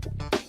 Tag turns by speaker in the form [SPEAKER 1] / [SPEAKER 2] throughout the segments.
[SPEAKER 1] Martin!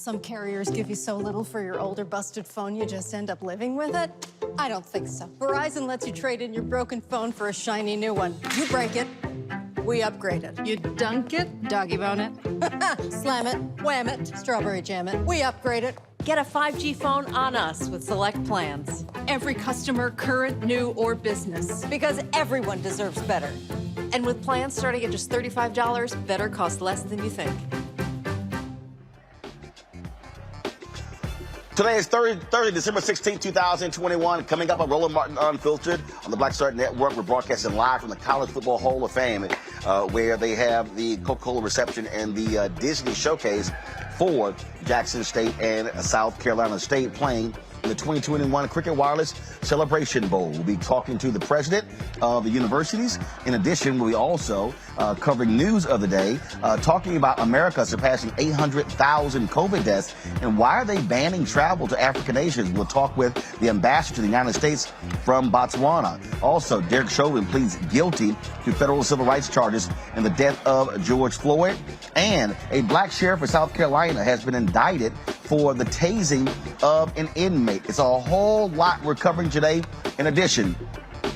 [SPEAKER 1] some carriers give you so little for your older busted phone you just end up living with it? I don't think so. Verizon lets you trade in your broken phone for a shiny new one. You break it, we upgrade it.
[SPEAKER 2] You dunk it, doggy bone it.
[SPEAKER 1] Slam it, wham it, strawberry jam it. We upgrade it.
[SPEAKER 3] Get a 5G phone on us with select plans.
[SPEAKER 2] Every customer, current, new, or business.
[SPEAKER 3] Because everyone deserves better. And with plans starting at just $35, better costs less than you think.
[SPEAKER 4] Today is Thursday, December 16, 2021. Coming up on Roland Martin Unfiltered on the Black Star Network. We're broadcasting live from the College Football Hall of Fame, where they have the Coca-Cola reception and the Disney showcase for Jackson State and South Carolina State playing in the 2021 Cricket Wireless Celebration Bowl. We'll be talking to the president of the universities. In addition, we'll be also covering news of the day, talking about America surpassing 800,000 COVID deaths and why are they banning travel to African nations. We'll talk with the ambassador to the United States from Botswana. Also, Derek Chauvin pleads guilty to federal civil rights charges in the death of George Floyd. And a black sheriff in South Carolina has been indicted for the tasing of an inmate. It's a whole lot we're covering today. In addition,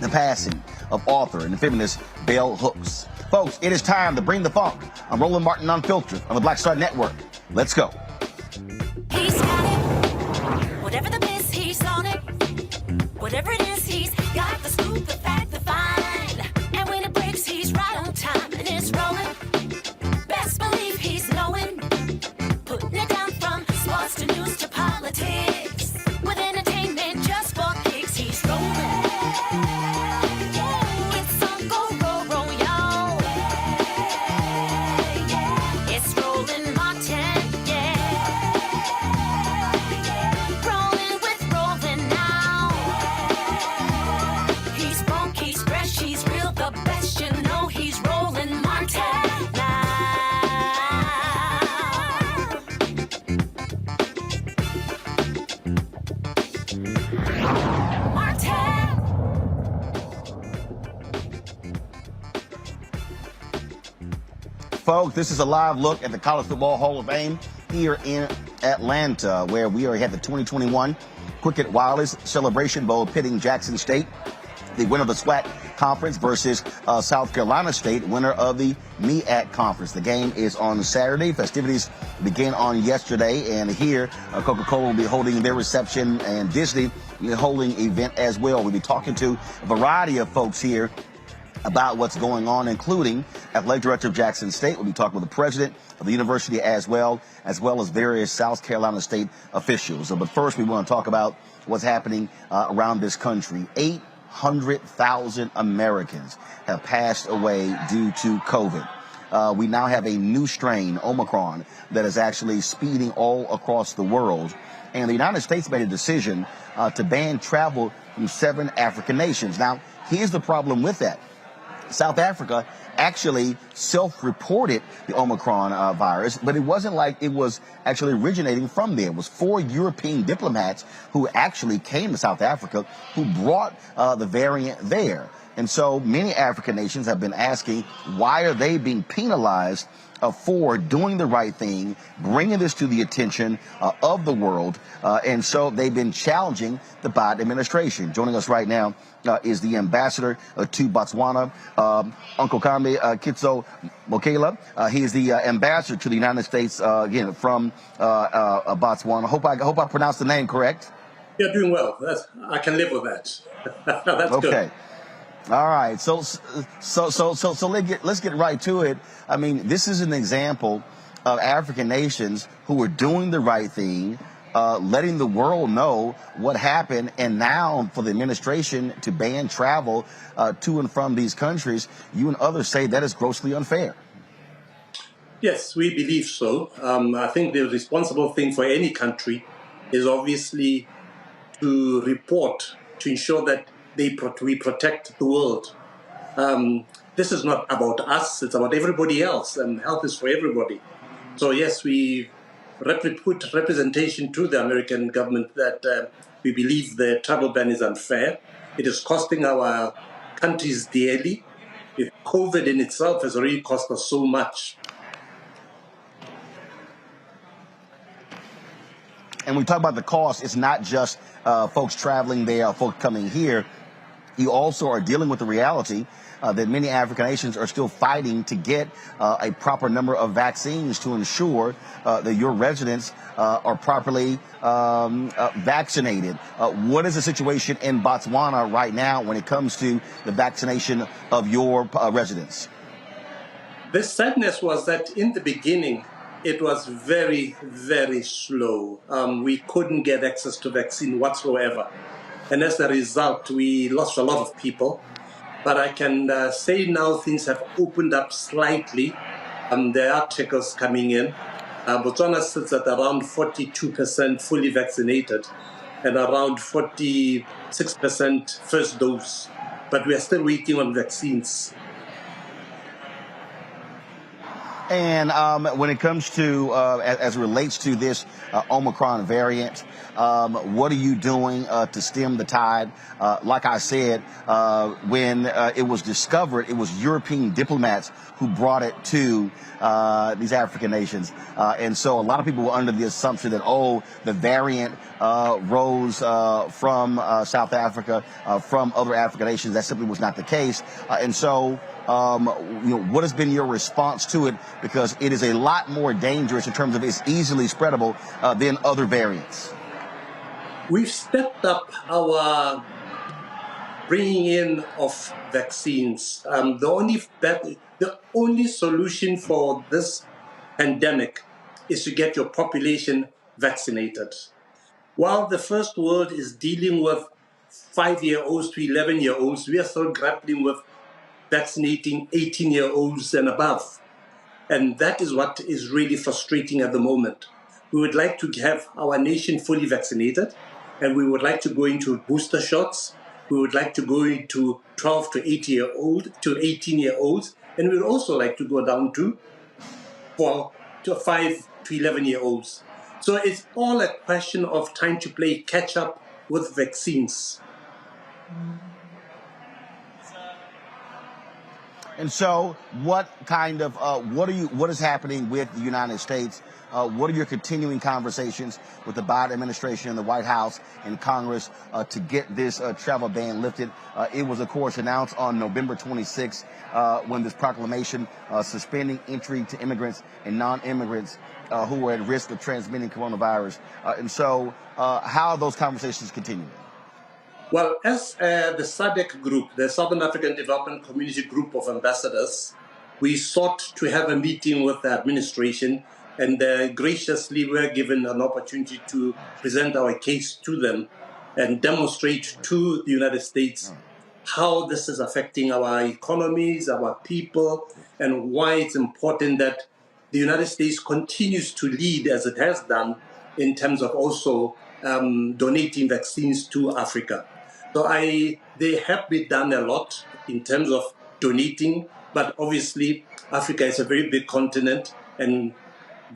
[SPEAKER 4] the passing of author and feminist Bell Hooks. Folks, it is time to bring the funk. I'm Roland Martin Unfiltered on the Black Star Network. Let's go.
[SPEAKER 5] He's got it. Whatever the miss, he's on it. Whatever it is, he's got the scoop, the fact, the find. And when it breaks, he's right on time and it's rolling. Best believe he's knowing. Putting it down from sports to news to politics. With entertainment just for kicks, he's rolling. It's on go, roll, roll, y'all. It's Roland Martin, yeah. Rolling with Roland now. He's funk, he's fresh, he's real, the best, you know he's Roland Martin now.
[SPEAKER 4] Folks, this is a live look at the College Football Hall of Fame here in Atlanta, where we already had the 2021 Cricket Wireless Celebration Bowl pitting Jackson State, the winner of the SWAC Conference, versus South Carolina State, winner of the MEAC Conference. The game is on Saturday. Festivities began on yesterday, and here Coca-Cola will be holding their reception and Disney will be holding event as well. We'll be talking to a variety of folks here about what's going on, including Athletic Director of Jackson State. We'll be talking with the president of the university as well as various South Carolina State officials. But first, we want to talk about what's happening around this country. 800,000 Americans have passed away due to COVID. We now have a new strain, Omicron, that is actually speeding all across the world. And the United States made a decision to ban travel from 7 African nations. Now, here's the problem with that. South Africa actually self-reported the Omicron virus, but it wasn't like it was actually originating from there. It was 4 European diplomats who actually came to South Africa who brought the variant there. And so many African nations have been asking, why are they being penalized for doing the right thing, bringing this to the attention of the world? And so they've been challenging the Biden administration. Joining us right now is the ambassador to Botswana, Uncle Kambe Kitso Mokela. He is the ambassador to the United States, again, from Botswana. Hope I pronounced the name correct.
[SPEAKER 6] You're doing well. I can live with that. That's
[SPEAKER 4] okay.
[SPEAKER 6] Good.
[SPEAKER 4] All right. So let's get right to it. I mean, this is an example of African nations who are doing the right thing, letting the world know what happened, and now for the administration to ban travel to and from these countries, you and others say that is grossly unfair.
[SPEAKER 6] Yes, we believe so. I think the responsible thing for any country is obviously to report, to ensure that we protect the world. This is not about us, it's about everybody else, and health is for everybody. So yes, we put representation to the American government that we believe the travel ban is unfair. It is costing our countries dearly. COVID in itself has already cost us so much.
[SPEAKER 4] And we talk about the cost, it's not just folks traveling there, folks coming here. You also are dealing with the reality that many African nations are still fighting to get a proper number of vaccines to ensure that your residents are properly vaccinated. What is the situation in Botswana right now when it comes to the vaccination of your residents?
[SPEAKER 6] The sadness was that in the beginning, it was very, very slow. We couldn't get access to vaccine whatsoever. And as a result, we lost a lot of people. But I can say now things have opened up slightly. There are checkers coming in. Botswana sits at around 42% fully vaccinated and around 46% first dose. But we are still waiting on vaccines.
[SPEAKER 4] And when it comes to, as it relates to this Omicron variant, what are you doing to stem the tide? Like I said, when it was discovered, it was European diplomats who brought it to these African nations. And so a lot of people were under the assumption that, the variant rose from South Africa, from other African nations. That simply was not the case. And so, what has been your response to it? Because it is a lot more dangerous in terms of it's easily spreadable than other variants.
[SPEAKER 6] We've stepped up our bringing in of vaccines. The only solution for this pandemic is to get your population vaccinated. While the first world is dealing with 5-year-olds to 11-year-olds, we are still grappling with vaccinating 18-year-olds and above. And that is what is really frustrating at the moment. We would like to have our nation fully vaccinated, and we would like to go into booster shots. We would like to go into 12 to 18-year-olds, and we would also like to go down to 5 to 11-year-olds. So it's all a question of trying to play catch up with vaccines.
[SPEAKER 4] And so what is happening with the United States? What are your continuing conversations with the Biden administration and the White House and Congress to get this travel ban lifted? It was, of course, announced on November 26th when this proclamation suspending entry to immigrants and non-immigrants who were at risk of transmitting coronavirus. And so how are those conversations continuing?
[SPEAKER 6] Well, as the SADC group, the Southern African Development Community Group of Ambassadors, we sought to have a meeting with the administration, and graciously were given an opportunity to present our case to them and demonstrate to the United States how this is affecting our economies, our people, and why it's important that the United States continues to lead, as it has done, in terms of also donating vaccines to Africa. So they have been done a lot in terms of donating, but obviously Africa is a very big continent and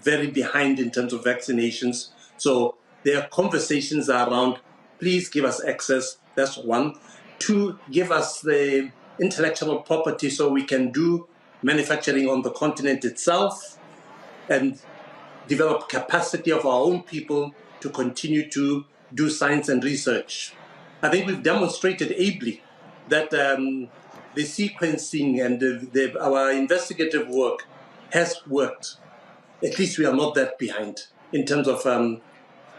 [SPEAKER 6] very behind in terms of vaccinations. So there are conversations around, please give us access, that's one. 2, give us the intellectual property so we can do manufacturing on the continent itself and develop capacity of our own people to continue to do science and research. I think we've demonstrated ably that the sequencing and our investigative work has worked. At least we are not that behind in terms of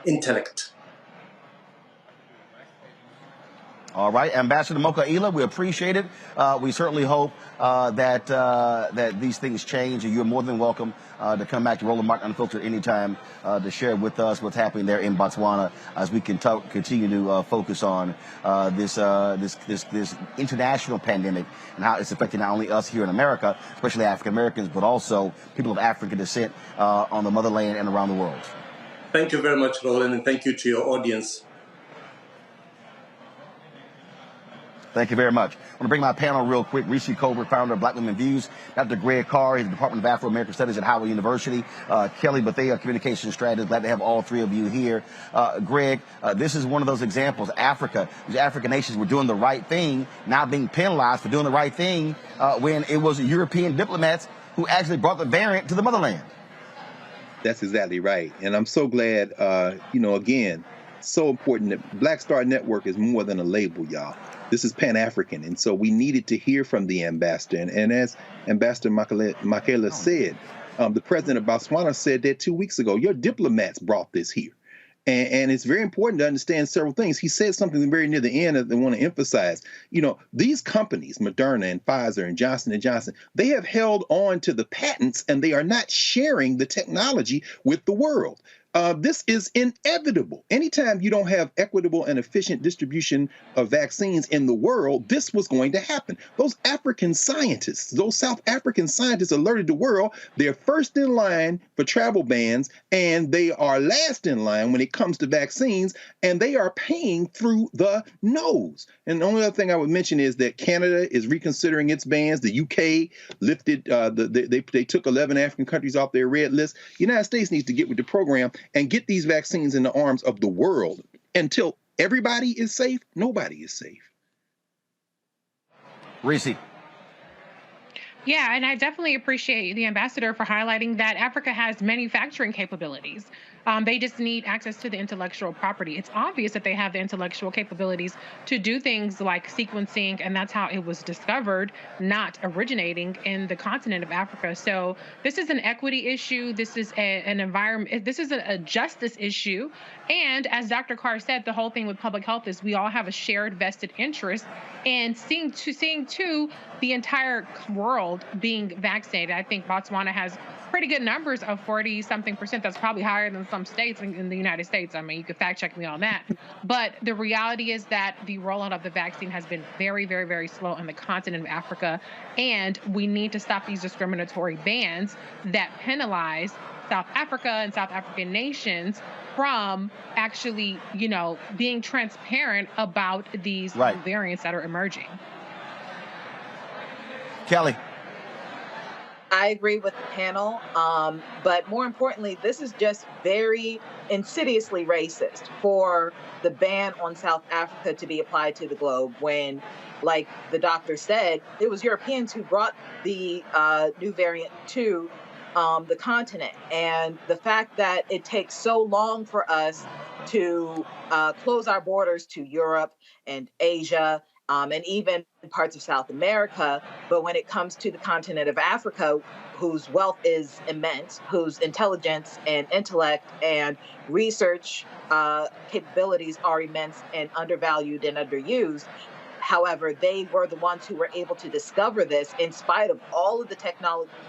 [SPEAKER 6] intellect.
[SPEAKER 4] All right, Ambassador Mokaila, we appreciate it. We certainly hope that these things change, and you're more than welcome to come back to Roland Martin Unfiltered anytime to share with us what's happening there in Botswana as we can continue to focus on this international pandemic and how it's affecting not only us here in America, especially African Americans, but also people of African descent on the motherland and around the world.
[SPEAKER 6] Thank you very much, Roland, and thank you to your audience.
[SPEAKER 4] Thank you very much. I want to bring my panel real quick. Rishi Colbert, founder of Black Women Views. Dr. Greg Carr, he's the Department of Afro-American Studies at Howard University. Kelly Bethea, communication strategist. Glad to have all three of you here. Greg, this is one of those examples. Africa, these African nations were doing the right thing, not being penalized for doing the right thing when it was European diplomats who actually brought the variant to the motherland.
[SPEAKER 7] That's exactly right. And I'm so glad, again, so important that Black Star Network is more than a label, y'all. This is Pan-African. And so we needed to hear from the ambassador. And as Ambassador Makela said, the president of Botswana said that 2 weeks ago, your diplomats brought this here. And it's very important to understand several things. He said something very near the end that I want to emphasize. These companies, Moderna and Pfizer and Johnson & Johnson, they have held on to the patents and they are not sharing the technology with the world. This is inevitable. Anytime you don't have equitable and efficient distribution of vaccines in the world, this was going to happen. Those African scientists, those South African scientists alerted the world they're first in line for travel bans and they are last in line when it comes to vaccines, and they are paying through the nose. And the only other thing I would mention is that Canada is reconsidering its bans. The UK lifted, they took 11 African countries off their red list. The United States needs to get with the program and get these vaccines in the arms of the world. Until everybody is safe, nobody is safe.
[SPEAKER 4] Reese.
[SPEAKER 8] Yeah, and I definitely appreciate the ambassador for highlighting that Africa has manufacturing capabilities. They just need access to the intellectual property. It's obvious that they have the intellectual capabilities to do things like sequencing, and that's how it was discovered, not originating in the continent of Africa. So this is an equity issue. This is an environment. This is a justice issue. And as Dr. Carr said, the whole thing with public health is we all have a shared vested interest in seeing to the entire world being vaccinated. I think Botswana has pretty good numbers of 40-something%. That's probably higher than some states in the United States. I mean, you could fact check me on that. But the reality is that the rollout of the vaccine has been very, very, very slow on the continent of Africa. And we need to stop these discriminatory bans that penalize South Africa and South African nations from actually, being transparent about these variants that are emerging.
[SPEAKER 4] Kelly.
[SPEAKER 9] I agree with the panel, but more importantly, this is just very insidiously racist for the ban on South Africa to be applied to the globe when, like the doctor said, it was Europeans who brought the new variant to the continent. And the fact that it takes so long for us to close our borders to Europe and Asia, and even parts of South America. But when it comes to the continent of Africa, whose wealth is immense, whose intelligence and intellect and research capabilities are immense and undervalued and underused, however, they were the ones who were able to discover this in spite of all of the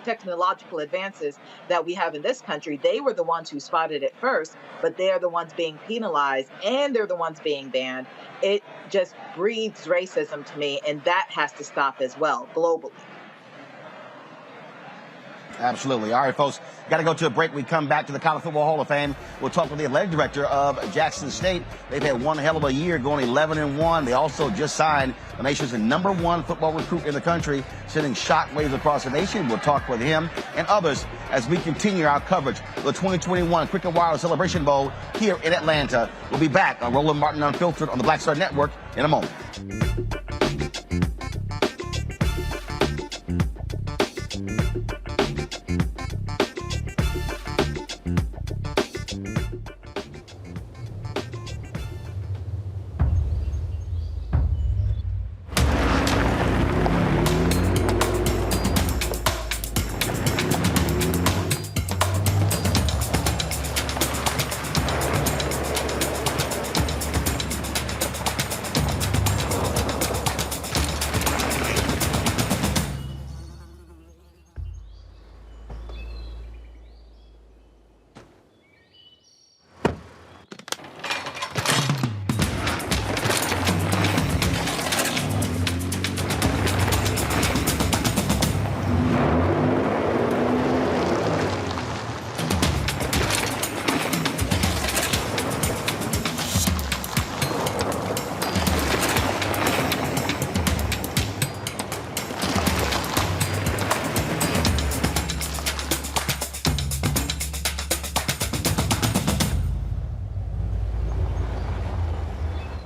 [SPEAKER 9] technological advances that we have in this country. They were the ones who spotted it first, but they're the ones being penalized and they're the ones being banned. It just breeds racism to me, and that has to stop as well, globally.
[SPEAKER 4] Absolutely. All right, folks, got to go to a break. We come back to the College Football Hall of Fame. We'll talk with the athletic director of Jackson State. They've had one hell of a year, going 11-1. They also just signed the nation's #1 football recruit in the country, sending shockwaves across the nation. We'll talk with him and others as we continue our coverage of the 2021 Cricket Wireless Celebration Bowl here in Atlanta. We'll be back on Roland Martin Unfiltered on the Black Star Network in a moment.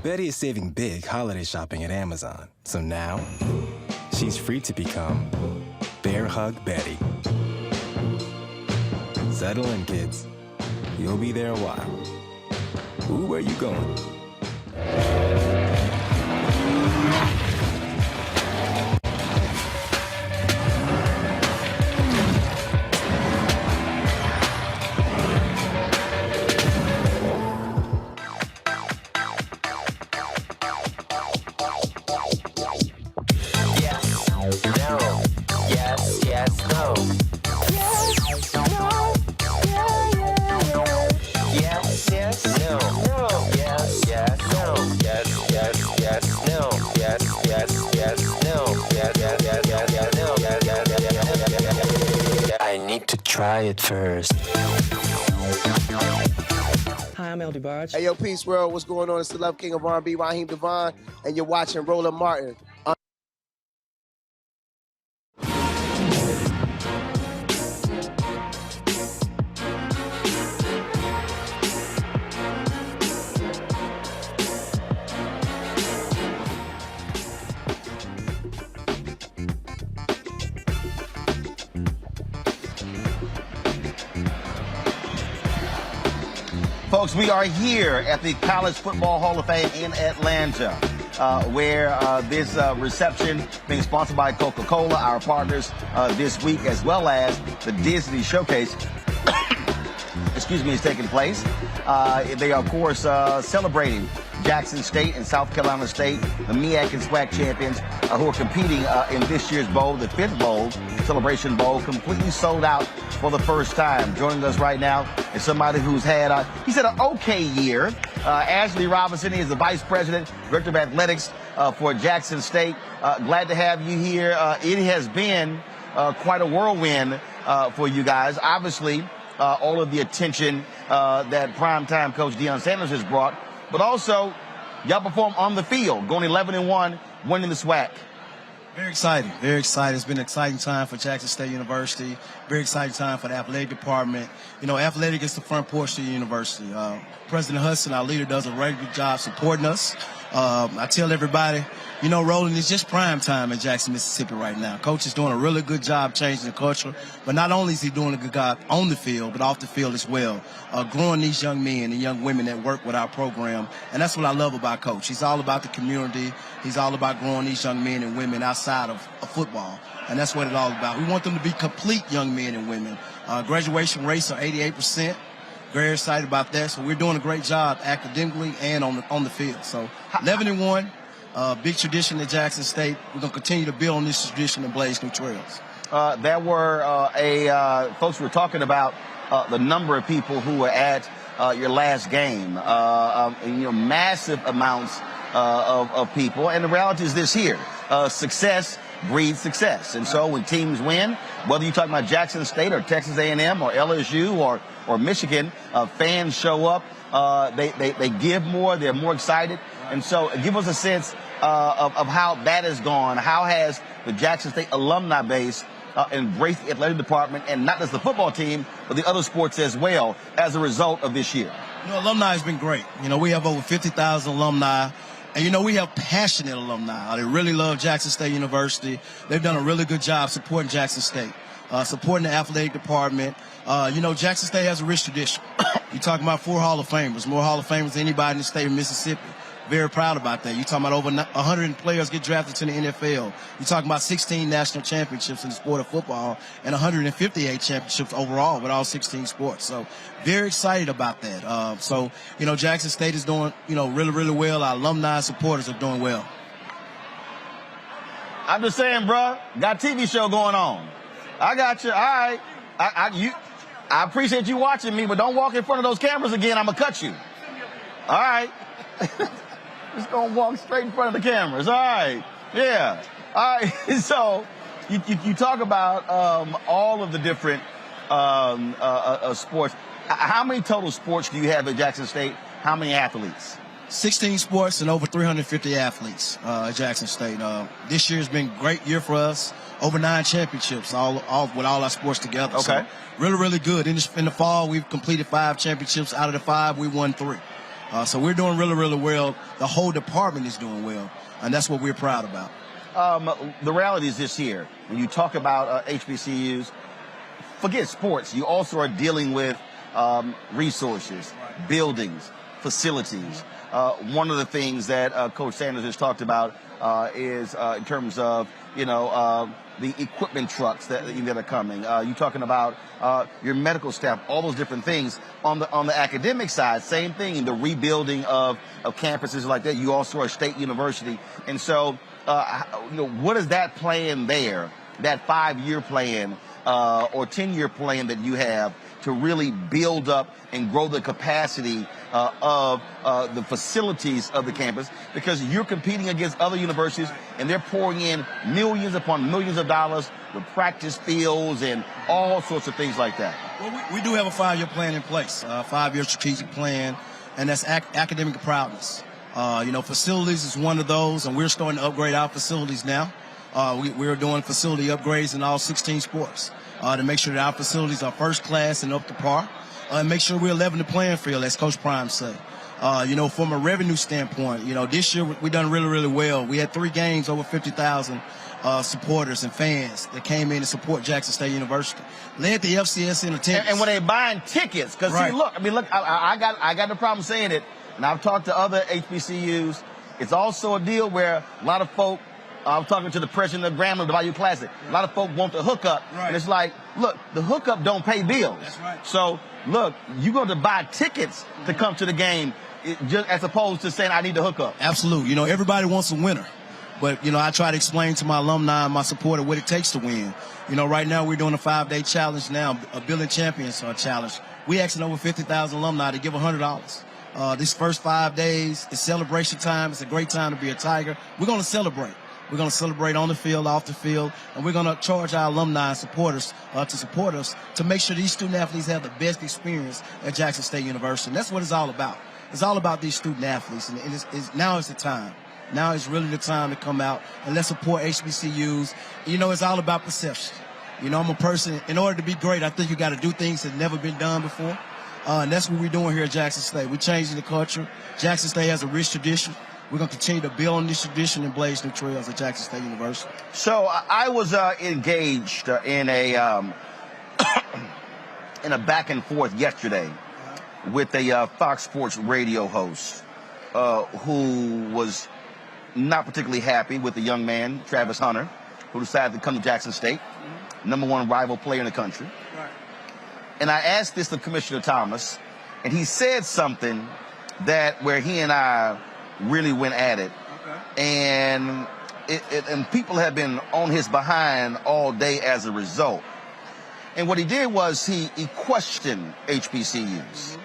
[SPEAKER 10] Betty is saving big holiday shopping at Amazon. So now, she's free to become Bear Hug Betty. Settle in, kids. You'll be there a while. Ooh, where you going? Try it first.
[SPEAKER 11] Hi, I'm LD Barge.
[SPEAKER 12] Hey, yo, Peace World. What's going on? It's the Love King of R&B, Raheem Devon, and you're watching Roland Martin.
[SPEAKER 4] Folks, we are here at the College Football Hall of Fame in Atlanta, where this reception being sponsored by Coca-Cola, our partners this week, as well as the Disney Showcase, is taking place. They are, of course, celebrating Jackson State and South Carolina State, the MEAC and SWAC champions, who are competing in this year's bowl, the 5th bowl, Celebration Bowl, completely sold out for the first time. Joining us right now is somebody who's had, he said, an okay year. Ashley Robinson is the Vice President, Director of Athletics for Jackson State. Glad to have you here. It has been quite a whirlwind for you guys. Obviously, all of the attention that primetime coach DeSantis has brought, but also y'all perform on the field, going 11-1, winning the SWAC.
[SPEAKER 13] Very exciting. Very exciting. It's been an exciting time for Jackson State University. Very exciting time for the athletic department. You know, athletic is the front porch of the university. President Hudson, our leader, does a very good job supporting us. I tell everybody, you know, Roland, it's just prime time in Jackson, Mississippi right now. Coach is doing a really good job changing the culture. But not only is he doing a good job on the field, but off the field as well, growing these young men and young women that work with our program. And that's what I love about Coach. He's all about the community. He's all about growing these young men and women outside of football. And that's what it's all about. We want them to be complete young men and women. Graduation rates are 88%. Very excited about that. So we're doing a great job academically and on the field. So 11-1, big tradition at Jackson State. We're going to continue to build on this tradition and blaze new trails.
[SPEAKER 4] There were folks were talking about the number of people who were at your last game. Massive amounts of people. And the reality is this here. Success breeds success. And so when teams win, whether you're talking about Jackson State or Texas A&M or LSU or Michigan, fans show up. They give more. They're more excited. And so give us a sense of how that has gone. How has the Jackson State alumni base embraced the athletic department, and not just the football team, but the other sports as well, as a result of this year?
[SPEAKER 13] You know, alumni has been great. You know, we have over 50,000 alumni. And, you know, we have passionate alumni. They really love Jackson State University. They've done a really good job supporting Jackson State, supporting the athletic department. You know, Jackson State has a rich tradition. You're talking about 4 Hall of Famers, more Hall of Famers than anybody in the state of Mississippi. Very proud about that. You're talking about over 100 players get drafted to the NFL. You're talking about 16 national championships in the sport of football and 158 championships overall with all 16 sports. So very excited about that. So, you know, Jackson State is doing, you know, really, really well. Our alumni supporters are doing well.
[SPEAKER 4] I'm just saying, bro, got a TV show going on. I got you. All right. I appreciate you watching me, but don't walk in front of those cameras again. I'm going to cut you. All right. Just going to walk straight in front of the cameras. All right. Yeah. All right. So you talk about all of the different sports. How many total sports do you have at Jackson State? How many athletes?
[SPEAKER 13] 16 sports and over 350 athletes at Jackson State. This year's been a great year for us. Over 9 championships, all with all our sports together.
[SPEAKER 4] Okay.
[SPEAKER 13] So really, really good. In the fall, we've completed 5 championships. Out of the 5, we won 3. So we're doing really, really well. The whole department is doing well, and that's what we're proud about.
[SPEAKER 4] The reality is this here. When you talk about HBCUs, forget sports. You also are dealing with resources, buildings, facilities. One of the things that Coach Sanders has talked about is in terms of, the equipment trucks that are coming. You're talking about your medical staff, all those different things. On the academic side, same thing, the rebuilding of campuses like that. You also are a state university. And so, what is that plan there, that 5-year plan or 10-year plan that you have to really build up and grow the capacity of the facilities of the campus, because you're competing against other universities and they're pouring in millions upon millions of dollars with practice fields and all sorts of things like that?
[SPEAKER 13] Well, we do have a 5-year plan in place, a 5-year strategic plan, and that's academic prowess. Facilities is one of those, and we're starting to upgrade our facilities now. We're doing facility upgrades in all 16 sports to make sure that our facilities are first class and up to par, and make sure we're leveling the playing field, as Coach Prime said. From a revenue standpoint, this year we done really, really well. We had 3 games over 50,000 supporters and fans that came in to support Jackson State University. Led the FCS in attendance.
[SPEAKER 4] And when they buying tickets, because
[SPEAKER 13] right.
[SPEAKER 4] I got no problem saying it, and I've talked to other HBCUs. It's also a deal where a lot of folk, I was talking to the president of Grambling, the Bayou Classic. A lot of folk want the hookup, and it's like, look, the hookup don't pay bills.
[SPEAKER 13] That's right.
[SPEAKER 4] So, look, you're going to buy tickets to come to the game, just as opposed to saying I need the hookup.
[SPEAKER 13] Absolutely. Everybody wants a winner. But, I try to explain to my alumni and my supporter what it takes to win. Right now we're doing a 5-day challenge now, a Building Champions challenge. We asking over 50,000 alumni to give $100. These first 5 days is celebration time. It's a great time to be a Tiger. We're going to celebrate. We're going to celebrate on the field, off the field, and we're going to charge our alumni and supporters to support us to make sure these student athletes have the best experience at Jackson State University. And that's what it's all about. It's all about these student athletes, and now is the time. Now is really the time to come out and let's support HBCUs. It's all about perception. I'm a person, in order to be great, I think you got to do things that have never been done before. And that's what we're doing here at Jackson State. We're changing the culture. Jackson State has a rich tradition. We're going to continue to build on this tradition and blaze new trails at Jackson State University.
[SPEAKER 4] So I was engaged in a in a back and forth yesterday with a Fox Sports radio host who was not particularly happy with the young man, Travis Hunter, who decided to come to Jackson State, #1 rival player in the country. Right. And I asked this of Commissioner Thomas, and he said something where he and I really went at it. Okay. And people have been on his behind all day as a result. And what he did was he questioned HBCUs,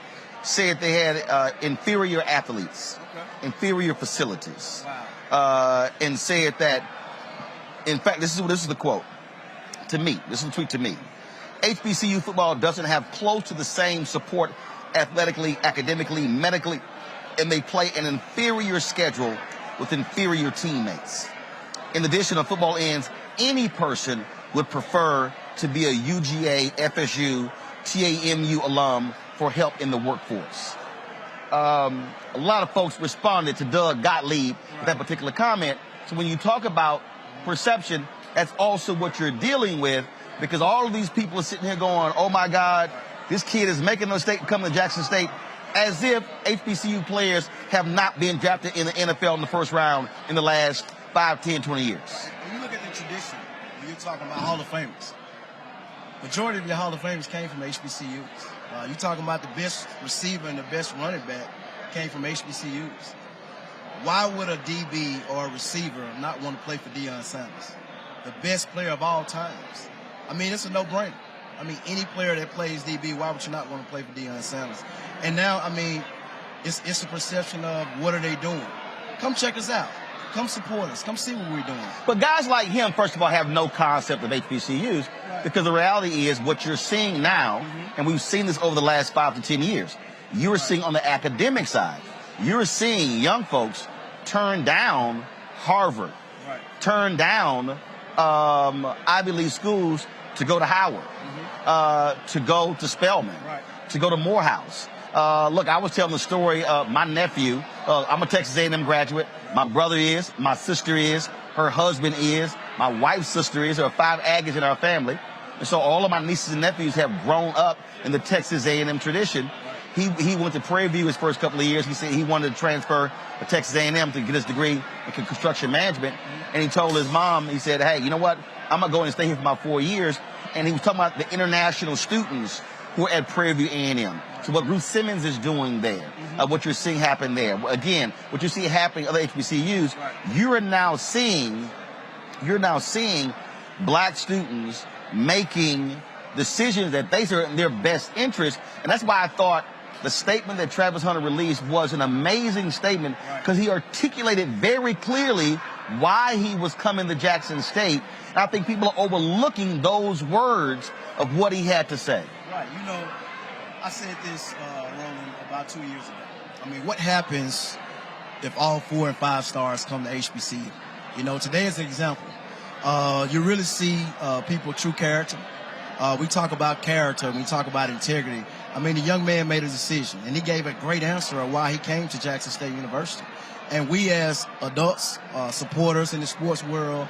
[SPEAKER 4] said they had inferior athletes, inferior facilities, and said that, in fact, this is the quote to me. This is a tweet to me. HBCU football doesn't have close to the same support athletically, academically, medically, and they play an inferior schedule with inferior teammates. In addition, on football ends, any person would prefer to be a UGA, FSU, TAMU alum for help in the workforce. A lot of folks responded to Doug Gottlieb with that particular comment. So when you talk about perception, that's also what you're dealing with, because all of these people are sitting here going, oh my God, this kid is making a mistake coming to Jackson State, as if HBCU players have not been drafted in the NFL in the first round in the last 5, 10, 20 years.
[SPEAKER 13] When you look at the tradition, when you're talking about Hall of Famers, majority of your Hall of Famers came from HBCUs. You're talking about the best receiver and the best running back came from HBCUs. Why would a DB or a receiver not want to play for Deion Sanders, the best player of all times? I mean, it's a no-brainer. I mean, any player that plays DB, why would you not want to play for Deion Sanders? And now, I mean, it's a perception of what are they doing? Come check us out. Come support us. Come see what we're doing.
[SPEAKER 4] But guys like him, first of all, have no concept of HBCUs, because the reality is what you're seeing now, and we've seen this over the last 5 to 10 years, you're seeing on the academic side, you're seeing young folks turn down Harvard, turn down Ivy League schools to go to Howard, to go to Spelman, to go to Morehouse. Look, I was telling the story of my nephew. I'm a Texas A&M graduate. My brother is. My sister is. Her husband is. My wife's sister is. There are 5 Aggies in our family. And so all of my nieces and nephews have grown up in the Texas A&M tradition. He went to Prairie View his first couple of years. He said he wanted to transfer to Texas A&M to get his degree in construction management. And he told his mom, he said, hey, you know what? I'm going to go and stay here for about 4 years. And he was talking about the international students who are at Prairie View A&M. So what Ruth Simmons is doing there, what you're seeing happen there. Again, what you see happening at other HBCUs, you're now seeing black students making decisions that they are in their best interest. And that's why I thought the statement that Travis Hunter released was an amazing statement, because he articulated very clearly why he was coming to Jackson State. And I think people are overlooking those words of what he had to say.
[SPEAKER 13] Right. You know, I said this, Roland, about 2 years ago. I mean, what happens if all 4 and 5 stars come to HBCU? You know, today is an example. You really see people true character. We talk about character, we talk about integrity. I mean, the young man made a decision, and he gave a great answer of why he came to Jackson State University. And we as adults, supporters in the sports world,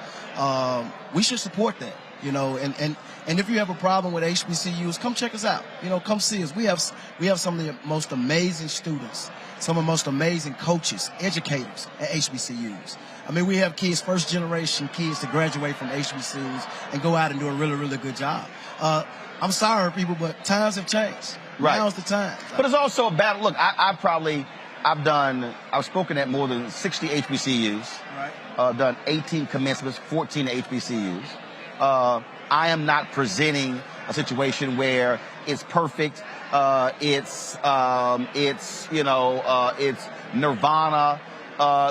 [SPEAKER 13] we should support that, you know. And if you have a problem with HBCUs, come check us out. You know, come see us. We have some of the most amazing students, some of the most amazing coaches, educators at HBCUs. I mean, we have kids, first generation kids, to graduate from HBCUs and go out and do a really, really good job. I'm sorry, people, but times have changed.
[SPEAKER 4] Right.
[SPEAKER 13] Now's the time.
[SPEAKER 4] But it's also a battle. Look, I've spoken at more than 60 HBCUs. Right. Done 18 commencements, 14 HBCUs. I am not presenting a situation where it's perfect. It's nirvana.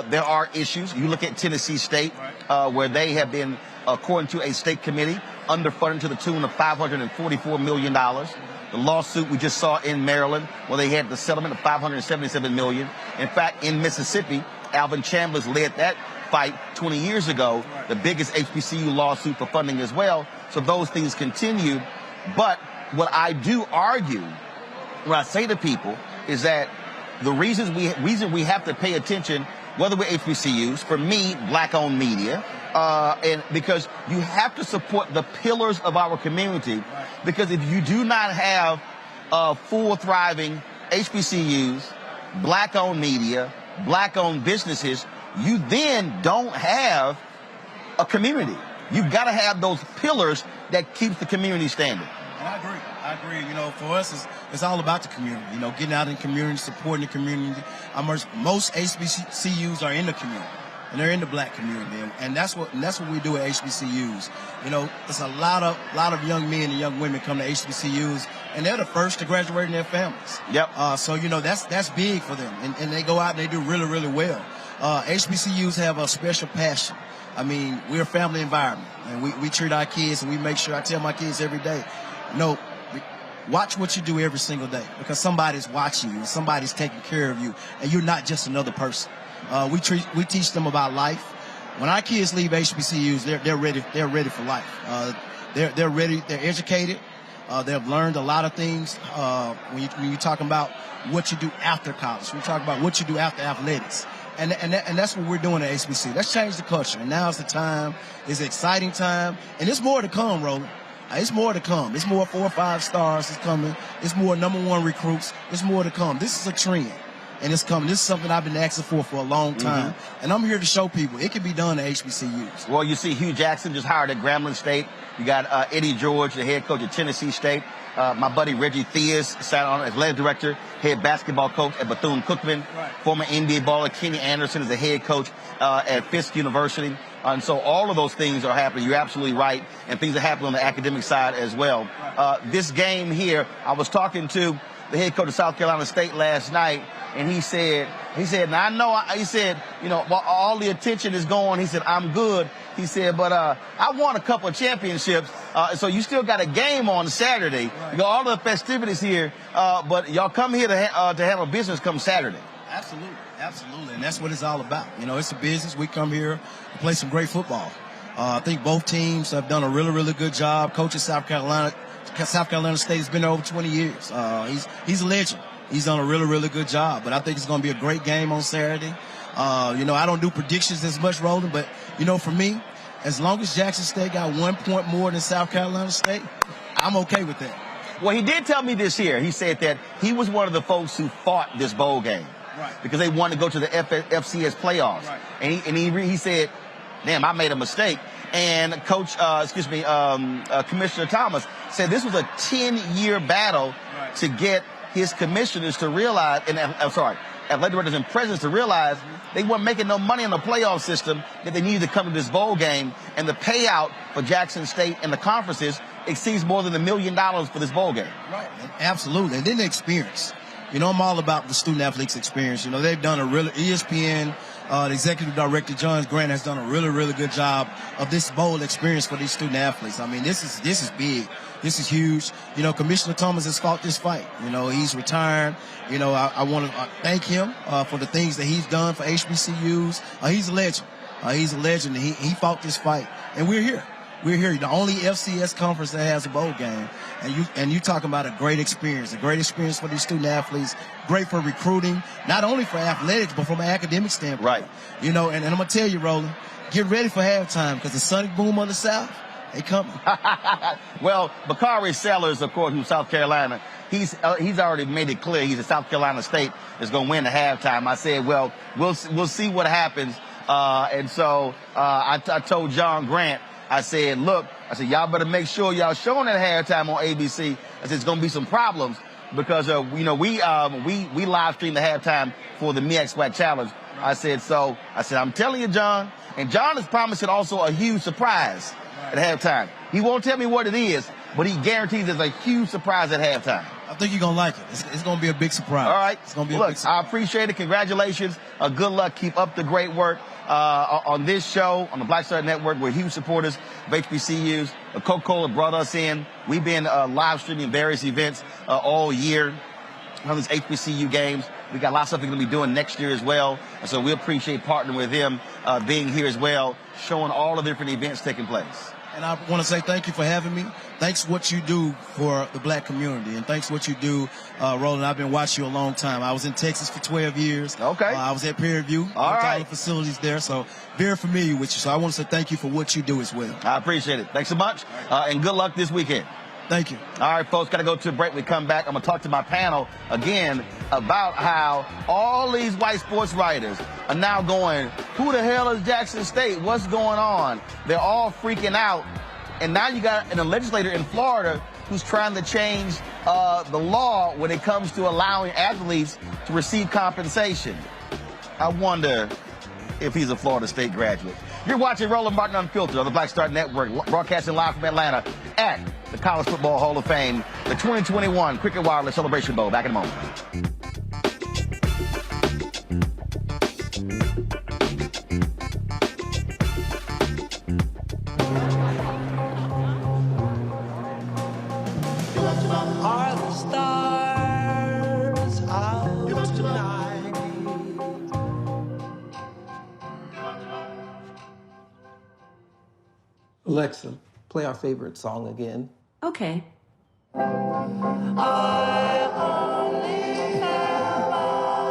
[SPEAKER 4] There are issues. You look at Tennessee State, where they have been, according to a state committee, underfunded to the tune of $544 million. The lawsuit we just saw in Maryland, where they had the settlement of $577 million. In fact, in Mississippi, Alvin Chambers led that fight 20 years ago, the biggest HBCU lawsuit for funding as well. So those things continue. But what I do argue, what I say to people, is that the reason we have to pay attention, whether we're HBCUs, for me, black-owned media, and because you have to support the pillars of our community. Because if you do not have full, thriving HBCUs, black-owned media, black-owned businesses, you then don't have a community. You've got to have those pillars that keeps the community standing.
[SPEAKER 13] And I agree. You know, for us, it's all about the community. You know, getting out in the community, supporting the community. Most HBCUs are in the community, and they're in the black community, and that's what we do at HBCUs. You know, there's a lot of young men and young women come to HBCUs, and they're the first to graduate in their families.
[SPEAKER 4] Yep.
[SPEAKER 13] So you know that's big for them, and they go out and they do really, really well. HBCUs have a special passion. I mean, we're a family environment, and we treat our kids, and we make sure, I tell my kids every day, no, watch what you do every single day, because somebody's watching you, and somebody's taking care of you, and you're not just another person. We teach them about life. When our kids leave HBCUs, they're ready for life. They're ready. They're educated. They've learned a lot of things. When you're talking about what you do after college, we talk about what you do after athletics. And that's what we're doing at HBC. Let's change the culture. And now's the time. It's an exciting time. And there's more to come, Roland. It's more to come. It's more 4 or 5 stars is coming. It's more #1 recruits. It's more to come. This is a trend. And it's coming. This is something I've been asking for a long time. And I'm here to show people it can be done at HBCUs.
[SPEAKER 4] Well, you see Hugh Jackson just hired at Grambling State. You got Eddie George, the head coach at Tennessee State. My buddy Reggie Theus sat on as athletic director, head basketball coach at Bethune-Cookman. Former NBA baller Kenny Anderson is the head coach at Fisk University. And so all of those things are happening. You're absolutely right. And things are happening on the academic side as well. This game here, I was talking to the head coach of South Carolina State last night, and he said, now I know, he said, you know, while all the attention is going, he said, I'm good. He said, but I won a couple of championships, so you still got a game on Saturday. You got all the festivities here, but y'all come here to handle business come Saturday.
[SPEAKER 13] Absolutely, and that's what it's all about. You know, it's a business. We come here to play some great football. I think both teams have done a really, really good job. Coach at South Carolina State has been there over 20 years. He's a legend. He's done a really, really good job. But I think it's going to be a great game on Saturday. You know, I don't do predictions as much, Roland, but, you know, for me, as long as Jackson State got 1 point more than South Carolina State, I'm okay with that.
[SPEAKER 4] Well, he did tell me this year. He said that he was one of the folks who fought this bowl game.
[SPEAKER 13] Right.
[SPEAKER 4] Because they wanted to go to the FCS playoffs.
[SPEAKER 13] Right.
[SPEAKER 4] And he said, damn, I made a mistake. And Commissioner Thomas said this was a 10-year battle to get his commissioners to realize, athletic directors and presidents to realize they weren't making no money in the playoff system, that they needed to come to this bowl game. And the payout for Jackson State and the conferences exceeds more than $1 million for this bowl game.
[SPEAKER 13] Right. Absolutely. And then the experience. You know, I'm all about the student athletes experience. You know, they've done a really, ESPN, the executive director, John Grant, has done a really, really good job of this bowl experience for these student athletes. I mean, this is big. This is huge. You know, Commissioner Thomas has fought this fight. You know, he's retired. You know, I want to thank him for the things that he's done for HBCUs. He's a legend. He's a legend. He fought this fight. And we're here. We're here, the only FCS conference that has a bowl game, and you talking about a great experience for these student athletes, great for recruiting, not only for athletics but from an academic standpoint.
[SPEAKER 4] Right.
[SPEAKER 13] You know, and I'm gonna tell you, Roland, get ready for halftime because the Sonic Boom on the South, they coming.
[SPEAKER 4] Well, Bakari Sellers, of course, from South Carolina, he's already made it clear he's a South Carolina State is going to win the halftime. I said, well, we'll see what happens, and so I told John Grant. I said, look, y'all better make sure y'all showing at halftime on ABC. I said, it's going to be some problems because, we live streamed the halftime for the MEAC-SWAC Challenge. I said, I'm telling you, John, and John is promising also a huge surprise at halftime. He won't tell me what it is, but he guarantees there's a huge surprise at halftime.
[SPEAKER 13] I think you're going to like it. It's going to be a big surprise.
[SPEAKER 4] All right.
[SPEAKER 13] It's going to be
[SPEAKER 4] a
[SPEAKER 13] big surprise.
[SPEAKER 4] I appreciate it. Congratulations. Good luck. Keep up the great work. On this show, on the Black Star Network, we're huge supporters of HBCUs. Coca-Cola brought us in. We've been live streaming various events all year on these HBCU games. We got lots of stuff we're going to be doing next year as well. And so we appreciate partnering with them, being here as well, showing all the different events taking place.
[SPEAKER 13] And I want to say thank you for having me. Thanks for what you do for the black community. And thanks for what you do, Roland. I've been watching you a long time. I was in Texas for 12 years.
[SPEAKER 4] Okay.
[SPEAKER 13] I was at Prairie View.
[SPEAKER 4] All right.
[SPEAKER 13] All the facilities there. So very familiar with you. So I want to say thank you for what you do as well.
[SPEAKER 4] I appreciate it. Thanks so much. And good luck this weekend.
[SPEAKER 13] Thank you.
[SPEAKER 4] All right, folks, got to go to a break. We come back. I'm going to talk to my panel again about how all these white sports writers are now going, who the hell is Jackson State? What's going on? They're all freaking out. And now you got a legislator in Florida who's trying to change the law when it comes to allowing athletes to receive compensation. I wonder if he's a Florida State graduate. You're watching Roland Martin Unfiltered on the Black Star Network, broadcasting live from Atlanta at the College Football Hall of Fame, the 2021 Cricket Wireless Celebration Bowl. Back in a moment.
[SPEAKER 14] Are the stars out tonight?
[SPEAKER 11] Alexa, play our favorite song again.
[SPEAKER 15] Okay.
[SPEAKER 14] I only have eyes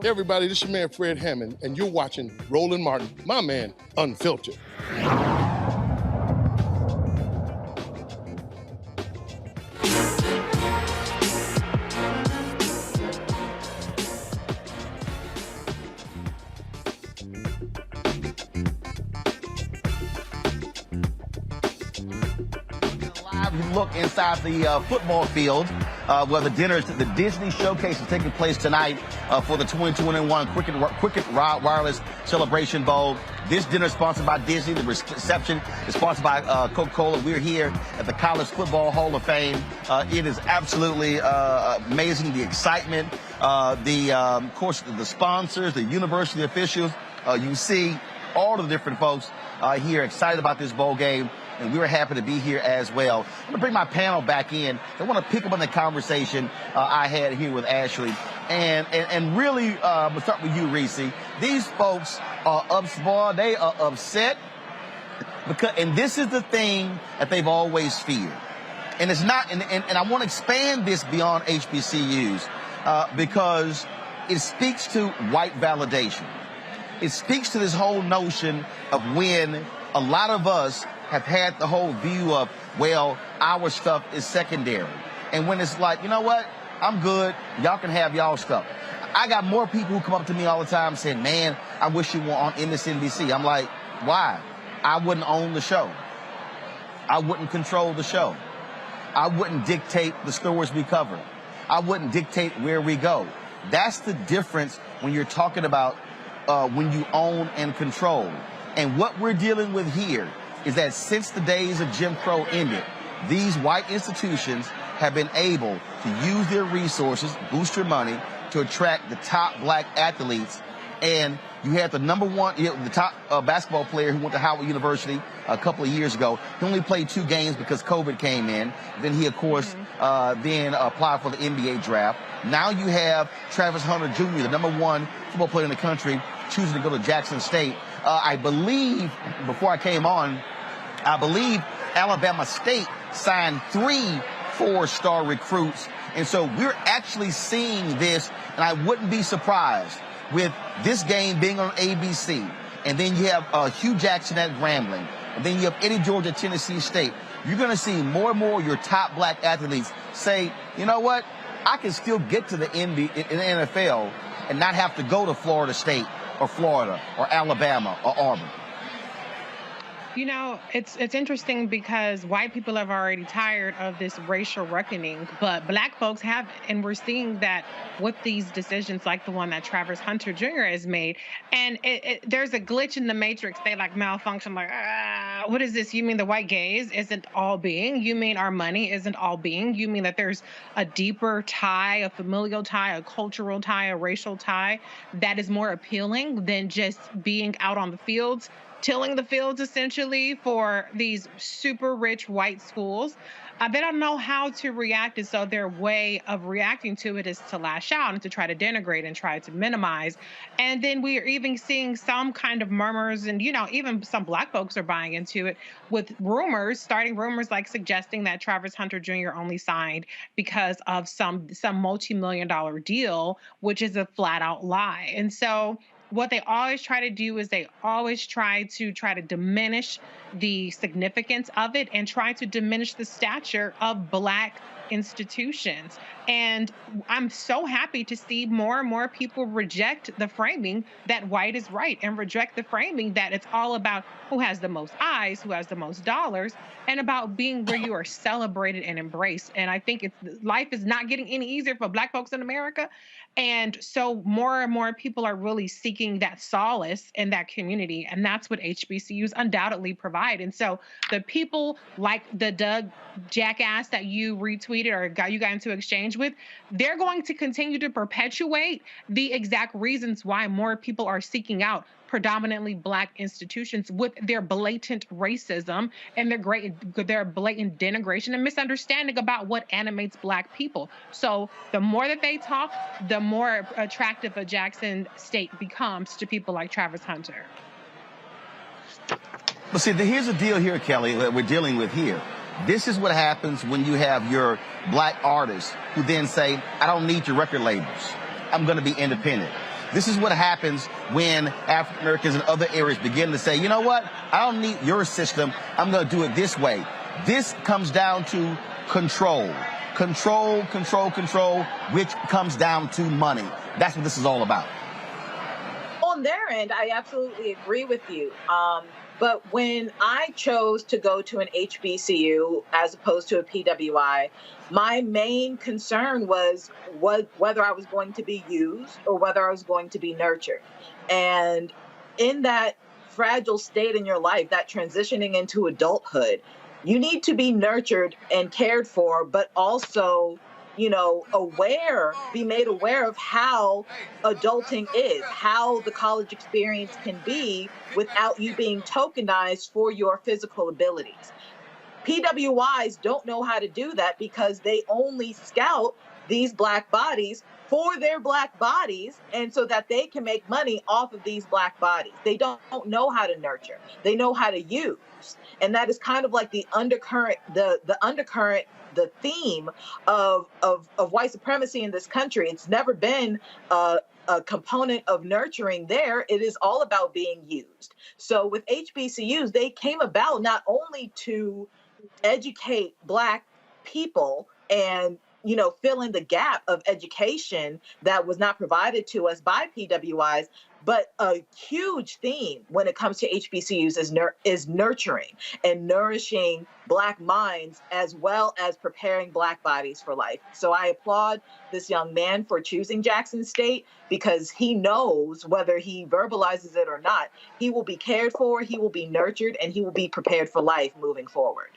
[SPEAKER 16] Hey everybody, this is your man Fred Hammond, and you're watching Roland Martin, my man, Unfiltered.
[SPEAKER 4] Live look inside the football field Well, the Disney Showcase is taking place tonight for the 2021 Cricket Wireless Celebration Bowl. This dinner is sponsored by Disney. The reception is sponsored by Coca-Cola. We're here at the College Football Hall of Fame. It is absolutely amazing, the excitement, of course, the sponsors, the university officials. You see all of the different folks here excited about this bowl game, and we were happy to be here as well. I'm going to bring my panel back in. I want to pick up on the conversation I had here with Ashley. And really, I'm going to start with you, Reese. These folks are upset. They are upset. And this is the thing that they've always feared. And it's not, and I want to expand this beyond HBCUs because it speaks to white validation. It speaks to this whole notion of when a lot of us have had the whole view of, well, our stuff is secondary. And when it's like, you know what? I'm good. Y'all can have y'all stuff. I got more people who come up to me all the time saying, man, I wish you were on MSNBC. I'm like, why? I wouldn't own the show. I wouldn't control the show. I wouldn't dictate the stories we cover. I wouldn't dictate where we go. That's the difference when you're talking about when you own and control. And what we're dealing with here is that since the days of Jim Crow ended, these white institutions have been able to use their resources, boost your money, to attract the top black athletes. And you had the the top basketball player who went to Howard University a couple of years ago. He only played 2 games because COVID came in. Then he, of course, then applied for the NBA draft. Now you have Travis Hunter Jr., the #1 football player in the country, choosing to go to Jackson State. I believe, before I came on, Alabama State signed 3 4-star recruits. And so we're actually seeing this, and I wouldn't be surprised with this game being on ABC. And then you have Hugh Jackson at Grambling. And then you have Eddie George at Tennessee State. You're going to see more and more of your top black athletes say, you know what, I can still get to the NFL and not have to go to Florida State or Florida or Alabama or Auburn.
[SPEAKER 8] You know, it's interesting because white people have already tired of this racial reckoning, but black folks have, and we're seeing that with these decisions like the one that Travis Hunter Jr. has made. And there's a glitch in the matrix. They like malfunction, like, what is this? You mean the white gaze isn't all being? You mean our money isn't all being? You mean that there's a deeper tie, a familial tie, a cultural tie, a racial tie that is more appealing than just being out on the fields, tilling the fields essentially for these super rich white schools? They don't know how to react, and so their way of reacting to it is to lash out and to try to denigrate and try to minimize. And then we are even seeing some kind of murmurs, and even some black folks are buying into it with starting rumors like suggesting that Travis Hunter Jr. only signed because of some multi-million-dollar deal, which is a flat-out lie. And so what they always try to do is they always try to diminish the significance of it and try to diminish the stature of black institutions. And I'm so happy to see more and more people reject the framing that white is right and reject the framing that it's all about who has the most eyes, who has the most dollars, and about being where you are celebrated and embraced. And I think life is not getting any easier for black folks in America. And so more and more people are really seeking that solace in that community. And that's what HBCUs undoubtedly provide. And so the people like the Doug jackass that you retweeted or you got into exchange with, they're going to continue to perpetuate the exact reasons why more people are seeking out predominantly black institutions with their blatant racism and their blatant denigration and misunderstanding about what animates black people. So the more that they talk, the more attractive a Jackson State becomes to people like Travis Hunter.
[SPEAKER 4] But see, here's the deal here, Kelly, that we're dealing with here. This is what happens when you have your black artists who then say, I don't need your record labels. I'm going to be independent. This is what happens when African Americans in other areas begin to say, you know what? I don't need your system. I'm going to do it this way. This comes down to control. Control, control, control, which comes down to money. That's what this is all about.
[SPEAKER 9] on their end, I absolutely agree with you. But when I chose to go to an HBCU as opposed to a PWI, my main concern was whether I was going to be used or whether I was going to be nurtured. And in that fragile state in your life, that transitioning into adulthood, you need to be nurtured and cared for, but also, you know, be made aware of how adulting is, how the college experience can be without you being tokenized for your physical abilities. PWIs don't know how to do that because they only scout these Black bodies for their Black bodies, and so that they can make money off of these Black bodies. They don't know how to nurture. They know how to use. And that is kind of like the undercurrent, the theme of white supremacy in this country. It's never been a component of nurturing there. It is all about being used. So with HBCUs, they came about not only to educate Black people and, you know, fill in the gap of education that was not provided to us by PWIs, but a huge theme when it comes to HBCUs is nurturing and nourishing Black minds as well as preparing Black bodies for life. So I applaud this young man for choosing Jackson State because he knows, whether he verbalizes it or not, he will be cared for, he will be nurtured, and he will be prepared for life moving forward.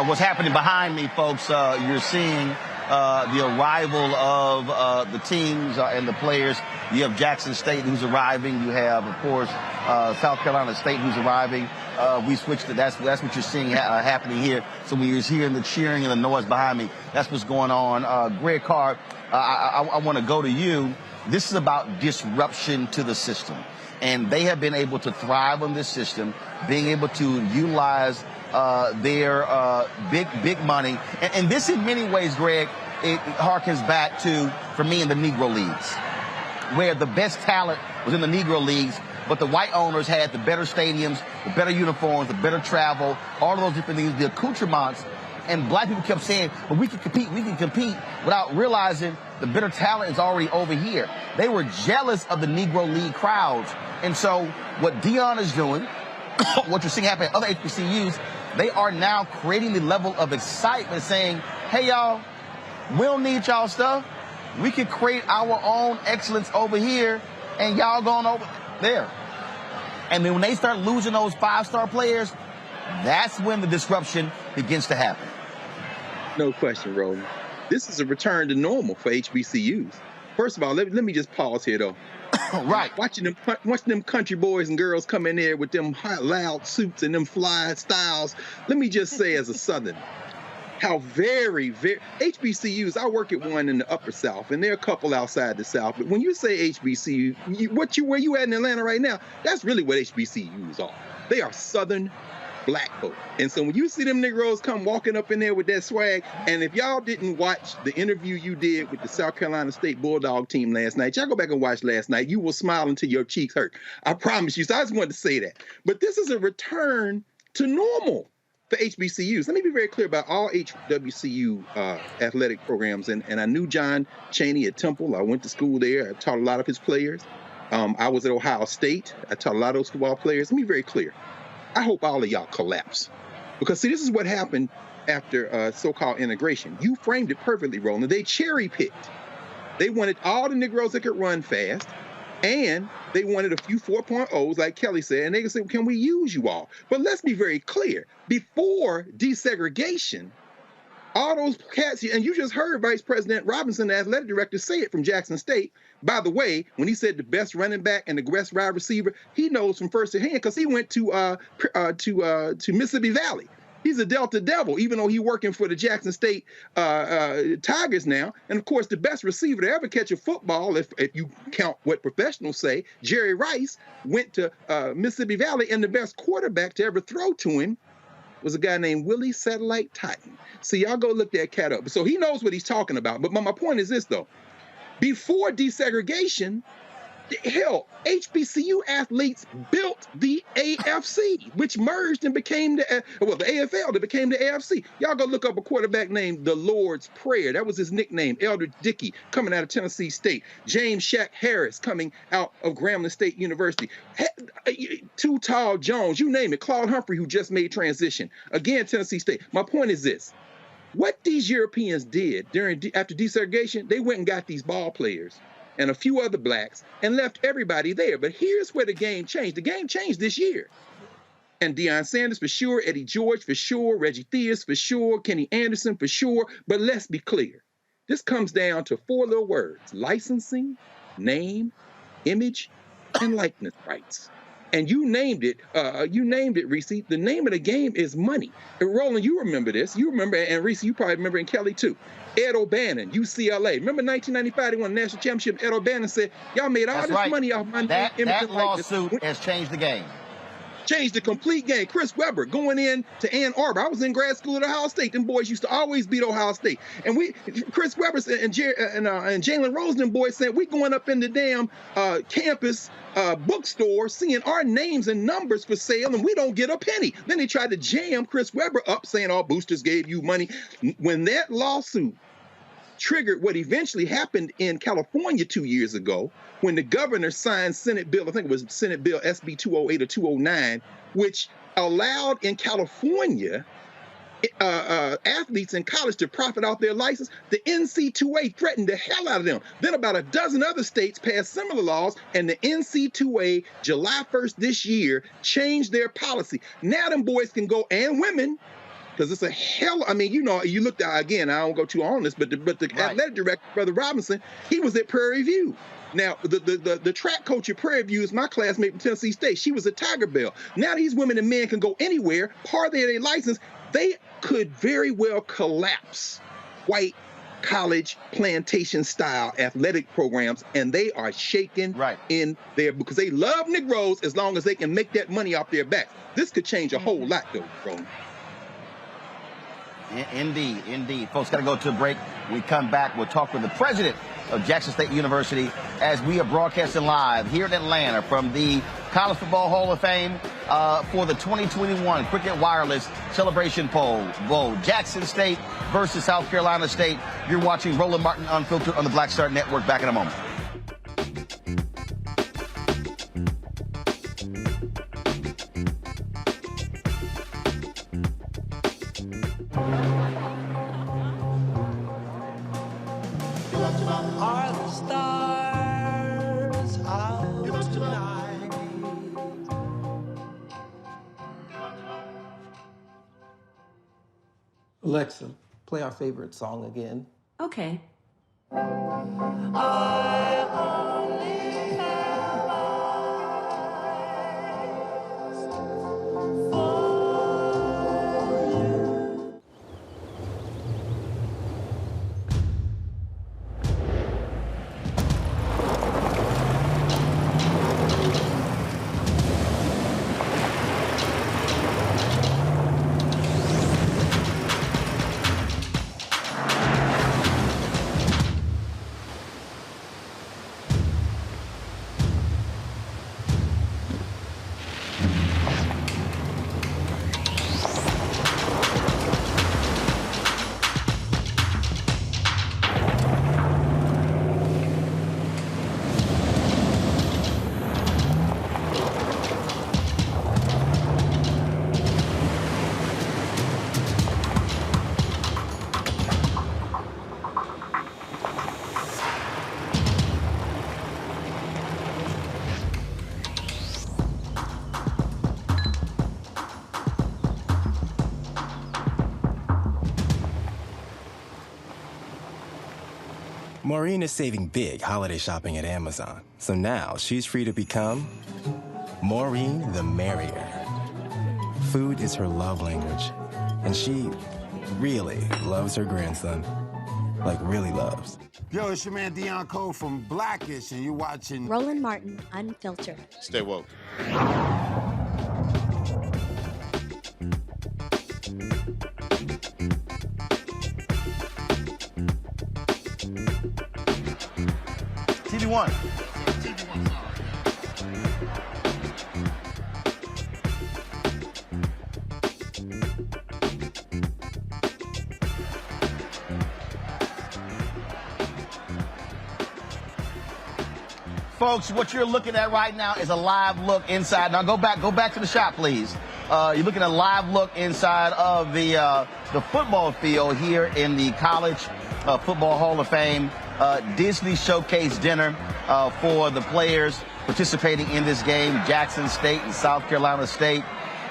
[SPEAKER 4] What's happening behind me, folks, you're seeing the arrival of the teams and the players. You have Jackson State who's arriving. You have, of course, South Carolina State who's arriving. We switched to that's what you're seeing happening here. So when you're hearing the cheering and the noise behind me, that's what's going on. Greg Carr, I want to go to you. This is about disruption to the system. And they have been able to thrive on this system, being able to utilize their big money. And this, in many ways, Greg, it harkens back to, for me, in the Negro Leagues, where the best talent was in the Negro Leagues, but the white owners had the better stadiums, the better uniforms, the better travel, all of those different things, the accoutrements. And Black people kept saying, well, we can compete, without realizing the better talent is already over here. They were jealous of the Negro League crowds. And so what Deion is doing, what you're seeing happen at other HBCUs, they are now creating the level of excitement, saying, hey, y'all, we don't need y'all stuff. We can create our own excellence over here, and y'all going over there. And then when they start losing those five-star players, that's when the disruption begins to happen.
[SPEAKER 7] No question, Roland. This is a return to normal for HBCUs. First of all, let me just pause here, though.
[SPEAKER 4] Right.
[SPEAKER 7] Watching them country boys and girls come in there with them hot, loud suits and them fly styles. Let me just say, as a Southern, how very HBCUs. I work at one in the Upper South, and there are a couple outside the South. But when you say HBCU, where you at in Atlanta right now? That's really what HBCUs are. They are Southern Black folk. And so when you see them Negroes come walking up in there with that swag, and if y'all didn't watch the interview you did with the South Carolina State Bulldog team last night, y'all go back and watch last night. You will smile until your cheeks hurt. I promise you. So I just wanted to say that. But this is a return to normal for HBCUs. Let me be very clear about all HWCU athletic programs. And I knew John Chaney at Temple. I went to school there. I taught a lot of his players. I was at Ohio State. I taught a lot of those football players. Let me be very clear. I hope all of y'all collapse. Because, see, this is what happened after so-called integration. You framed it perfectly, Roland. They cherry-picked. They wanted all the Negroes that could run fast, and they wanted a few 4.0s, like Kelly said, and they said, can we use you all? But let's be very clear. Before desegregation, all those cats, and you just heard Vice President Robinson, the athletic director, say it from Jackson State. By the way, when he said the best running back and the best wide receiver, he knows from first hand because he went to Mississippi Valley. He's a Delta Devil, even though he's working for the Jackson State Tigers now. And of course, the best receiver to ever catch a football, if you count what professionals say, Jerry Rice went to Mississippi Valley, and the best quarterback to ever throw to him was a guy named Willie Satellite Titan. So y'all go look that cat up. So he knows what he's talking about. But my point is this, though. Before desegregation, Hell, HBCU athletes built the AFC, which merged and became the AFL that became the AFC. Y'all go look up a quarterback named the Lord's Prayer. That was his nickname. Elder Dickey coming out of Tennessee State. James Shaq Harris coming out of Grambling State University. Too Tall Jones, you name it. Claude Humphrey, who just made transition. Again, Tennessee State. My point is this. What these Europeans did after desegregation, they went and got these ball players and a few other blacks and left everybody there. But here's where the game changed. The game changed this year. And Deion Sanders for sure, Eddie George for sure, Reggie Theus for sure, Kenny Anderson for sure. But let's be clear. This comes down to 4 little words: licensing, name, image, and likeness rights. And you named it, Reese. The name of the game is money. And Roland, you remember this. You remember, and Reese, you probably remember, and Kelly too. Ed O'Bannon, UCLA. Remember 1995, they won the national championship. Ed O'Bannon said, y'all made all this money off my name.
[SPEAKER 4] That lawsuit has changed the game.
[SPEAKER 7] Changed the complete game. Chris Webber going in to Ann Arbor. I was in grad school at Ohio State. Them boys used to always beat Ohio State. And Chris Webber and Jalen Rose, them boys said, we going up in the damn campus bookstore seeing our names and numbers for sale, and we don't get a penny. Then they tried to jam Chris Webber up saying all boosters gave you money. When that lawsuit triggered what eventually happened in California 2 years ago, when the governor signed Senate Bill, I think it was Senate Bill SB 208 or 209, which allowed in California athletes in college to profit off their license, the NC2A threatened the hell out of them. Then about a dozen other states passed similar laws, and the NC2A, July 1st this year, changed their policy. Now them boys can go, and women, because it's a hell. I mean, you know, you looked at, again, I don't go too on this, but the athletic director, Brother Robinson, he was at Prairie View. Now, the track coach at Prairie View is my classmate from Tennessee State. She was a Tiger Bell. Now these women and men can go anywhere, part of their license. They could very well collapse white college plantation style athletic programs, and they are shaking in there because they love Negroes as long as they can make that money off their backs. This could change a whole lot, though, Roland.
[SPEAKER 4] Indeed, indeed. Folks, got to go to a break. When we come back, we'll talk with the president of Jackson State University as we are broadcasting live here in Atlanta from the College Football Hall of Fame for the 2021 Cricket Wireless Celebration Bowl. Jackson State versus South Carolina State. You're watching Roland Martin Unfiltered on the Black Star Network. Back in a moment.
[SPEAKER 14] Are the stars out tonight?
[SPEAKER 11] Alexa, play our favorite song again.
[SPEAKER 2] Okay.
[SPEAKER 14] I only have eyes for you.
[SPEAKER 10] Maureen is saving big holiday shopping at Amazon, so now she's free to become Maureen the Merrier. Food is her love language, and she really loves her grandson. Like, really loves.
[SPEAKER 15] Yo, it's your man Deion Cole from Blackish, and you're watching
[SPEAKER 17] Roland Martin Unfiltered.
[SPEAKER 16] Stay woke.
[SPEAKER 4] TV One. folks, what you're looking at right now is a live look inside. Now go back to the shot, please. You're looking at a live look inside of the football field here in the College Football Hall of Fame. Disney Showcase dinner for the players participating in this game, Jackson State and South Carolina State.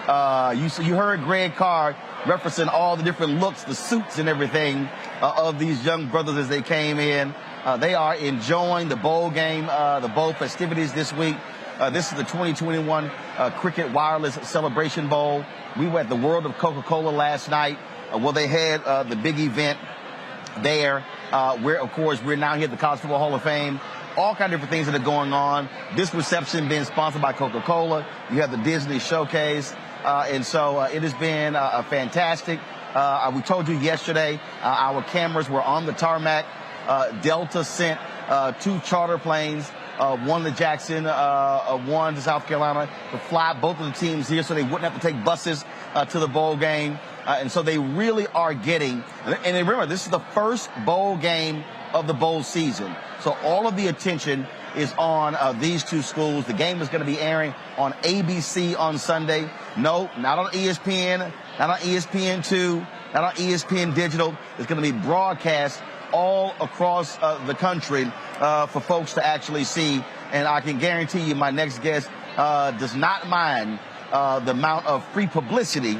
[SPEAKER 4] You heard Greg Carr referencing all the different looks, the suits and everything of these young brothers as they came in. They are enjoying the bowl game, the bowl festivities this week. This is the 2021 Cricket Wireless Celebration Bowl. We were at the World of Coca-Cola last night where they had the big event there, where, of course, we're now here at the College Football Hall of Fame. All kinds of different things that are going on. This reception being sponsored by Coca-Cola. You have the Disney Showcase. And so it has been fantastic. We told you yesterday our cameras were on the tarmac. Delta sent 2 charter planes, one to Jackson, one to South Carolina, to fly both of the teams here so they wouldn't have to take buses to the bowl game. And so they really are getting, and remember, this is the first bowl game of the bowl season. So all of the attention is on these 2 schools. The game is going to be airing on ABC on Sunday. No, not on ESPN, not on ESPN2, not on ESPN Digital. It's going to be broadcast all across the country for folks to actually see. And I can guarantee you my next guest does not mind the amount of free publicity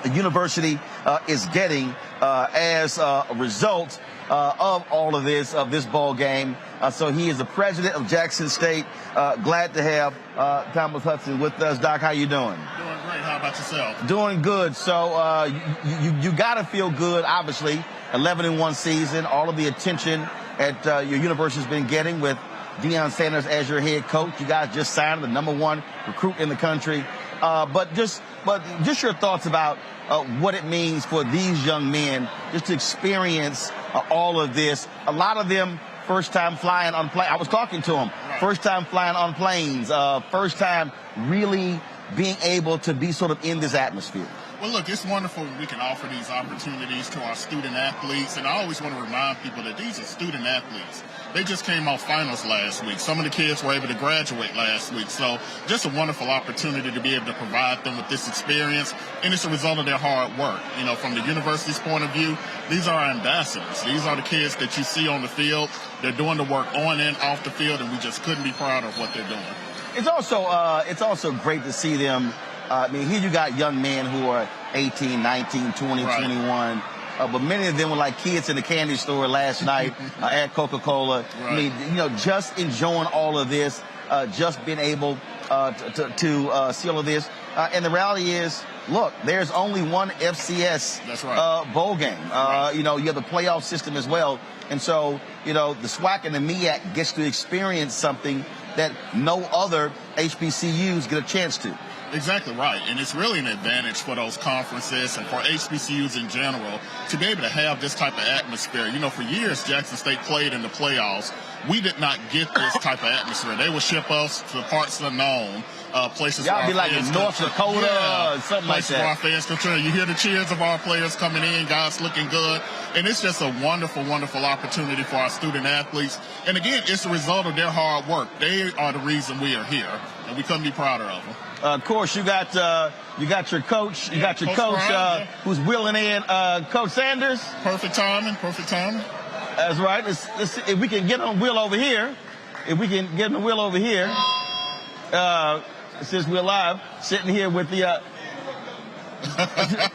[SPEAKER 4] the university is getting as a result of all of this ball game. So he is the president of Jackson State. Glad to have Thomas Hudson with us. Doc, how you doing?
[SPEAKER 18] Doing great. How about yourself?
[SPEAKER 4] Doing good. So you got to feel good, obviously. 11-1 season, all of the attention at your university has been getting with Deion Sanders as your head coach. You guys just signed the #1 recruit in the country. But just your thoughts about what it means for these young men just to experience all of this. A lot of them first time flying on planes. I was talking to them. First time flying on planes. First time really being able to be sort of in this atmosphere.
[SPEAKER 18] Well, look, it's wonderful when we can offer these opportunities to our student athletes. And I always want to remind people that these are student athletes. They just came off finals last week. Some of the kids were able to graduate last week. So just a wonderful opportunity to be able to provide them with this experience. And it's a result of their hard work. You know, from the university's point of view, these are our ambassadors. These are the kids that you see on the field. They're doing the work on and off the field, and we just couldn't be proud of what they're doing.
[SPEAKER 4] It's also great to see them. I mean, here you got young men who are 18, 19, 20, right. 21. But many of them were like kids in the candy store last night at Coca-Cola. Right. I mean, you know, just enjoying all of this, just being able to see all of this. And the reality is, look, there's only one FCS
[SPEAKER 18] That's right.
[SPEAKER 4] Bowl game.
[SPEAKER 18] Right.
[SPEAKER 4] You know, you have the playoff system as well. And so, you know, the SWAC and the MEAC gets to experience something that no other HBCUs get a chance to.
[SPEAKER 18] Exactly right. And it's really an advantage for those conferences and for HBCUs in general to be able to have this type of atmosphere. You know, for years, Jackson State played in the playoffs. We did not get this type of atmosphere. They would ship us to parts unknown, places
[SPEAKER 4] Y'all
[SPEAKER 18] where
[SPEAKER 4] be like in North Dakota or something like that.
[SPEAKER 18] Where our fans can turn. You hear the cheers of our players coming in, guys looking good. And it's just a wonderful, wonderful opportunity for our student athletes. And again, it's a result of their hard work. They are the reason we are here, and we couldn't be prouder of them.
[SPEAKER 4] Of course, you got your coach. You got your coach
[SPEAKER 18] Brian,
[SPEAKER 4] who's wheeling in Coach Sanders.
[SPEAKER 18] Perfect timing. Perfect timing.
[SPEAKER 4] That's right. Let's see if we can get on the wheel over here. If we can get on the wheel over here, since we're live, sitting here with the.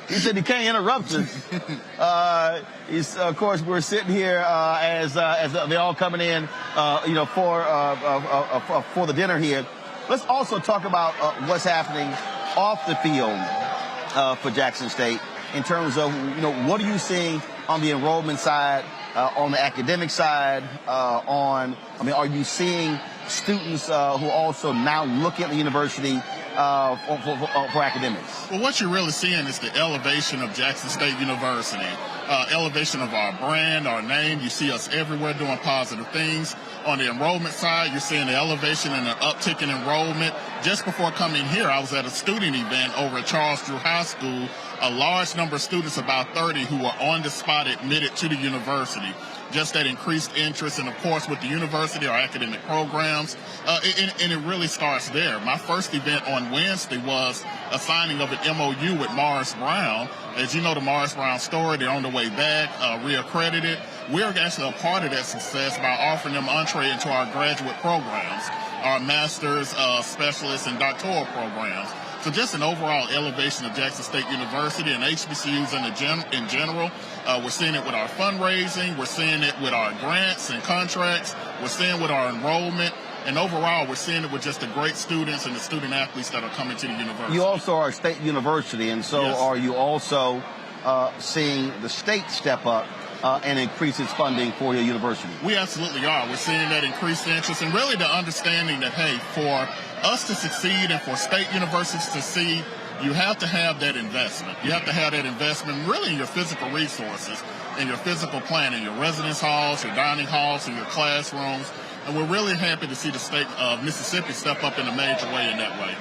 [SPEAKER 4] He said he can't interrupt us. Of course, we're sitting here as they're all coming in, you know, for the dinner here. Let's also talk about what's happening off the field for Jackson State in terms of, you know, what are you seeing on the enrollment side, on the academic side, are you seeing students who also now look at the university for academics?
[SPEAKER 18] Well, what you're really seeing is the elevation of Jackson State University, elevation of our brand, our name. You see us everywhere doing positive things. On the enrollment side, you're seeing the elevation and an uptick in enrollment. Just before coming here, I was at a student event over at Charles Drew High School. A large number of students, about 30, who were on the spot admitted to the university. Just that increased interest, and of course with the university, our academic programs, and it really starts there. My first event on Wednesday was a signing of an MOU with Morris Brown. As you know, the Morris Brown story, they're on the way back, reaccredited. We're actually a part of that success by offering them entree into our graduate programs, our master's, specialist, and doctoral programs. So just an overall elevation of Jackson State University and HBCUs in general. We're seeing it with our fundraising. We're seeing it with our grants and contracts. We're seeing it with our enrollment. And overall, we're seeing it with just the great students and the student athletes that are coming to the university.
[SPEAKER 4] You also are a state university, and so
[SPEAKER 18] Yes.
[SPEAKER 4] are you also seeing the state step up and increase its funding for your university?
[SPEAKER 18] We absolutely are. We're seeing that increased interest and really the understanding that, hey, for us to succeed and for state universities to succeed, you have to have that investment. You have to have that investment really in your physical resources, in your physical planning, your residence halls, your dining halls, and your classrooms. And we're really happy to see the state of Mississippi step up in a major way in that way.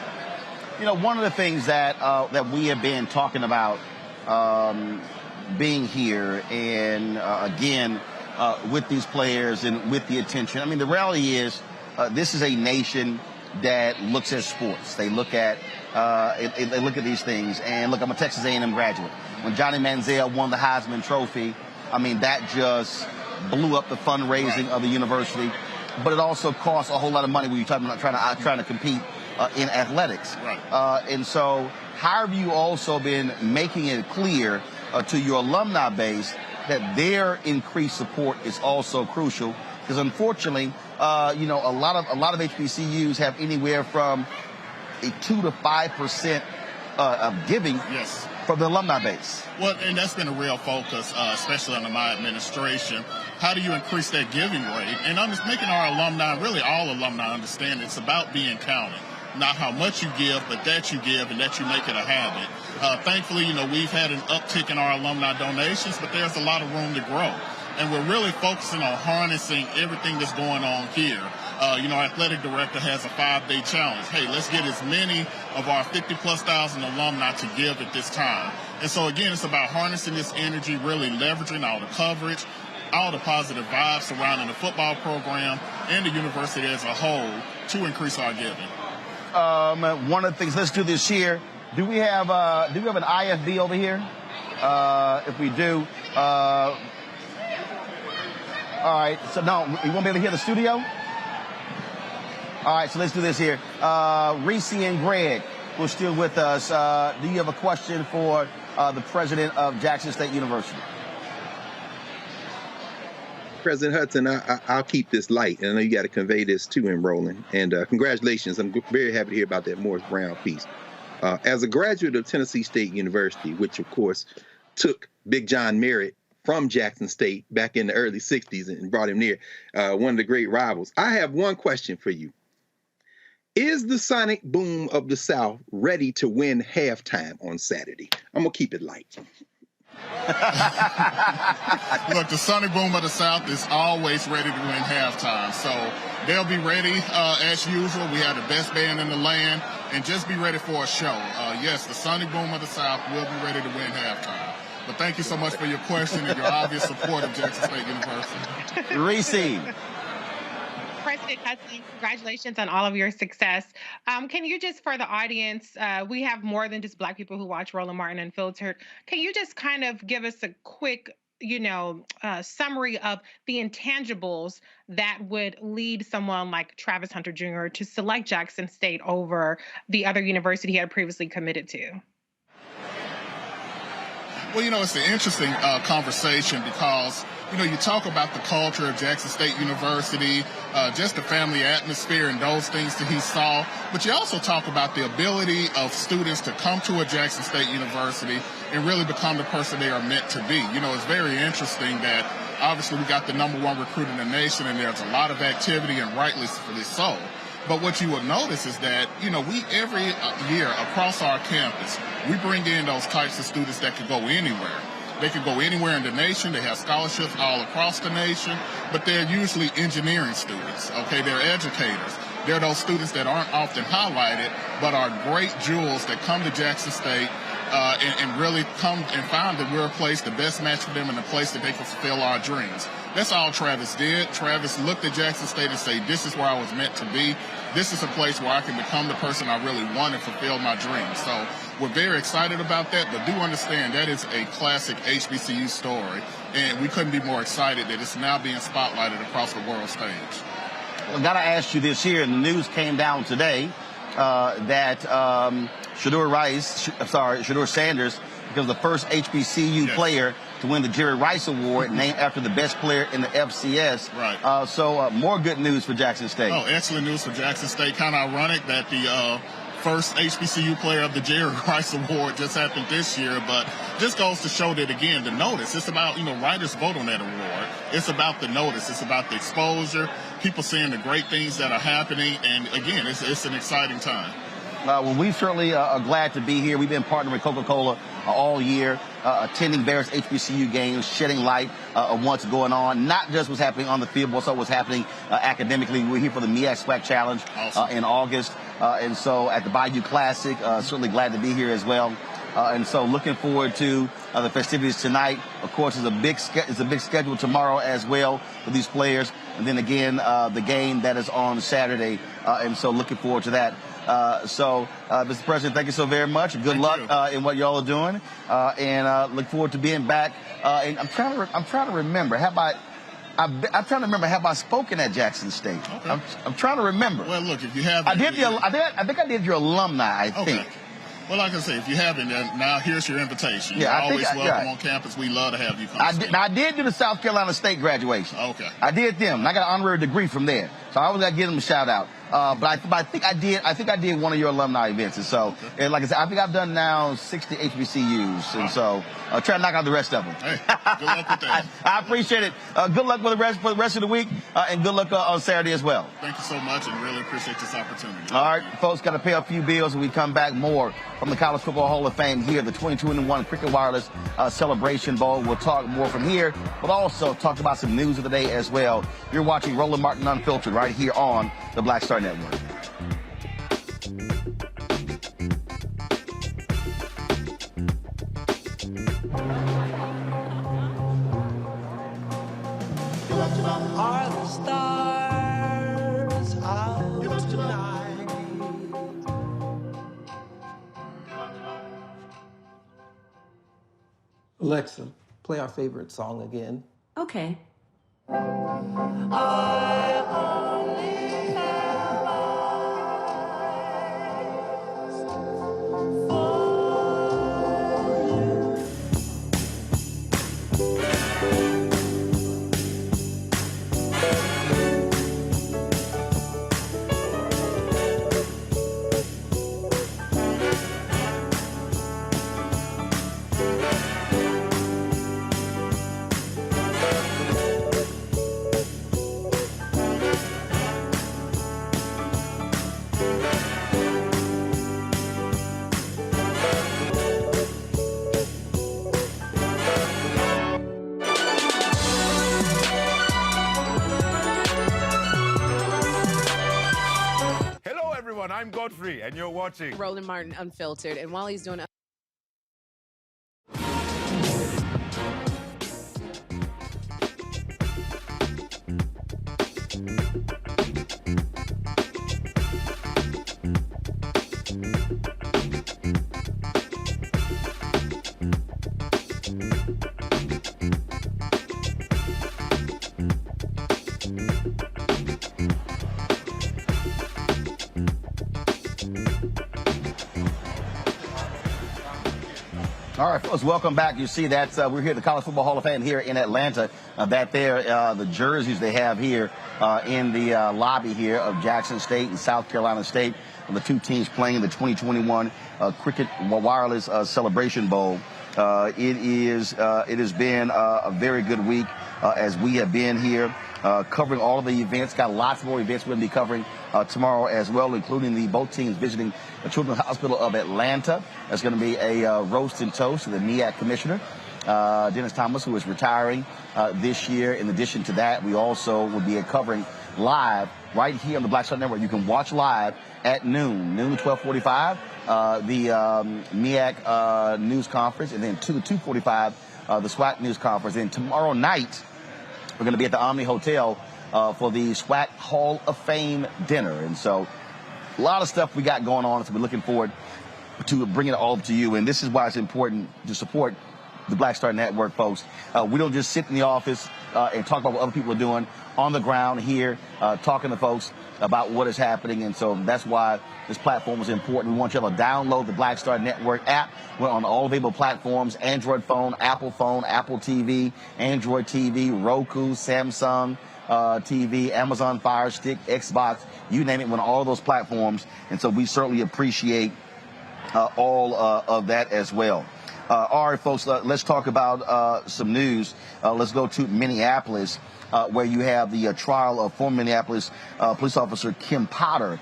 [SPEAKER 4] You know, one of the things that that we have been talking about being here and again with these players and with the attention. I mean, the reality is this is a nation that looks at sports. They look at they look at these things. And look, I'm a Texas A&M graduate. When Johnny Manziel won the Heisman Trophy, I mean, that just blew up the fundraising of the university. But it also costs a whole lot of money when you're talking about trying to compete in athletics.
[SPEAKER 18] Right.
[SPEAKER 4] And so, how have you also been making it clear to your alumni base that their increased support is also crucial? Because unfortunately, you know, a lot of HBCUs have anywhere from a 2 to 5% of giving
[SPEAKER 18] Yes.
[SPEAKER 4] from the alumni base.
[SPEAKER 18] Well, and that's been a real focus, especially under my administration. How do you increase that giving rate? And I'm just making our alumni, really all alumni, understand it's about being counted. Not how much you give, but that you give and that you make it a habit. Thankfully, you know, we've had an uptick in our alumni donations, but there's a lot of room to grow. And we're really focusing on harnessing everything that's going on here. You know, our athletic director has a 5-day challenge. Hey, let's get as many of our 50,000+ alumni to give at this time. And so, again, it's about harnessing this energy, really leveraging all the coverage, all the positive vibes surrounding the football program and the university as a whole to increase our giving.
[SPEAKER 4] One of the things, let's do this here. Do we have an IFB over here? If we do, all right. So no, you won't be able to hear the studio. All right, so let's do this here. Reese and Greg, who's still with us. Do you have a question for the president of Jackson State University?
[SPEAKER 7] President Hudson, I'll keep this light, and I know you got to convey this to him, Roland. And congratulations. I'm very happy to hear about that Morris Brown piece. As a graduate of Tennessee State University, which, of course, took Big John Merritt from Jackson State back in the early 60s and brought him near, one of the great rivals, I have one question for you. Is the sonic boom of the South ready to win halftime on Saturday? I'm going to keep it light.
[SPEAKER 18] Look, the Sonic Boom of the South is always ready to win halftime. So they'll be ready as usual. We have the best band in the land, and just be ready for a show. Yes, the Sonic Boom of the South will be ready to win halftime. But thank you so much for your question and your obvious support of Jackson State University.
[SPEAKER 4] Reese.
[SPEAKER 8] President Hudson, congratulations on all of your success. Can you just, for the audience, we have more than just Black people who watch Roland Martin Unfiltered. Can you just kind of give us a quick, summary of the intangibles that would lead someone like Travis Hunter Jr. to select Jackson State over the other university he had previously committed to?
[SPEAKER 18] Well, it's an interesting conversation because, you talk about the culture of Jackson State University, just the family atmosphere and those things that he saw. But you also talk about the ability of students to come to a Jackson State University and really become the person they are meant to be. It's very interesting that obviously we got the #1 recruit in the nation and there's a lot of activity, and rightly so. But what you will notice is that, we every year across our campus, we bring in those types of students that could go anywhere. They can go anywhere in the nation. They have scholarships all across the nation, but they're usually engineering students, okay? They're educators. They're those students that aren't often highlighted, but are great jewels that come to Jackson State and really come and find that we're a place, the best match for them, and a place that they can fulfill our dreams. That's all Travis did. Travis looked at Jackson State and said, this is where I was meant to be. This is a place where I can become the person I really want and fulfill my dreams. So we're very excited about that, but do understand that is a classic HBCU story, and we couldn't be more excited that it's now being spotlighted across the world stage.
[SPEAKER 4] I got to ask you this here. The news came down today that Shedeur Sanders becomes the first HBCU player to win the Jerry Rice Award, named after the best player in the FCS.
[SPEAKER 18] Right.
[SPEAKER 4] So more good news for Jackson State.
[SPEAKER 18] Oh, excellent news for Jackson State. Kind of ironic that the first HBCU player of the Jerry Rice Award just happened this year, but just goes to show that, again, the notice. It's about, writers vote on that award. It's about the notice. It's about the exposure, people seeing the great things that are happening, and, again, it's an exciting time.
[SPEAKER 4] Well, we certainly are glad to be here. We've been partnering with Coca-Cola all year, attending various HBCU games, shedding light on what's going on, not just what's happening on the field, but also what's happening academically. We're here for the MEAC-SWAC Challenge in August, and so at the Bayou Classic, certainly glad to be here as well. And so looking forward to the festivities tonight. Of course, it's a big schedule tomorrow as well for these players. And then again, the game that is on Saturday. And so looking forward to that. Mr. President, thank you so very much. Good luck in what y'all are doing. And look forward to being back. And I'm trying to remember. I'm trying to remember. Have I spoken at Jackson State? Okay. I'm trying to remember.
[SPEAKER 18] Well, look, if you have,
[SPEAKER 4] I think I did your alumni. I think.
[SPEAKER 18] Well, like I say, if you haven't, now here's your invitation.
[SPEAKER 4] Yeah,
[SPEAKER 18] You're always welcome on campus. We love to have you come.
[SPEAKER 4] I did do the South Carolina State graduation.
[SPEAKER 18] Okay.
[SPEAKER 4] I did them. And I got an honorary degree from there. So I always got to give them a shout out. But I think I did one of your alumni events. And so, and like I said, I think I've done now 60 HBCUs. And so try to knock out the rest of them.
[SPEAKER 18] Hey, good luck with that.
[SPEAKER 4] I appreciate it. Good luck for the rest of the week. And good luck on Saturday as well.
[SPEAKER 18] Thank you so much, and really appreciate this opportunity.
[SPEAKER 4] All right, folks, got to pay a few bills when we come back. More from the College Football Hall of Fame here, the 2021 Cricket Wireless Celebration Bowl. We'll talk more from here, but also talk about some news of the day as well. You're watching Roland Martin Unfiltered right here on the Black Star Network.
[SPEAKER 14] Are the stars out tonight?
[SPEAKER 11] Alexa, play our favorite song again.
[SPEAKER 19] Okay.
[SPEAKER 14] I only have eyes for
[SPEAKER 20] I'm Godfrey, and you're watching
[SPEAKER 21] Roland Martin Unfiltered. And while he's doing
[SPEAKER 4] All right, folks, welcome back. You see that we're here at the College Football Hall of Fame here in Atlanta. The jerseys they have here in the lobby here of Jackson State and South Carolina State, and the two teams playing in the 2021 Cricket Wireless Celebration Bowl. It has been a very good week as we have been here covering all of the events. Got lots more events we're going to be covering tomorrow as well, including both teams visiting the Children's Hospital of Atlanta. There's going to be a roast and toast to the MEAC commissioner. Dennis Thomas, who is retiring this year. In addition to that, we also will be covering live right here on the Black Star Network. You can watch live at noon to 12:45, the MEAC news conference, and then 2 to 2:45, the SWAC news conference. And tomorrow night, we're going to be at the Omni Hotel for the SWAC Hall of Fame dinner. And so a lot of stuff we got going on, so we're looking forward to bringing it all to you. And this is why it's important to support the Black Star Network, folks. We don't just sit in the office and talk about what other people are doing on the ground here, talking to folks about what is happening. And so that's why this platform is important. We want you to download the Black Star Network app. We're on all available platforms: Android phone, Apple TV, Android TV, Roku, Samsung TV, Amazon Fire Stick, Xbox, you name it, we're on all those platforms. And so we certainly appreciate all of that as well. All right, folks, let's talk about some news. Let's go to Minneapolis, where you have the trial of former Minneapolis police officer Kim Potter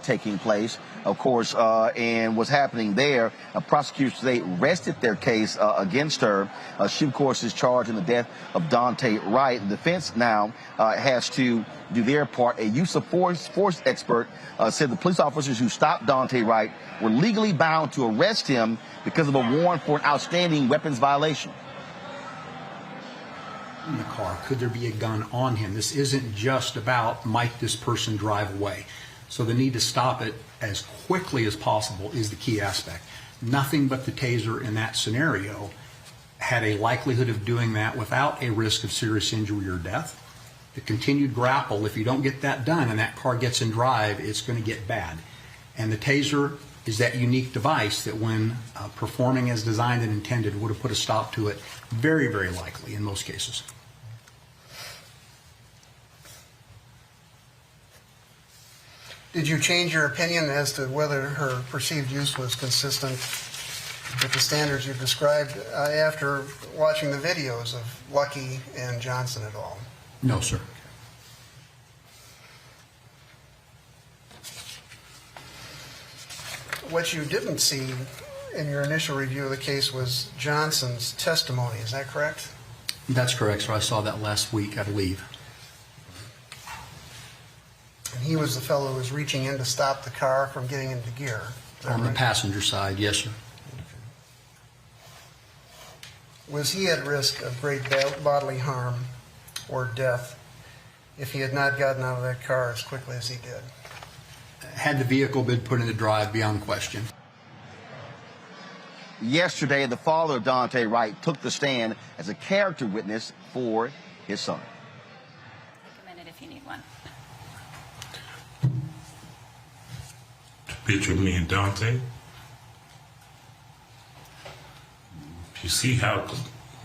[SPEAKER 4] taking place, of course, and what's happening there. Prosecutors today rested their case against her. She, of course, is charged in the death of Dante Wright. The defense now has to do their part. A use of force expert said the police officers who stopped Dante Wright were legally bound to arrest him because of a warrant for an outstanding weapons violation.
[SPEAKER 19] In the car, could there be a gun on him? This isn't just about might this person drive away. So the need to stop it as quickly as possible is the key aspect. Nothing but the taser in that scenario had a likelihood of doing that without a risk of serious injury or death. The continued grapple, if you don't get that done and that car gets in drive, it's going to get bad. And the taser is that unique device that when performing as designed and intended would have put a stop to it, very, very likely in most cases.
[SPEAKER 20] Did you change your opinion as to whether her perceived use was consistent with the standards you've described after watching the videos of Lucky and Johnson et al.?
[SPEAKER 19] No, sir.
[SPEAKER 20] What you didn't see in your initial review of the case was Johnson's testimony. Is that correct?
[SPEAKER 19] That's correct, sir. I saw that last week, I believe.
[SPEAKER 20] And he was the fellow who was reaching in to stop the car from getting into gear.
[SPEAKER 19] On the passenger side, yes, sir.
[SPEAKER 20] Was he at risk of great bodily harm or death if he had not gotten out of that car as quickly as he did?
[SPEAKER 19] Had the vehicle been put into drive, beyond question.
[SPEAKER 4] Yesterday, the father of Dante Wright took the stand as a character witness for his son.
[SPEAKER 22] Take a minute if you need one.
[SPEAKER 23] Picture of me and Dante. You see how,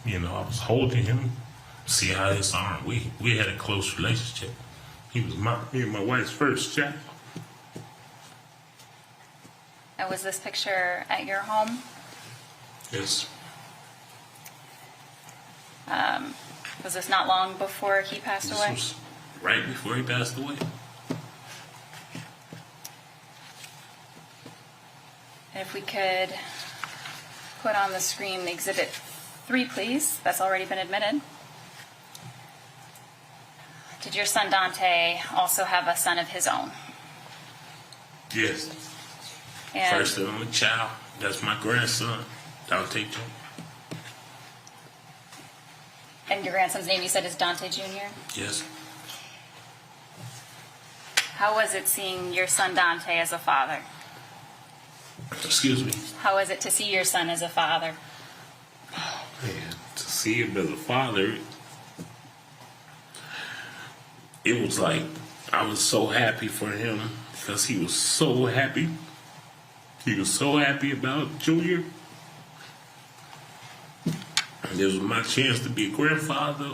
[SPEAKER 23] I was holding him. See how his arm, we had a close relationship. He was me and my wife's first child.
[SPEAKER 22] And was this picture at your home?
[SPEAKER 23] Yes.
[SPEAKER 22] Was this not long before he passed away?
[SPEAKER 23] This was right before he passed away.
[SPEAKER 22] If we could put on the screen Exhibit 3, please. That's already been admitted. Did your son Dante also have a son of his own?
[SPEAKER 23] Yes.
[SPEAKER 22] And
[SPEAKER 23] First and only child. That's my grandson, Dante Jr.
[SPEAKER 22] And your grandson's name, you said, is Dante Jr.?
[SPEAKER 23] Yes.
[SPEAKER 22] How was it seeing your son Dante as a father?
[SPEAKER 23] Excuse me.
[SPEAKER 22] How was it to see your son as a father?
[SPEAKER 23] Man, to see him as a father, it was like I was so happy for him because he was so happy. He was so happy about Junior. And this was my chance to be a grandfather.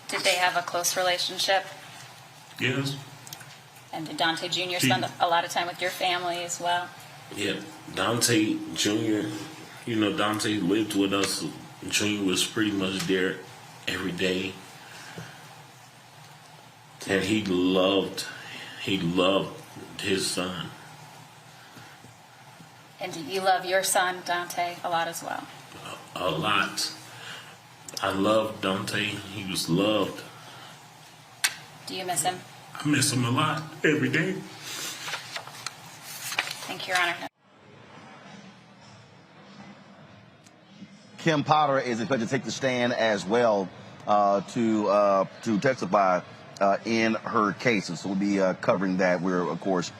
[SPEAKER 22] Did they have a close relationship?
[SPEAKER 23] Yes.
[SPEAKER 22] And did Dante Jr. spend a lot of time with your family as well?
[SPEAKER 23] Yeah, Dante Jr., Dante lived with us. Junior was pretty much there every day. And he loved his son.
[SPEAKER 22] And do you love your son, Dante, a lot as well?
[SPEAKER 23] A lot. I love Dante. He was loved.
[SPEAKER 22] Do you miss him?
[SPEAKER 23] I miss him a lot, every day.
[SPEAKER 22] Thank you, Your Honor.
[SPEAKER 4] Kim Potter is expected to take the stand as well to testify in her case. And so we'll be covering that. We're, of course,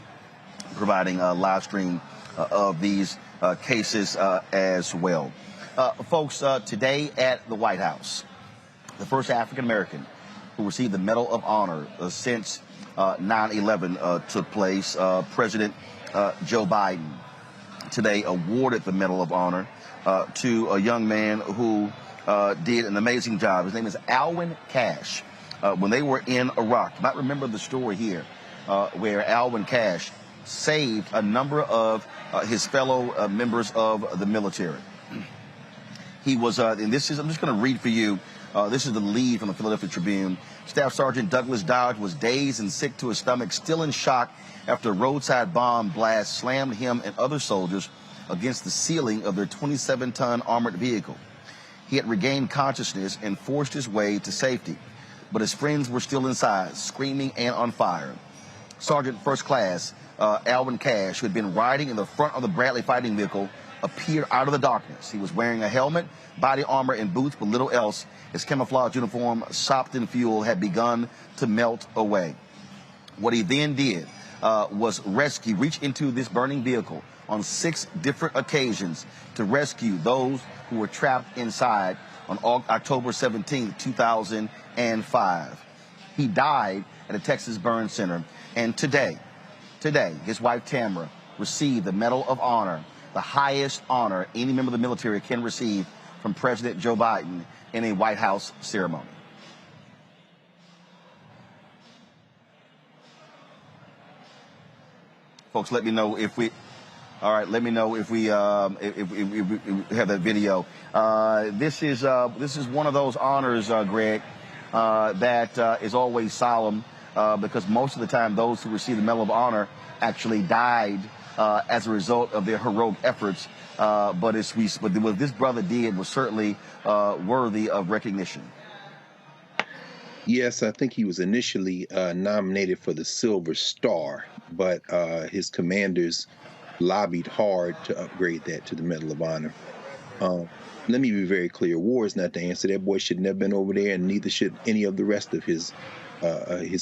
[SPEAKER 4] providing a live stream of these cases as well. Folks, today at the White House, the first African-American who received the Medal of Honor since 9/11 took place. President Joe Biden today awarded the Medal of Honor to a young man who did an amazing job. His name is Alwyn Cash. When they were in Iraq, you might remember the story here where Alwyn Cash saved a number of his fellow members of the military. He was, and this is, I'm just going to read for you. This is the lead from the Philadelphia Tribune. Staff Sergeant Douglas Dodge was dazed and sick to his stomach, still in shock after a roadside bomb blast slammed him and other soldiers against the ceiling of their 27-ton armored vehicle. He had regained consciousness and forced his way to safety, but his friends were still inside, screaming and on fire. Sergeant First Class Alwyn Cash, who had been riding in the front of the Bradley fighting vehicle, appeared out of the darkness. He was wearing a helmet, body armor, and boots, but little else. His camouflage uniform, sopped in fuel, had begun to melt away. What he then did was reach into this burning vehicle on 6 different occasions to rescue those who were trapped inside on October 17, 2005. He died at a Texas burn center, and today, his wife Tamara received the Medal of Honor, the highest honor any member of the military can receive from President Joe Biden in a White House ceremony. Folks, let me know if we. All right, let me know if we have that video. This is one of those honors, Greg, that is always solemn because most of the time those who receive the Medal of Honor actually died as a result of their heroic efforts. But what this brother did was certainly worthy of recognition.
[SPEAKER 7] Yes, I think he was initially nominated for the Silver Star, but his commanders lobbied hard to upgrade that to the Medal of Honor. Let me be very clear. War is not the answer. That boy should never been over there, and neither should any of the rest of his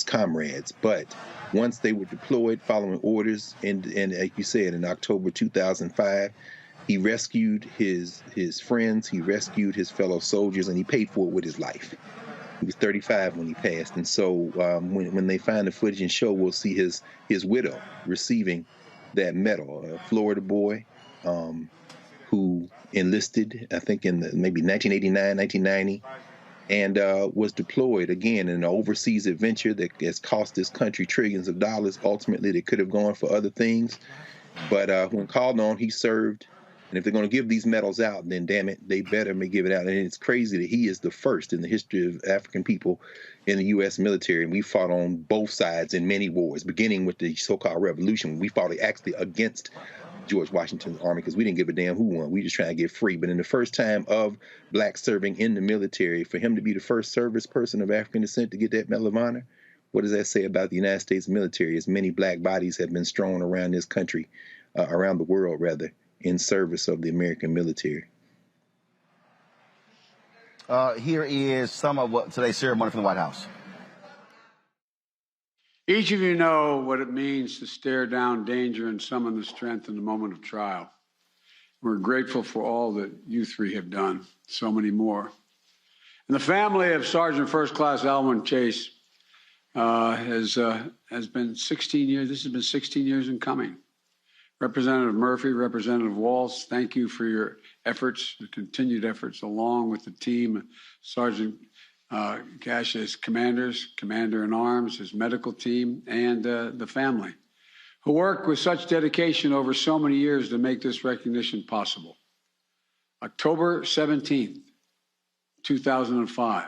[SPEAKER 7] comrades. But once they were deployed following orders, and like you said, in October 2005, he rescued his friends, he rescued his fellow soldiers, and he paid for it with his life. He was 35 when he passed. And so when they find the footage and show, we'll see his widow receiving that medal, a Florida boy who enlisted, I think, in maybe 1989, 1990, and was deployed again in an overseas adventure that has cost this country trillions of dollars. Ultimately, they could have gone for other things. But when called on, he served. And if they're going to give these medals out, then damn it, they better give it out. And it's crazy that he is the first in the history of African people in the U.S. military. And we fought on both sides in many wars, beginning with the so-called revolution. We fought actually against George Washington's army because we didn't give a damn who won. We just trying to get free. But in the first time of blacks serving in the military, for him to be the first service person of African descent to get that Medal of Honor, what does that say about the United States military? As many black bodies have been strewn around this country, around the world rather, in service of the American military.
[SPEAKER 4] Here is some of what today's ceremony from the White House.
[SPEAKER 1] Each of you know what it means to stare down danger and summon the strength in the moment of trial. We're grateful for all that you three have done, so many more. And the family of Sergeant First Class Alwyn Chase has been 16 years. This has been 16 years in coming. Representative Murphy, Representative Walz, thank you for your efforts, the continued efforts, along with the team, Sergeant Cash, his commanders, Commander-in-Arms, his medical team, and the family, who worked with such dedication over so many years to make this recognition possible. October 17th, 2005,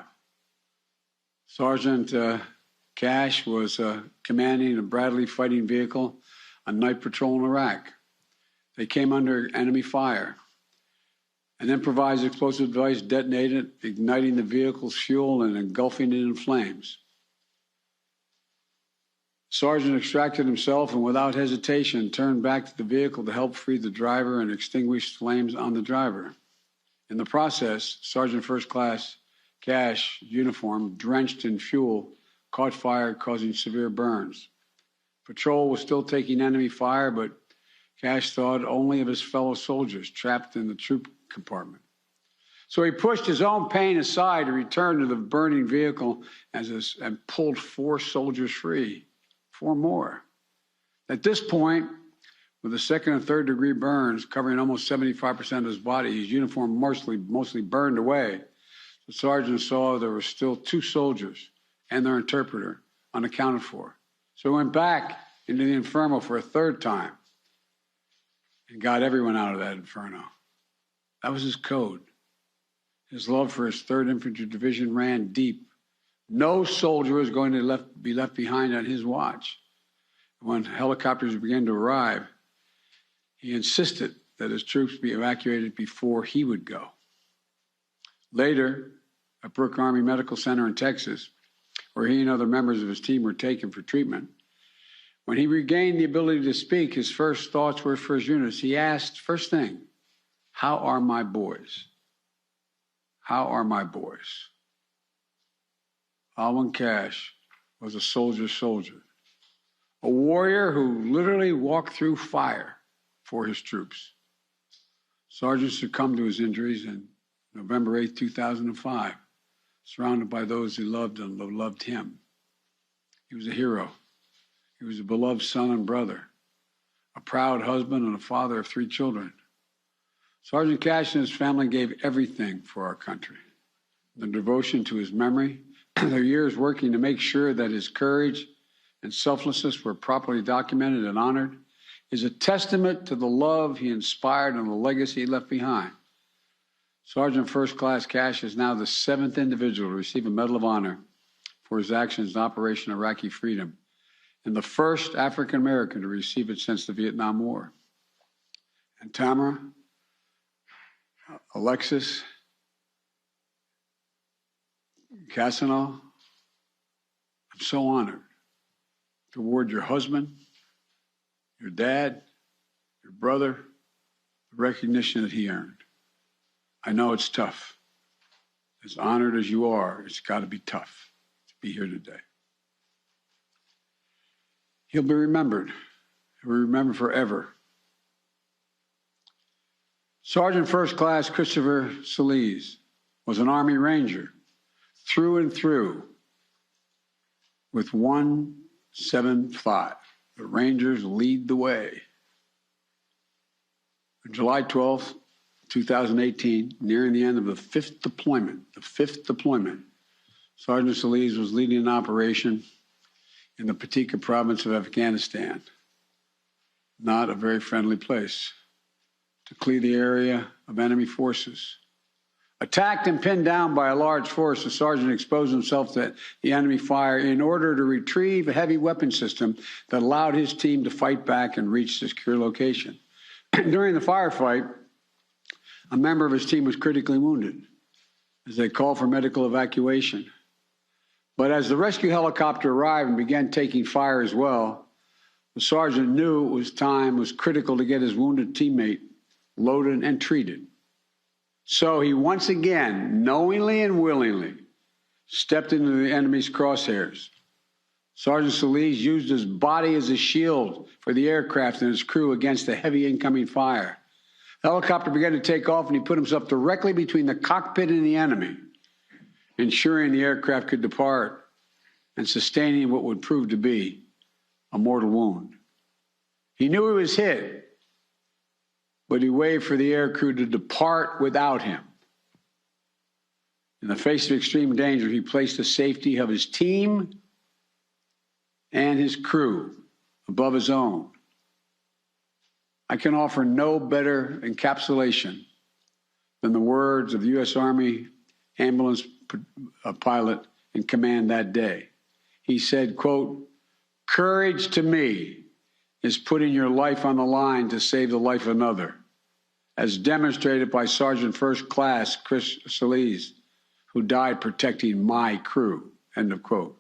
[SPEAKER 1] Sergeant Cash was commanding a Bradley fighting vehicle on night patrol in Iraq. They came under enemy fire. An improvised explosive device detonated, igniting the vehicle's fuel and engulfing it in flames. Sergeant extracted himself and without hesitation turned back to the vehicle to help free the driver and extinguish flames on the driver. In the process, Sergeant First Class Cash uniform, drenched in fuel, caught fire, causing severe burns. Patrol was still taking enemy fire, but Cash thought only of his fellow soldiers trapped in the troop compartment. So he pushed his own pain aside to return to the burning vehicle and pulled 4 soldiers free. 4 more. At this point, with the 2nd and 3rd degree burns covering almost 75% of his body, his uniform mostly burned away. The sergeant saw there were still 2 soldiers and their interpreter unaccounted for. So he went back into the inferno for a 3rd time and got everyone out of that inferno. That was his code. His love for his 3rd Infantry Division ran deep. No soldier was going to be left behind on his watch. When helicopters began to arrive, he insisted that his troops be evacuated before he would go. Later, at Brooke Army Medical Center in Texas, where he and other members of his team were taken for treatment, when he regained the ability to speak, his first thoughts were for his units. He asked, first thing, how are my boys? How are my boys? Alwyn Cash was a soldier, a warrior who literally walked through fire for his troops. Sergeant succumbed to his injuries in November 8, 2005, surrounded by those he loved and loved him. He was a hero. He was a beloved son and brother, a proud husband and a father of 3 children. Sergeant Cash and his family gave everything for our country. Their devotion to his memory, their years working to make sure that his courage and selflessness were properly documented and honored, is a testament to the love he inspired and the legacy he left behind. Sergeant First Class Cash is now the 7th individual to receive a Medal of Honor for his actions in Operation Iraqi Freedom, and the first African American to receive it since the Vietnam War. And Tamara, Alexis, Cassano, I'm so honored to award your husband, your dad, your brother, the recognition that he earned. I know it's tough. As honored as you are, it's got to be tough to be here today. He'll be remembered. He'll be remembered forever. Sergeant First Class Christopher Solis was an Army Ranger through and through with 175. The Rangers lead the way. On July 12th, 2018, nearing the end of the 5th deployment, Sergeant Solis was leading an operation in the Patika province of Afghanistan, not a very friendly place, to clear the area of enemy forces. Attacked and pinned down by a large force, the sergeant exposed himself to the enemy fire in order to retrieve a heavy weapon system that allowed his team to fight back and reach the secure location. During the firefight, a member of his team was critically wounded as they called for medical evacuation. But as the rescue helicopter arrived and began taking fire as well, the sergeant knew it was critical to get his wounded teammate loaded and treated. So he once again, knowingly and willingly, stepped into the enemy's crosshairs. Sergeant Solis used his body as a shield for the aircraft and his crew against the heavy incoming fire. The helicopter began to take off, and he put himself directly between the cockpit and the enemy, ensuring the aircraft could depart and sustaining what would prove to be a mortal wound. He knew he was hit, but he waved for the aircrew to depart without him. In the face of extreme danger, he placed the safety of his team and his crew above his own. I can offer no better encapsulation than the words of the U.S. Army ambulance pilot in command that day. He said, quote, "Courage to me is putting your life on the line to save the life of another, as demonstrated by Sergeant First Class Chris Solis, who died protecting my crew, end of quote.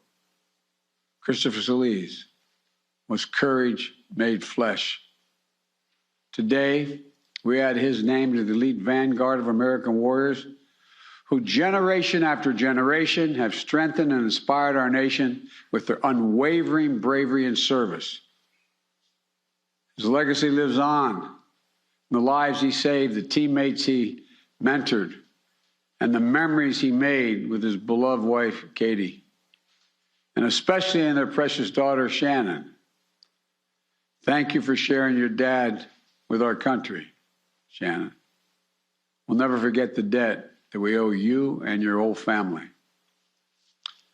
[SPEAKER 1] Christopher Solis was courage made flesh. Today, we add his name to the elite vanguard of American warriors who generation after generation have strengthened and inspired our nation with their unwavering bravery and service. His legacy lives on. The lives he saved, the teammates he mentored, and the memories he made with his beloved wife, Katie, and especially in their precious daughter, Shannon. Thank you for sharing your dad with our country, Shannon. We'll never forget the debt that we owe you and your whole family.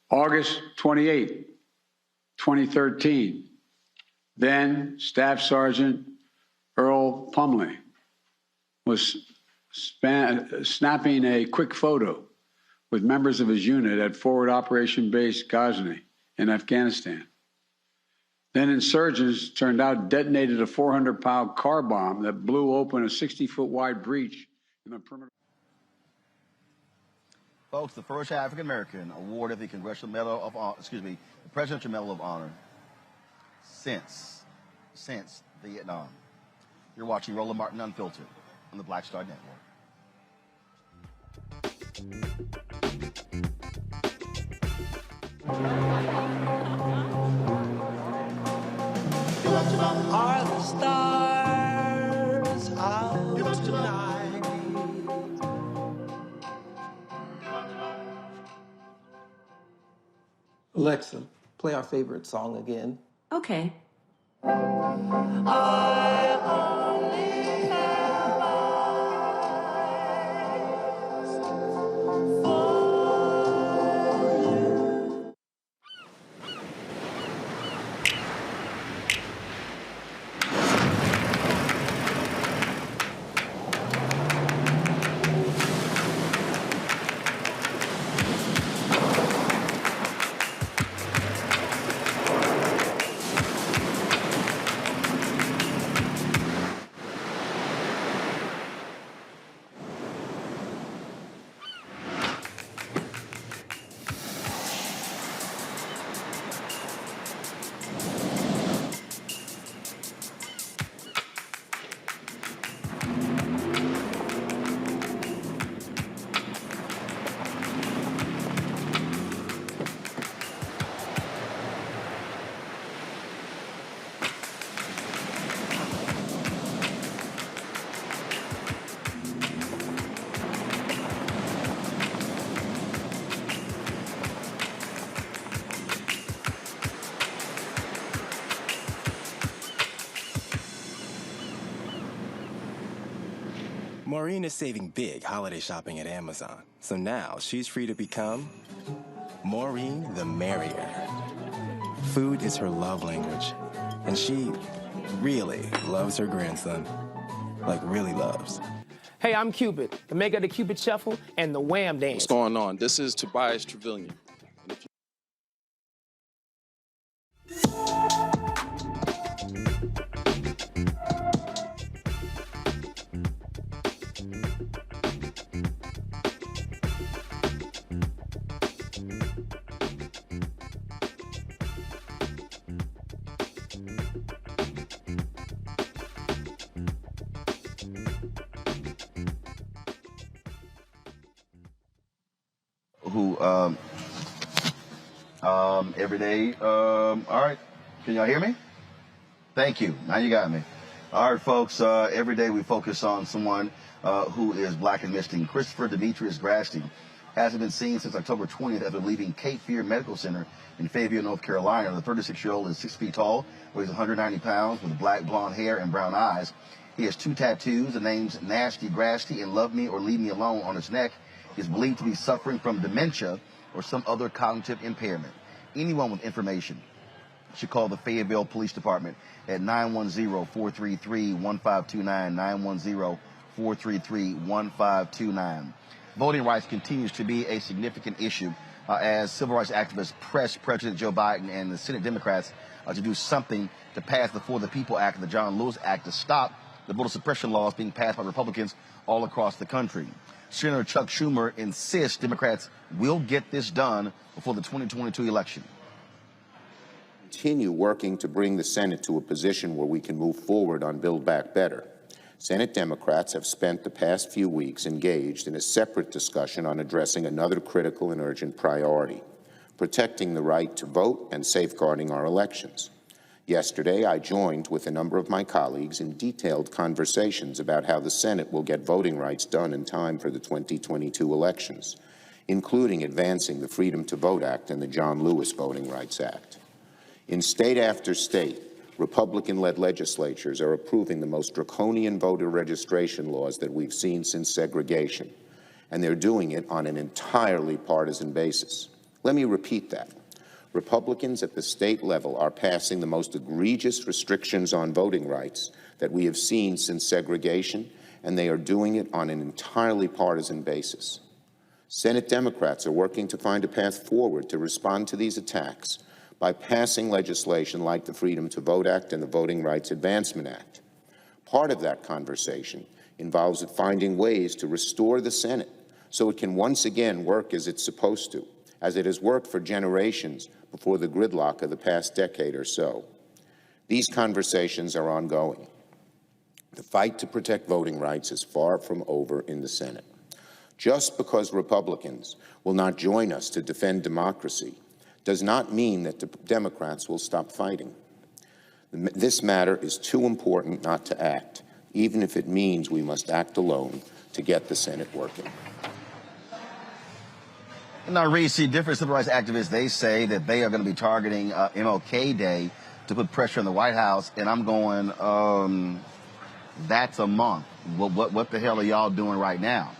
[SPEAKER 1] August 28, 2013, then Staff Sergeant Earl Pumley was snapping a quick photo with members of his unit at Forward Operation Base Ghazni in Afghanistan. Then insurgents turned out detonated a 400-pound car bomb that blew open a 60-foot wide breach in the perimeter.
[SPEAKER 4] Folks, the first African American awarded the Congressional Medal of Honor, the Presidential Medal of Honor since Vietnam. You're watching Roland Martin Unfiltered on the Black Star Network.
[SPEAKER 14] Are the stars out tonight?
[SPEAKER 11] Alexa, play our favorite song again.
[SPEAKER 2] Okay.
[SPEAKER 14] I only have eyes for you.
[SPEAKER 10] Maureen is saving big holiday shopping at Amazon, so now she's free to become Maureen the Merrier. Food is her love language, and she really loves her grandson. Like, really loves.
[SPEAKER 3] Hey, I'm Cupid, the maker of the Cupid Shuffle and the Wham Dance.
[SPEAKER 5] What's going on? This is Tobias Trevelyan.
[SPEAKER 4] Who every day. All right, can y'all hear me? Thank you. Now you got me. All right, folks. Every day we focus on someone who is black and missing. Christopher Demetrius Grasty hasn't been seen since October 20th after leaving Cape Fear Medical Center in Fayetteville, North Carolina. The 36-year-old is 6 feet tall, weighs 190 pounds, with black blonde hair and brown eyes. He has 2 tattoos, the names Nasty Grasty and Love Me or Leave Me Alone on his neck. He is believed to be suffering from dementia or some other cognitive impairment. Anyone with information should call the Fayetteville Police Department at 910-433-1529, 910-433-1529. Voting rights continues to be a significant issue as civil rights activists press President Joe Biden and the Senate Democrats to do something to pass the For the People Act and the John Lewis Act to stop the voter suppression laws being passed by Republicans all across the country. Senator Chuck Schumer insists Democrats will get this done before the 2022 election.
[SPEAKER 6] Continue working to bring the Senate to a position where we can move forward on Build Back Better. Senate Democrats have spent the past few weeks engaged in a separate discussion on addressing another critical and urgent priority, protecting the right to vote and safeguarding our elections. Yesterday, I joined with a number of my colleagues in detailed conversations about how the Senate will get voting rights done in time for the 2022 elections, including advancing the Freedom to Vote Act and the John Lewis Voting Rights Act. In state after state, Republican-led legislatures are approving the most draconian voter registration laws that we've seen since segregation, and they're doing it on an entirely partisan basis. Let me repeat that. Republicans at the state level are passing the most egregious restrictions on voting rights that we have seen since segregation, and they are doing it on an entirely partisan basis. Senate Democrats are working to find a path forward to respond to these attacks by passing legislation like the Freedom to Vote Act and the Voting Rights Advancement Act. Part of that conversation involves finding ways to restore the Senate so it can once again work as it's supposed to, as it has worked for generations before the gridlock of the past decade or so. These conversations are ongoing. The fight to protect voting rights is far from over in the Senate. Just because Republicans will not join us to defend democracy does not mean that the Democrats will stop fighting. This matter is too important not to act, even if it means we must act alone to get the Senate working.
[SPEAKER 4] Now, Reese, different civil rights activists, they say that they are going to be targeting MLK Day to put pressure on the White House, and I'm going, that's a month. What the hell are y'all doing right now?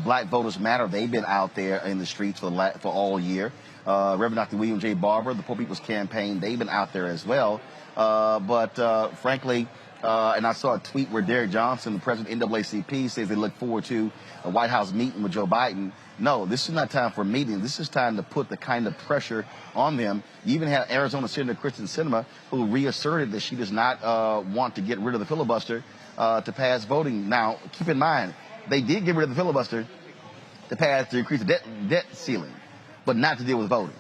[SPEAKER 4] Black Voters Matter, they've been out there in the streets for all year. Reverend Dr. William J. Barber, the Poor People's Campaign, they've been out there as well. But frankly, and I saw a tweet where Derek Johnson, the president of NAACP, says they look forward to a White House meeting with Joe Biden. No, this is not time for a meeting. This is time to put the kind of pressure on them. You even had Arizona Senator Kristen Sinema, who reasserted that she does not want to get rid of the filibuster to pass voting. Now, keep in mind, they did get rid of the filibuster to increase the debt ceiling, but not to deal with voting.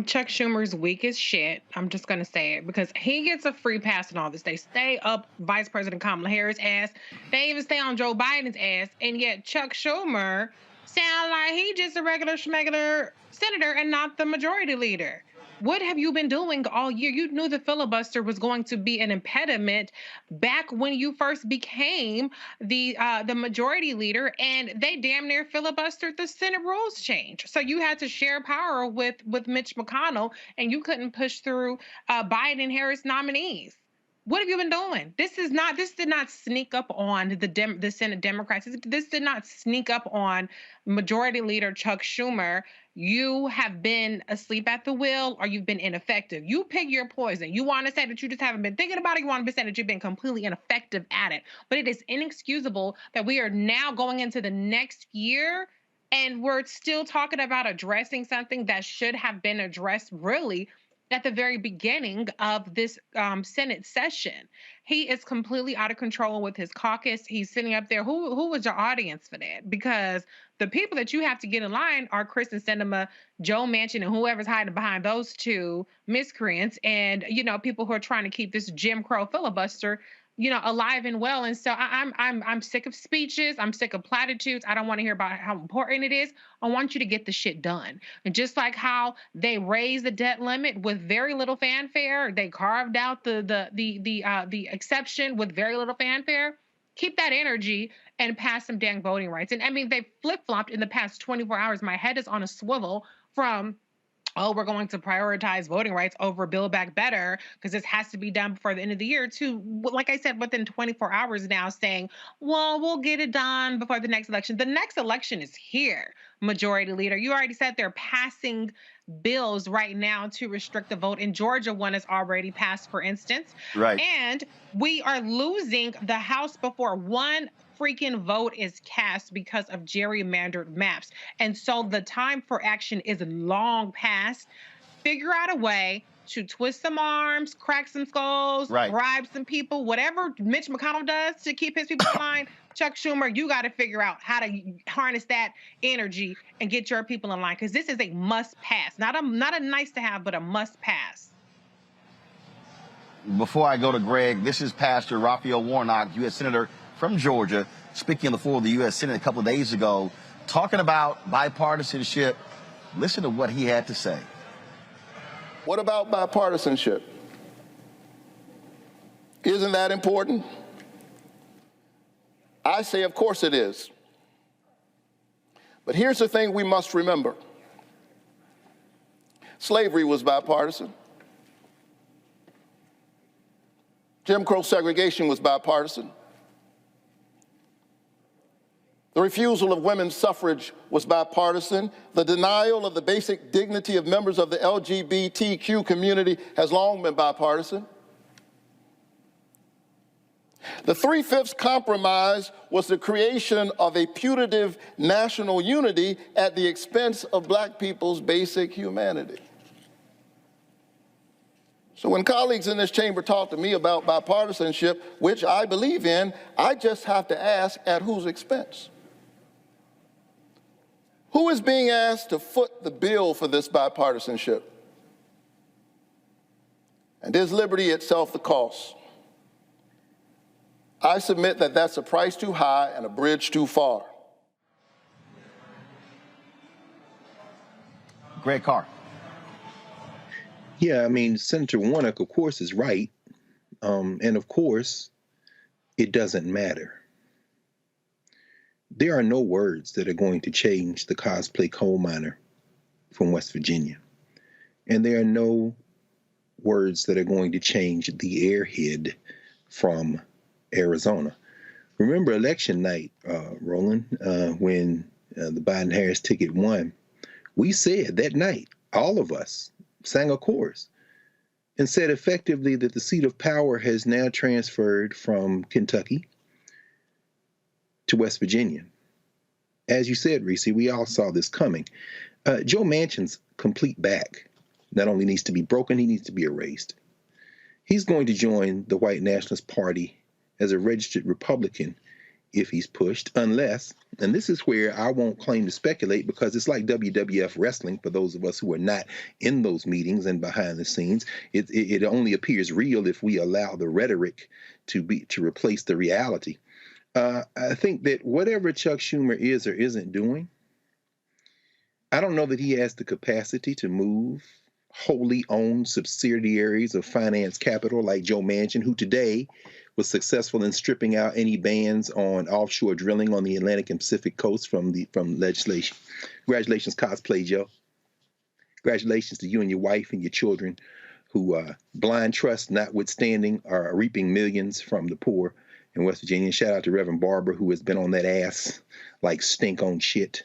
[SPEAKER 8] Chuck Schumer's weak as shit. I'm just going to say it because he gets a free pass and all this. They stay up Vice President Kamala Harris' ass. They even stay on Joe Biden's ass. And yet Chuck Schumer sound like he just a regular schmegular senator and not the majority leader. What have you been doing all year? You knew the filibuster was going to be an impediment back when you first became the majority leader, and they damn near filibustered the Senate rules change. So you had to share power with Mitch McConnell, and you couldn't push through Biden and Harris nominees. What have you been doing? This did not sneak up on the Senate Democrats. This did not sneak up on Majority Leader Chuck Schumer. You have been asleep at the wheel, or you've been ineffective. You pick your poison. You want to say that you just haven't been thinking about it. You want to say that you've been completely ineffective at it. But it is inexcusable that we are now going into the next year and we're still talking about addressing something that should have been addressed really at the very beginning of this Senate session. He is completely out of control with his caucus. He's sitting up there. Who was your audience for that? Because the people that you have to get in line are Kristen Sinema, Joe Manchin, and whoever's hiding behind those two miscreants, and people who are trying to keep this Jim Crow filibuster alive and well. And so I'm sick of speeches. I'm sick of platitudes. I don't want to hear about how important it is. I want you to get the shit done. And just like how they raised the debt limit with very little fanfare, they carved out the exception with very little fanfare. Keep that energy and pass some dang voting rights. And I mean, they flip-flopped in the past 24 hours. My head is on a swivel from, oh, we're going to prioritize voting rights over Build Back Better because this has to be done before the end of the year, to, like I said, within 24 hours now saying, well, we'll get it done before the next election. The next election is here, Majority Leader. You already said they're passing bills right now to restrict the vote. In Georgia, one is already passed, for instance.
[SPEAKER 4] Right.
[SPEAKER 8] And we are losing the House before one freaking vote is cast because of gerrymandered maps. And so the time for action is long past. figure out a way to twist some arms, crack some skulls, bribe some people, whatever Mitch McConnell does to keep his people in line. Chuck Schumer, you got to figure out how to harness that energy and get your people in line, because this is a must pass, not a nice to have, but a must pass.
[SPEAKER 4] Before I go to Greg, this is Pastor Raphael Warnock, U.S. Senator from Georgia, speaking on the floor of the U.S. Senate a couple of days ago, talking about bipartisanship. Listen to what he had to say.
[SPEAKER 9] What about bipartisanship? Isn't that important? I say, of course it is. But here's the thing we must remember. Slavery was bipartisan. Jim Crow segregation was bipartisan. The refusal of women's suffrage was bipartisan. The denial of the basic dignity of members of the LGBTQ community has long been bipartisan. The 3/5 compromise was the creation of a putative national unity at the expense of black people's basic humanity. So when colleagues in this chamber talk to me about bipartisanship, which I believe in, I just have to ask, at whose expense? Who is being asked to foot the bill for this bipartisanship? And is liberty itself the cost? I submit that that's a price too high and a bridge too far.
[SPEAKER 4] Greg Carr.
[SPEAKER 7] Yeah, I mean, Senator Warnock, of course, is right. And of course, it doesn't matter. There are no words that are going to change the cosplay coal miner from West Virginia. And there are no words that are going to change the airhead from Arizona. Remember election night, Roland, when the Biden-Harris ticket won, we said that night, all of us sang a chorus and said effectively that the seat of power has now transferred from Kentucky to West Virginia. As you said, Reese, we all saw this coming. Joe Manchin's complete back not only needs to be broken, he needs to be erased. He's going to join the White Nationalist Party as a registered Republican if he's pushed, unless, and this is where I won't claim to speculate because it's like WWF wrestling for those of us who are not in those meetings and behind the scenes. It only appears real if we allow the rhetoric to replace the reality. I think that whatever Chuck Schumer is or isn't doing, I don't know that he has the capacity to move wholly owned subsidiaries of finance capital like Joe Manchin, who today was successful in stripping out any bans on offshore drilling on the Atlantic and Pacific coast from legislation. Congratulations, cosplay Joe. Congratulations to you and your wife and your children who, blind trust notwithstanding, are reaping millions from the poor in West Virginia. And shout out to Reverend Barber, who has been on that ass like stink on shit.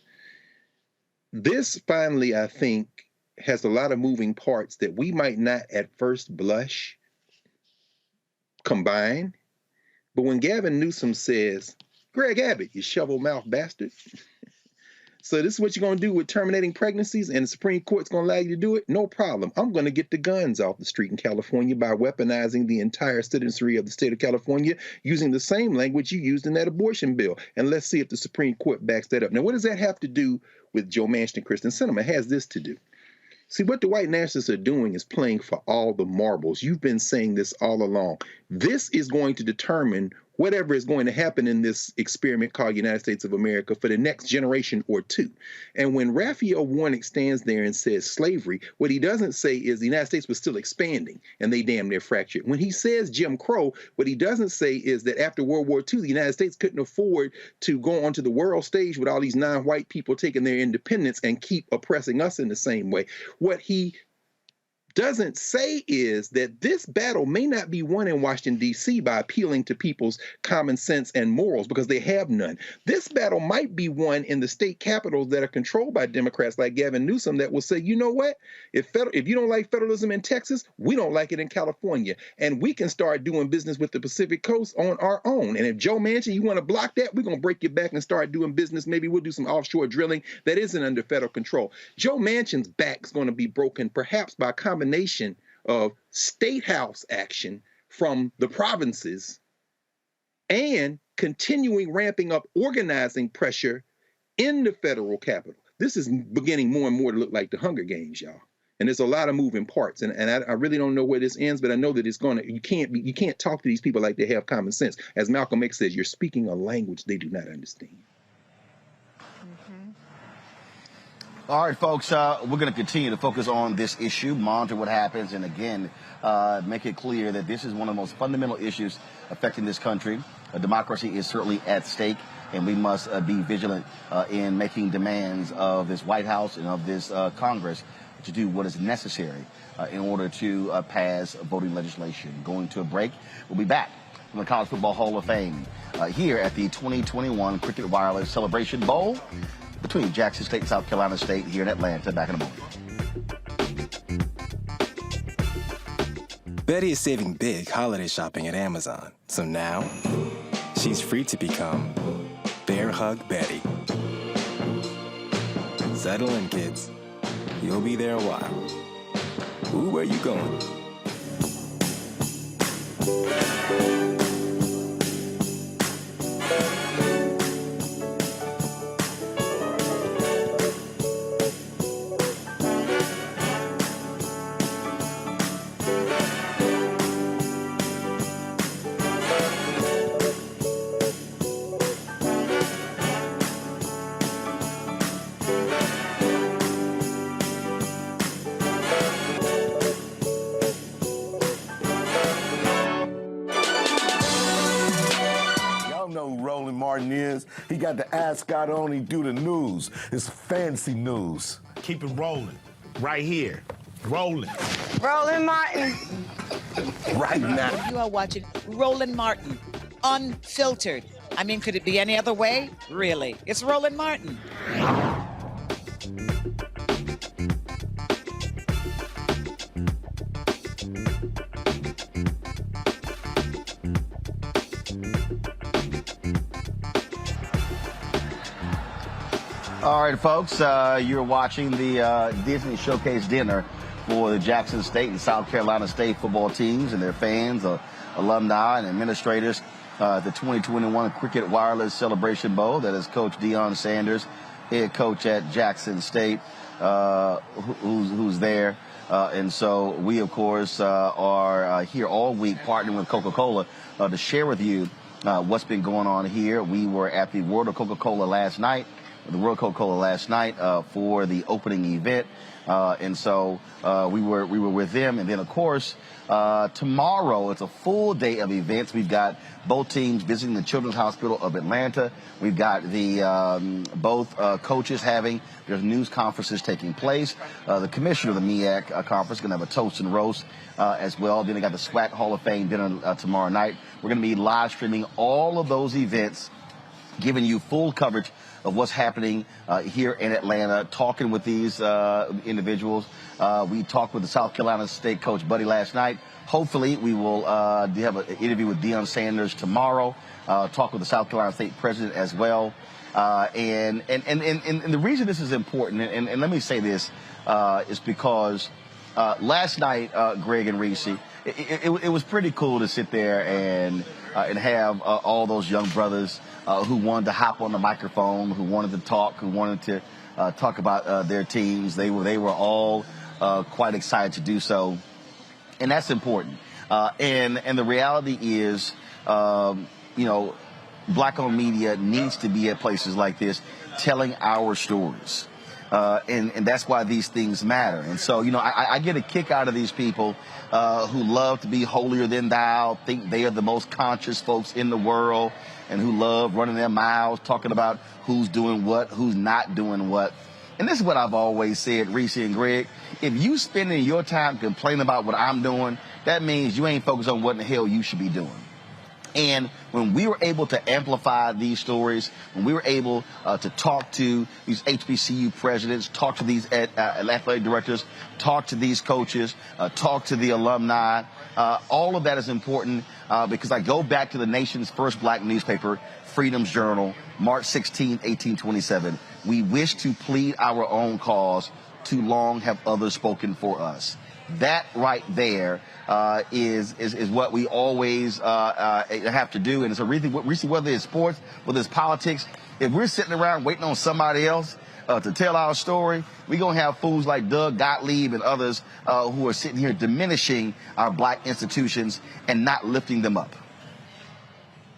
[SPEAKER 7] This finally, I think, has a lot of moving parts that we might not at first blush combine. But when Gavin Newsom says, Greg Abbott, you shovel-mouth bastard. So this is what you're going to do with terminating pregnancies, and the Supreme Court's going to allow you to do it? No problem. I'm going to get the guns off the street in California by weaponizing the entire citizenry of the state of California using the same language you used in that abortion bill. And let's see if the Supreme Court backs that up. Now, what does that have to do with Joe Manchin and Kristen Sinema? It has this to do. See, what the white nationalists are doing is playing for all the marbles. You've been saying this all along. This is going to determine whatever is going to happen in this experiment called United States of America for the next generation or two. And when Raphael Warnock stands there and says slavery, what he doesn't say is the United States was still expanding and they damn near fractured. When he says Jim Crow, what he doesn't say is that after World War II, the United States couldn't afford to go onto the world stage with all these non-white people taking their independence and keep oppressing us in the same way. What he doesn't say is that this battle may not be won in Washington, D.C. by appealing to people's common sense and morals, because they have none. This battle might be won in the state capitals that are controlled by Democrats like Gavin Newsom, that will say, you know what, if you don't like federalism in Texas, we don't like it in California, and we can start doing business with the Pacific Coast on our own. And if Joe Manchin, you want to block that, we're going to break your back and start doing business. Maybe we'll do some offshore drilling that isn't under federal control. Joe Manchin's back is going to be broken perhaps by a combination of state house action from the provinces and continuing ramping up organizing pressure in the federal capital. This is beginning more and more to look like the Hunger Games, y'all. And there's a lot of moving parts, and I really don't know where this ends, but I know that it's gonna. You can't talk to these people like they have common sense. As Malcolm X says, you're speaking a language they do not understand.
[SPEAKER 4] All right, folks, we're going to continue to focus on this issue, monitor what happens, and again, make it clear that this is one of the most fundamental issues affecting this country. Democracy is certainly at stake, and we must be vigilant in making demands of this White House and of this Congress to do what is necessary in order to pass voting legislation. Going to a break. We'll be back from the College Football Hall of Fame here at the 2021 Cricket Wireless Celebration Bowl between Jackson State and South Carolina State here in Atlanta. Back in a moment.
[SPEAKER 10] Betty is saving big holiday shopping at Amazon. So now, she's free to become Bear Hug Betty. Settle in, kids. You'll be there a while. Ooh, where you going?
[SPEAKER 12] He got the ascot on, he do the news. It's fancy news.
[SPEAKER 13] Keep it rolling. Right here. Rolling.
[SPEAKER 15] Roland Martin.
[SPEAKER 12] Right now.
[SPEAKER 24] You are watching Roland Martin, unfiltered. I mean, could it be any other way? Really? It's Roland Martin.
[SPEAKER 4] All right, folks, you're watching the Disney Showcase dinner for the Jackson State and South Carolina State football teams and their fans, alumni, and administrators. The 2021 Cricket Wireless Celebration Bowl. That is Coach Deion Sanders, head coach at Jackson State, who's there. And so we, of course, are here all week partnering with Coca-Cola to share with you what's been going on here. We were at the World of Coca-Cola last night. For the opening event, and so we were with them. And then, of course, tomorrow it's a full day of events. We've got both teams visiting the Children's Hospital of Atlanta. We've got the both coaches having their news conferences taking place. The commissioner of the MEAC conference is going to have a toast and roast as well. Then they got the SWAC Hall of Fame dinner tomorrow night. We're going to be live streaming all of those events, giving you full coverage of what's happening here in Atlanta, talking with these individuals. We talked with the South Carolina State coach, Buddy, last night. Hopefully, we will have an interview with Deion Sanders tomorrow, talk with the South Carolina State president as well. And the reason this is important, and let me say this, is because last night, Greg and Reese, it was pretty cool to sit there and have all those young brothers who wanted to hop on the microphone, who wanted to talk, who wanted to talk about their teams. They were all quite excited to do so, and that's important. And the reality is, Black-owned media needs to be at places like this, telling our stories. And that's why these things matter. And so, I get a kick out of these people who love to be holier than thou, think they are the most conscious folks in the world, and who love running their mouths, talking about who's doing what, who's not doing what. And this is what I've always said, Reese and Greg. If you spending your time complaining about what I'm doing, that means you ain't focused on what in the hell you should be doing. And when we were able to amplify these stories, when we were able to talk to these HBCU presidents, talk to these athletic directors, talk to these coaches, talk to the alumni, all of that is important because I go back to the nation's first black newspaper, Freedom's Journal, March 16, 1827. We wish to plead our own cause. Too long have others spoken for us. That right there is what we always have to do. And so really, whether it's sports, whether it's politics, if we're sitting around waiting on somebody else to tell our story, we're going to have fools like Doug Gottlieb and others who are sitting here diminishing our black institutions and not lifting them up.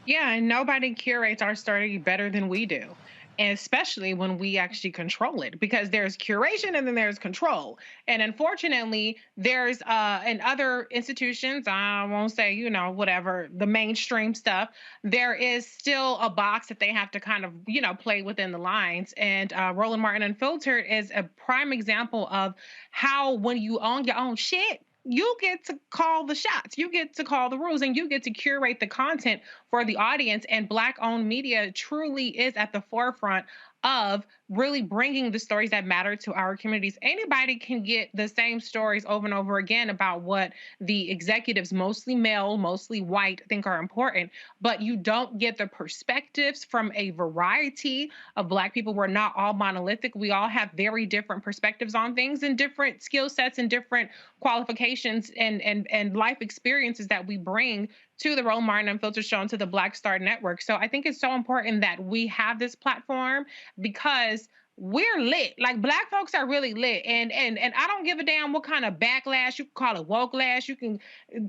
[SPEAKER 8] Yeah, and nobody curates our story better than we do. And especially when we actually control it, because there's curation and then there's control. And unfortunately, there's in other institutions, I won't say, you know, whatever, the mainstream stuff, there is still a box that they have to kind of, you know, play within the lines. And Roland Martin Unfiltered is a prime example of how when you own your own shit, you get to call the shots, you get to call the rules, and you get to curate the content for the audience. And Black-owned media truly is at the forefront of really bringing the stories that matter to our communities. Anybody can get the same stories over and over again about what the executives, mostly male, mostly white, think are important, but you don't get the perspectives from a variety of Black people. We're not all monolithic. We all have very different perspectives on things and different skill sets and different qualifications and life experiences that we bring to the Roland Martin Unfiltered Show and to the Black Star Network. So I think it's so important that we have this platform because we're lit. Like, Black folks are really lit. And I don't give a damn what kind of backlash. You can call it woke-lash. You can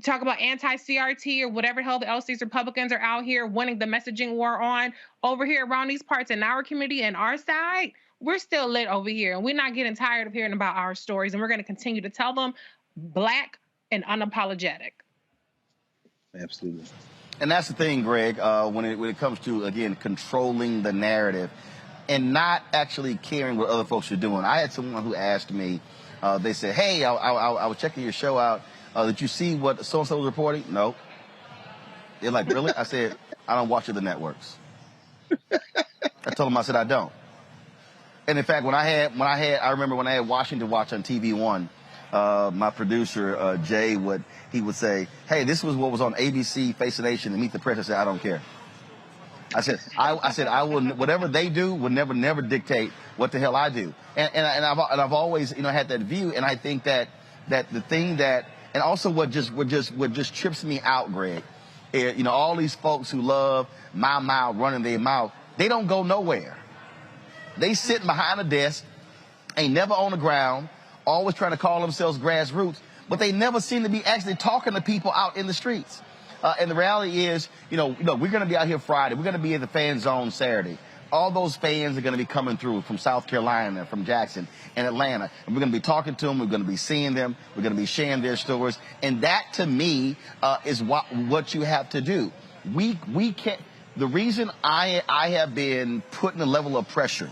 [SPEAKER 8] talk about anti-CRT or whatever the hell else these Republicans are out here winning the messaging war on. Over here around these parts in our community and our side, we're still lit over here. And we're not getting tired of hearing about our stories. And we're going to continue to tell them Black and unapologetic.
[SPEAKER 7] Absolutely.
[SPEAKER 4] And that's the thing, Greg, when it comes to, again, controlling the narrative and not actually caring what other folks are doing. I had someone who asked me, they said, hey, I was checking your show out. Did you see what so-and-so was reporting? No. They're like, really? I said, I don't watch other networks. I told them, I said, I don't. And in fact, I remember when I had Washington Watch on TV One, my producer, Jay, would say, hey, this was what was on ABC, Face the Nation, and Meet the Press. I said, I don't care. I said, I will, whatever they do will never dictate what the hell I do. And I've always, you know, had that view. And I think that the thing that, and also what just trips me out, Greg, you know, all these folks who love my mouth, running their mouth, they don't go nowhere. They sit behind a desk, ain't never on the ground, always trying to call themselves grassroots, but they never seem to be actually talking to people out in the streets. And the reality is, you know, we're going to be out here Friday. We're going to be in the fan zone Saturday. All those fans are going to be coming through from South Carolina, from Jackson and Atlanta. And we're going to be talking to them. We're going to be seeing them. We're going to be sharing their stories. And that, to me, is what you have to do. We can't. The reason I have been putting a level of pressure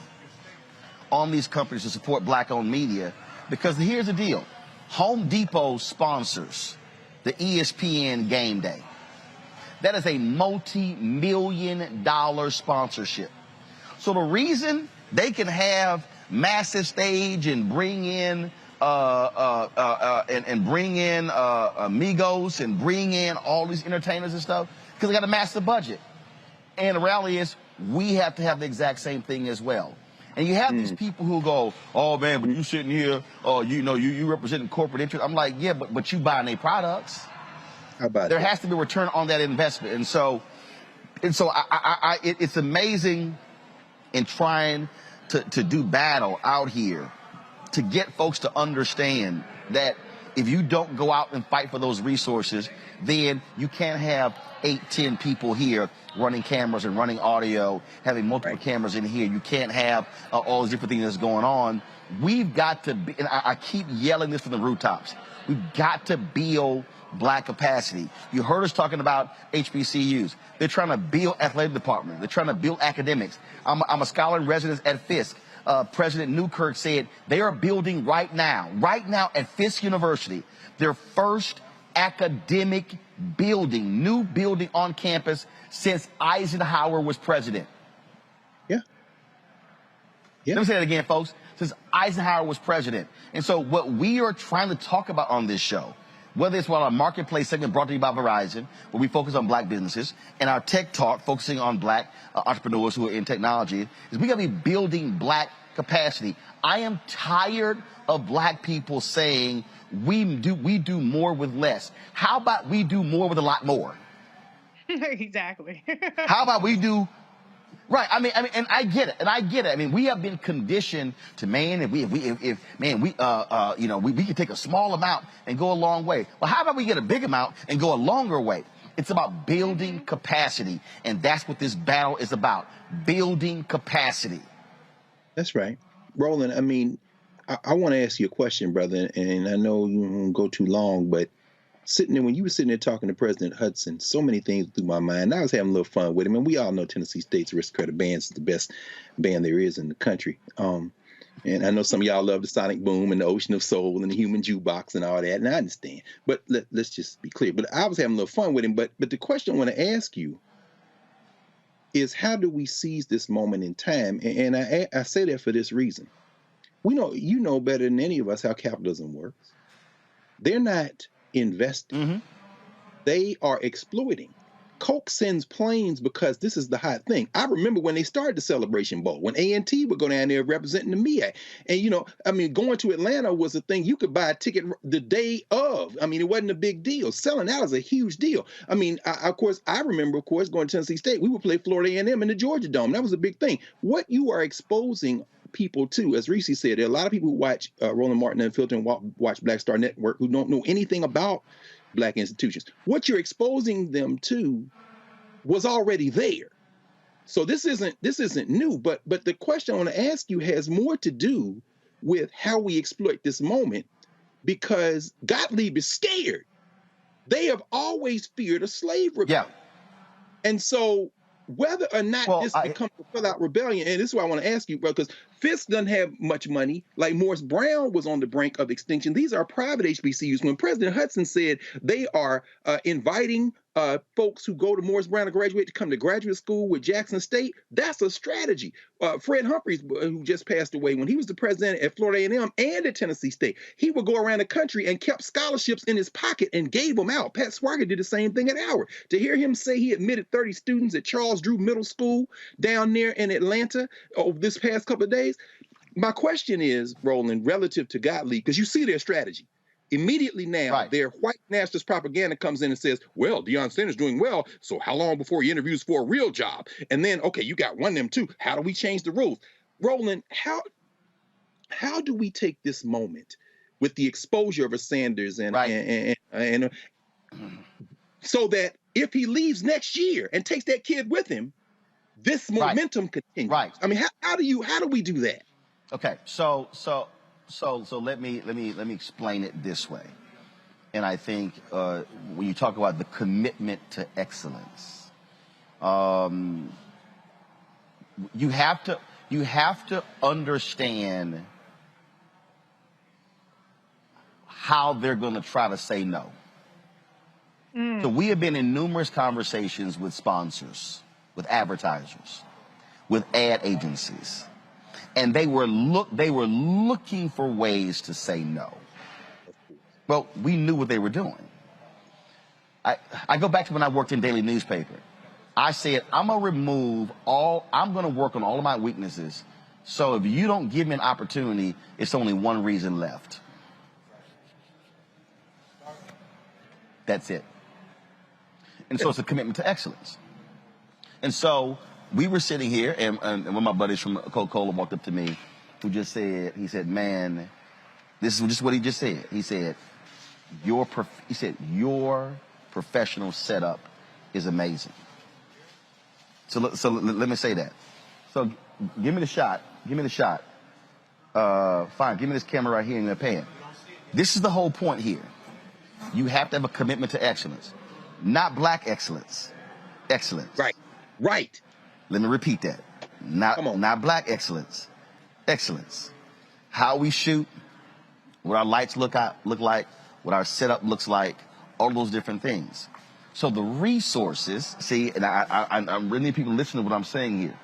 [SPEAKER 4] on these companies to support Black-owned media, because here's the deal. Home Depot sponsors the ESPN Game Day. That is a multi-million-dollar sponsorship. So the reason they can have massive stage and bring in Amigos and bring in all these entertainers and stuff, because they got a massive budget. And the reality is, we have to have the exact same thing as well. And you have these people who go, oh man, but you sitting here, you representing corporate interest. I'm like, yeah, but you buying their products.
[SPEAKER 7] How about
[SPEAKER 4] there
[SPEAKER 7] that?
[SPEAKER 4] has to be a return on that investment. And so it's amazing in trying to do battle out here to get folks to understand that if you don't go out and fight for those resources, then you can't have 8, 10 people here running cameras and running audio, having multiple cameras in here. You can't have all these different things that's going on. We've got to be, and I keep yelling this from the rooftops, we've got to build Black capacity. You heard us talking about HBCUs. They're trying to build athletic department. They're trying to build academics. I'm a scholar in residence at Fisk. President Newkirk said they are building right now at Fisk University, their first academic building, new building on campus since Eisenhower was president.
[SPEAKER 7] Yeah.
[SPEAKER 4] Let me say that again, folks. Since Eisenhower was president. And so what we are trying to talk about on this show, whether it's our marketplace segment brought to you by Verizon, where we focus on black businesses, and our tech talk focusing on black entrepreneurs who are in technology, is we got to be building black capacity. I am tired of black people saying we do more with less. How about we do more with a lot more?
[SPEAKER 8] Exactly.
[SPEAKER 4] How about we do right? I mean, and I get it. I mean, we have been conditioned to, man, we can take a small amount and go a long way. Well, how about we get a big amount and go a longer way? It's about building capacity, and that's what this battle is about: building capacity.
[SPEAKER 7] That's right, Roland. I mean, I want to ask you a question, brother, and I know you won't go too long, but sitting there, when you were sitting there talking to President Hudson, so many things through my mind. I was having a little fun with him, and we all know Tennessee State's Aristocratic Band is the best band there is in the country. And I know some of y'all love the Sonic Boom and the Ocean of Soul and the Human Jukebox and all that, and I understand. But let's just be clear. But I was having a little fun with him. But the question I want to ask you is, how do we seize this moment in time? And I say that for this reason. You know better than any of us how capitalism works. They're not investing. They are exploiting. Coke sends planes because this is the hot thing. I remember when they started the Celebration Bowl, when A&T would go down there representing the MEAC. And, going to Atlanta was a thing. You could buy a ticket the day of. I mean, it wasn't a big deal. Selling out is a huge deal. I mean, I remember going to Tennessee State. We would play Florida A&M in the Georgia Dome. That was a big thing. What you are exposing people to, as Reese said, there are a lot of people who watch Roland Martin Unfiltered and watch Black Star Network who don't know anything about black institutions. What you're exposing them to was already there. So this isn't new, but the question I want to ask you has more to do with how we exploit this moment, because Gottlieb is scared. They have always feared a slave rebellion. Yeah. And so whether or not this becomes a full-out rebellion, and this is why I want to ask you, bro, because Fisk doesn't have much money. Like Morris Brown was on the brink of extinction. These are private HBCUs. When President Hudson said they are inviting folks who go to Morris Brown to graduate to come to graduate school with Jackson State, that's a strategy. Fred Humphreys, who just passed away, when he was the president at Florida A&M and at Tennessee State, he would go around the country and kept scholarships in his pocket and gave them out. Pat Swagger did the same thing at Howard. To hear him say he admitted 30 students at Charles Drew Middle School down there in Atlanta over this past couple of days, my question is, Roland, relative to Gottlieb, because you see their strategy. Immediately now, their white nationalist propaganda comes in and says, well, Deion Sanders doing well, so how long before he interviews for a real job? And then, okay, you got one of them too. How do we change the rules? Roland, how do we take this moment with the exposure of a Sanders and so that if he leaves next year and takes that kid with him, this momentum continues? Right. I mean, how do we do that?
[SPEAKER 4] Okay, so let me explain it this way. And I think when you talk about the commitment to excellence, you have to understand how they're going to try to say no. So we have been in numerous conversations with sponsors, with advertisers, with ad agencies. And they were looking for ways to say no. Well, we knew what they were doing. I go back to when I worked in daily newspaper. I said, I'm going to work on all of my weaknesses. So if you don't give me an opportunity, it's only one reason left. That's it. And so it's a commitment to excellence. And so we were sitting here, and one of my buddies from Coca-Cola walked up to me, who just said, man, this is just what he just said. He said, your professional setup is amazing. So let me say that. So give me the shot. Fine, give me this camera right here in the pan. This is the whole point here. You have to have a commitment to excellence, not black excellence. Excellence.
[SPEAKER 7] Right.
[SPEAKER 4] Let me repeat that. Not black excellence. excellence. How we shoot, what our lights look like, what our setup looks like, all those different things. So the resources, see, and I'm really people listening to what I'm saying here.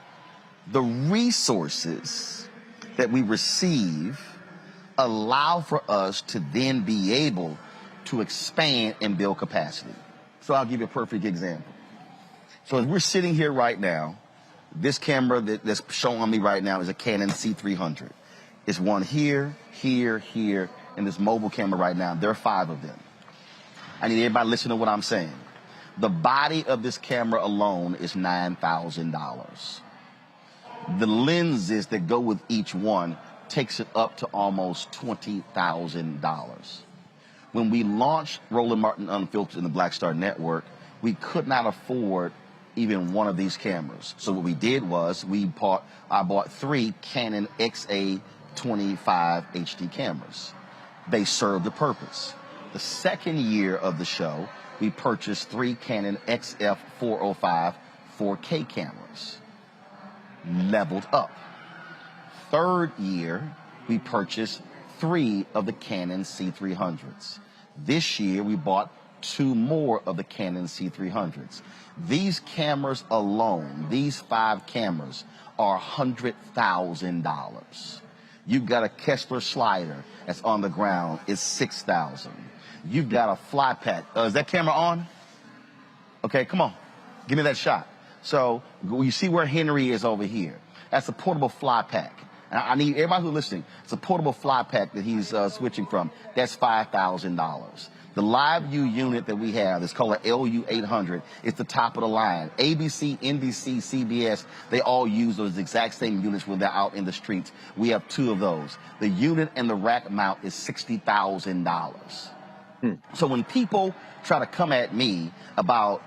[SPEAKER 4] The resources that we receive allow for us to then be able to expand and build capacity. So I'll give you a perfect example. So as we're sitting here right now, this camera that's showing on me right now is a Canon C300. It's one here, here, here, and this mobile camera right now. There are 5 of them. I need everybody to listen to what I'm saying. The body of this camera alone is $9,000. The lenses that go with each one takes it up to almost $20,000. When we launched Roland Martin Unfiltered in the Black Star Network, we could not afford even one of these cameras. So what we did was I bought 3 Canon XA25 HD cameras. They served the purpose. The second year of the show, we purchased 3 Canon XF405 4K cameras. Leveled up. Third year, we purchased 3 of the Canon C300s. This year, we bought 2 more of the Canon C300s. These cameras alone, these 5 cameras, are $100,000. You've got a Kessler slider that's on the ground, it's $6,000. You've got a fly pack. Is that camera on? Okay, come on. Give me that shot. So you see where Henry is over here. That's a portable fly pack. And I need everybody who's listening, it's a portable fly pack that he's switching from. That's $5,000. The LiveView unit that we have is called an LU800. It's the top of the line. ABC, NBC, CBS, they all use those exact same units when they're out in the streets. We have 2 of those. The unit and the rack mount is $60,000. So when people try to come at me about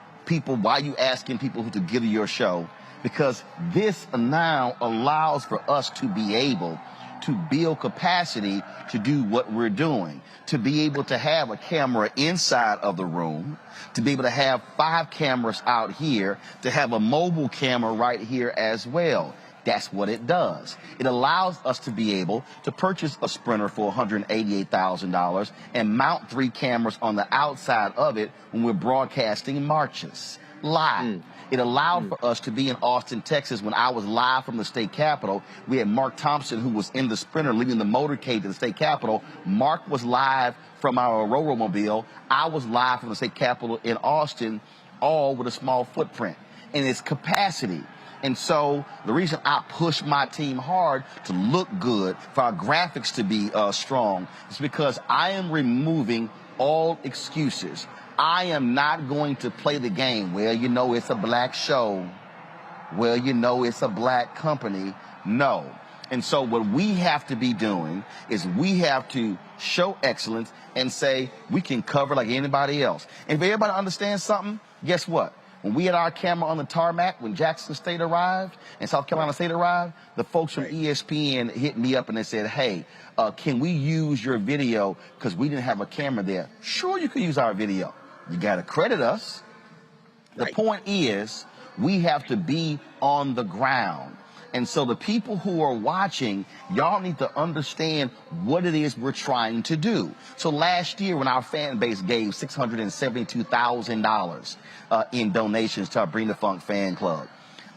[SPEAKER 4] why are you asking people who to give to your show? Because this now allows for us to be able to build capacity to do what we're doing, to be able to have a camera inside of the room, to be able to have 5 cameras out here, to have a mobile camera right here as well. That's what it does. It allows us to be able to purchase a Sprinter for $188,000 and mount 3 cameras on the outside of it when we're broadcasting marches live. It allowed for us to be in Austin, Texas. When I was live from the state capitol, we had Mark Thompson, who was in the Sprinter leading the motorcade to the state capitol. Mark was live from our Aurora-mobile. I was live from the state capitol in Austin, all with a small footprint. And it's capacity. And so the reason I push my team hard to look good, for our graphics to be strong, is because I am removing all excuses. I am not going to play the game. Well, you know, it's a black show. Well, you know, it's a black company. No. And so what we have to be doing is we have to show excellence and say we can cover like anybody else. And if everybody understands something, guess what? When we had our camera on the tarmac, when Jackson State arrived and South Carolina State arrived, the folks from ESPN hit me up and they said, hey, can we use your video because we didn't have a camera there? Sure, you can use our video. You got to credit us. The point is we have to be on the ground. And so the people who are watching, y'all need to understand what it is we're trying to do. So last year when our fan base gave $672,000 in donations to our Bring the Funk fan club,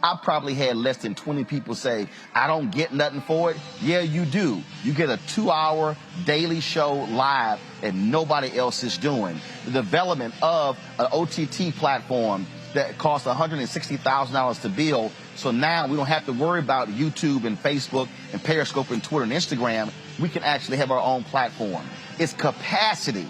[SPEAKER 4] I probably had less than 20 people say, I don't get nothing for it. Yeah, you do. You get a 2-hour daily show live that nobody else is doing. The development of an OTT platform that costs $160,000 to build. So now we don't have to worry about YouTube and Facebook and Periscope and Twitter and Instagram. We can actually have our own platform. It's capacity.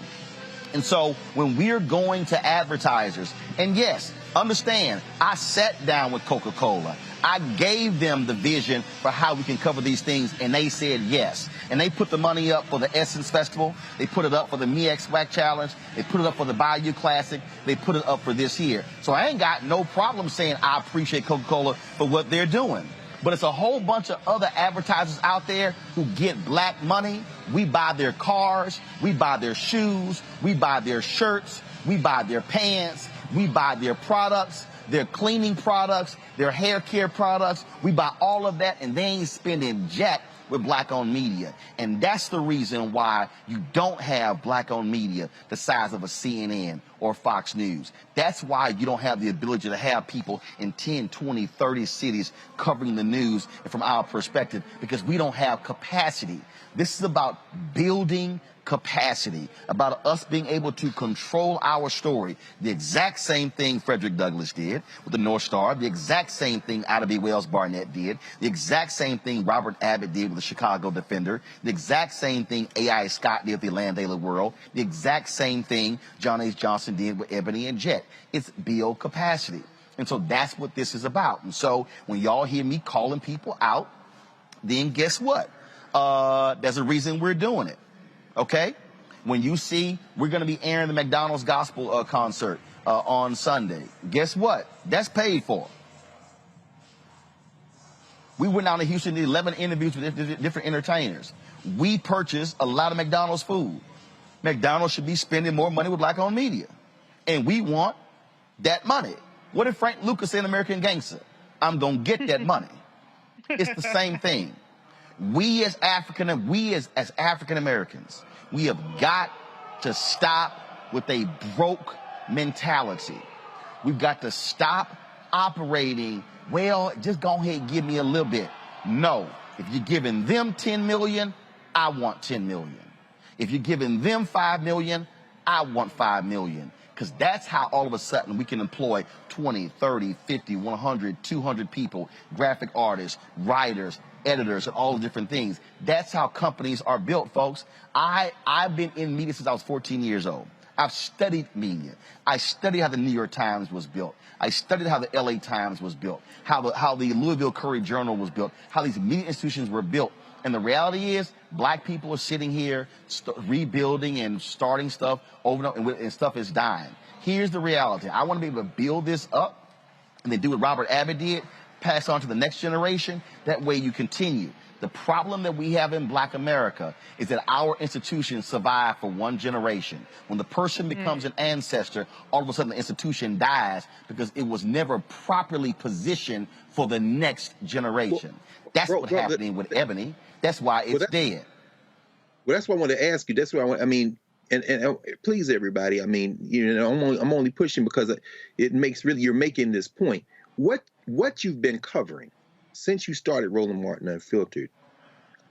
[SPEAKER 4] And so when we're going to advertisers, and yes, understand, I sat down with Coca-Cola. I gave them the vision for how we can cover these things, and they said yes. And they put the money up for the Essence Festival. They put it up for the MEAC-SWAC Challenge. They put it up for the Bayou Classic. They put it up for this year. So I ain't got no problem saying I appreciate Coca-Cola for what they're doing. But it's a whole bunch of other advertisers out there who get black money. We buy their cars. We buy their shoes. We buy their shirts. We buy their pants. We buy their products, their cleaning products, their hair care products. We buy all of that, and they ain't spending jack with black-owned media. And that's the reason why you don't have black-owned media the size of a CNN or Fox News. That's why you don't have the ability to have people in 10, 20, 30 cities covering the news from our perspective, because we don't have capacity. This is about building capacity, about us being able to control our story. The exact same thing Frederick Douglass did with the North Star, the exact same thing Ida B. Wells Barnett did, the exact same thing Robert Abbott did with the Chicago Defender, the exact same thing A.I. Scott did with the Atlanta Daily World, the exact same thing John H. Johnson did with Ebony and Jet. It's build capacity. And so that's what this is about. And so when y'all hear me calling people out, then guess what? There's a reason we're doing it. Okay? When you see we're going to be airing the McDonald's gospel concert on Sunday, guess what? That's paid for. We went down to Houston, did 11 interviews with different entertainers. We purchased a lot of McDonald's food. McDonald's should be spending more money with black-owned media. And we want that money. What did Frank Lucas say in American Gangster? I'm going to get that money. It's the same thing. We as African Americans, we have got to stop with a broke mentality. We've got to stop operating, well, just go ahead and give me a little bit. No, if you're giving them 10 million, I want 10 million. If you're giving them 5 million, I want 5 million. Because that's how all of a sudden we can employ 20, 30, 50, 100, 200 people, graphic artists, writers, editors, and all the different things. That's how companies are built, folks. I've been in media since I was 14 years old. I've studied media. I studied how the New York Times was built. I studied how the LA Times was built, how the Louisville Courier Journal was built, how these media institutions were built. And the reality is, black people are sitting here rebuilding and starting stuff over and over, and stuff is dying. Here's the reality. I want to be able to build this up and then do what Robert Abbott did, pass on to the next generation. That way you continue. The problem that we have in black America is that our institutions survive for one generation. When the person becomes an ancestor, all of a sudden the institution dies because it was never properly positioned for the next generation. That's what's happening with Ebony. That's why it's dead.
[SPEAKER 7] Well, that's what I want to ask you. That's what I mean, and please, everybody. I mean, you know, I'm only pushing because it makes you're making this point. What you've been covering since you started Roland Martin Unfiltered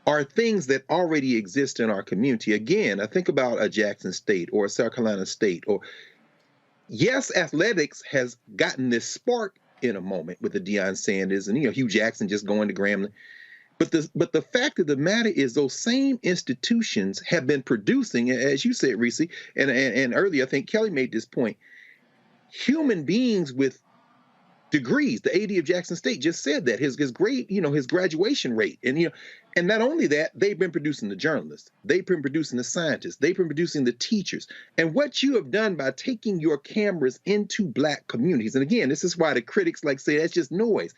[SPEAKER 7] are things that already exist in our community. Again, I think about a Jackson State or a South Carolina State, or yes, athletics has gotten this spark in a moment with the Deion Sanders and Hugh Jackson just going to Grambling. But the fact of the matter is those same institutions have been producing, as you said, Reese, and earlier I think Kelly made this point, human beings with degrees. The AD of Jackson State just said that his grade, his graduation rate, and not only that, they've been producing the journalists, they've been producing the scientists, they've been producing the teachers. And what you have done by taking your cameras into black communities, and again, this is why the critics say that's just noise,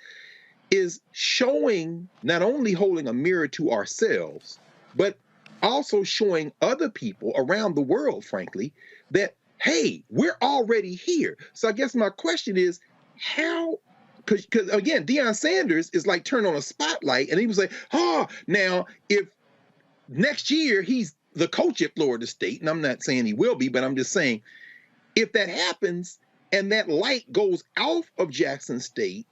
[SPEAKER 7] is showing, not only holding a mirror to ourselves, but also showing other people around the world, frankly, that, hey, we're already here. So I guess my question is, how, because again, Deion Sanders is like turn on a spotlight and he was like, now if next year he's the coach at Florida State, and I'm not saying he will be, but I'm just saying, if that happens and that light goes off of Jackson State,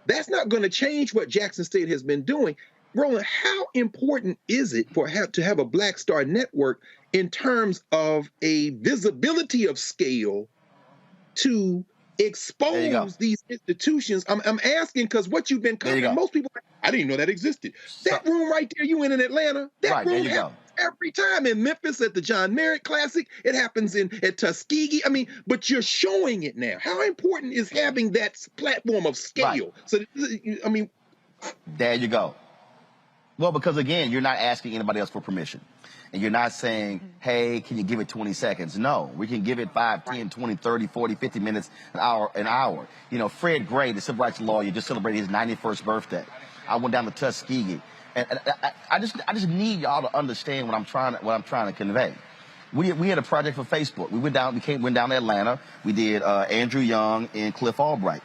[SPEAKER 7] that's not going to change what Jackson State has been doing. Roland, how important is it to have a Black Star Network in terms of a visibility of scale to expose these institutions? I'm asking because what you've been covering, most people, I didn't even know that existed. That room right there, you in Atlanta, that room happens every time. In Memphis at the John Merritt Classic, it happens at Tuskegee. I mean, but you're showing it now. How important is having that platform of scale? So, I mean,
[SPEAKER 4] there you go. Well, because again, you're not asking anybody else for permission. And you're not saying, hey, can you give it 20 seconds? No, we can give it 5, 10, 20, 30, 40, 50 minutes, an hour. Fred Gray, the civil rights lawyer, just celebrated his 91st birthday. I went down to Tuskegee. And I just need y'all to understand what I'm trying to convey. We had a project for Facebook. We went down to Atlanta. We did Andrew Young and Cliff Albright.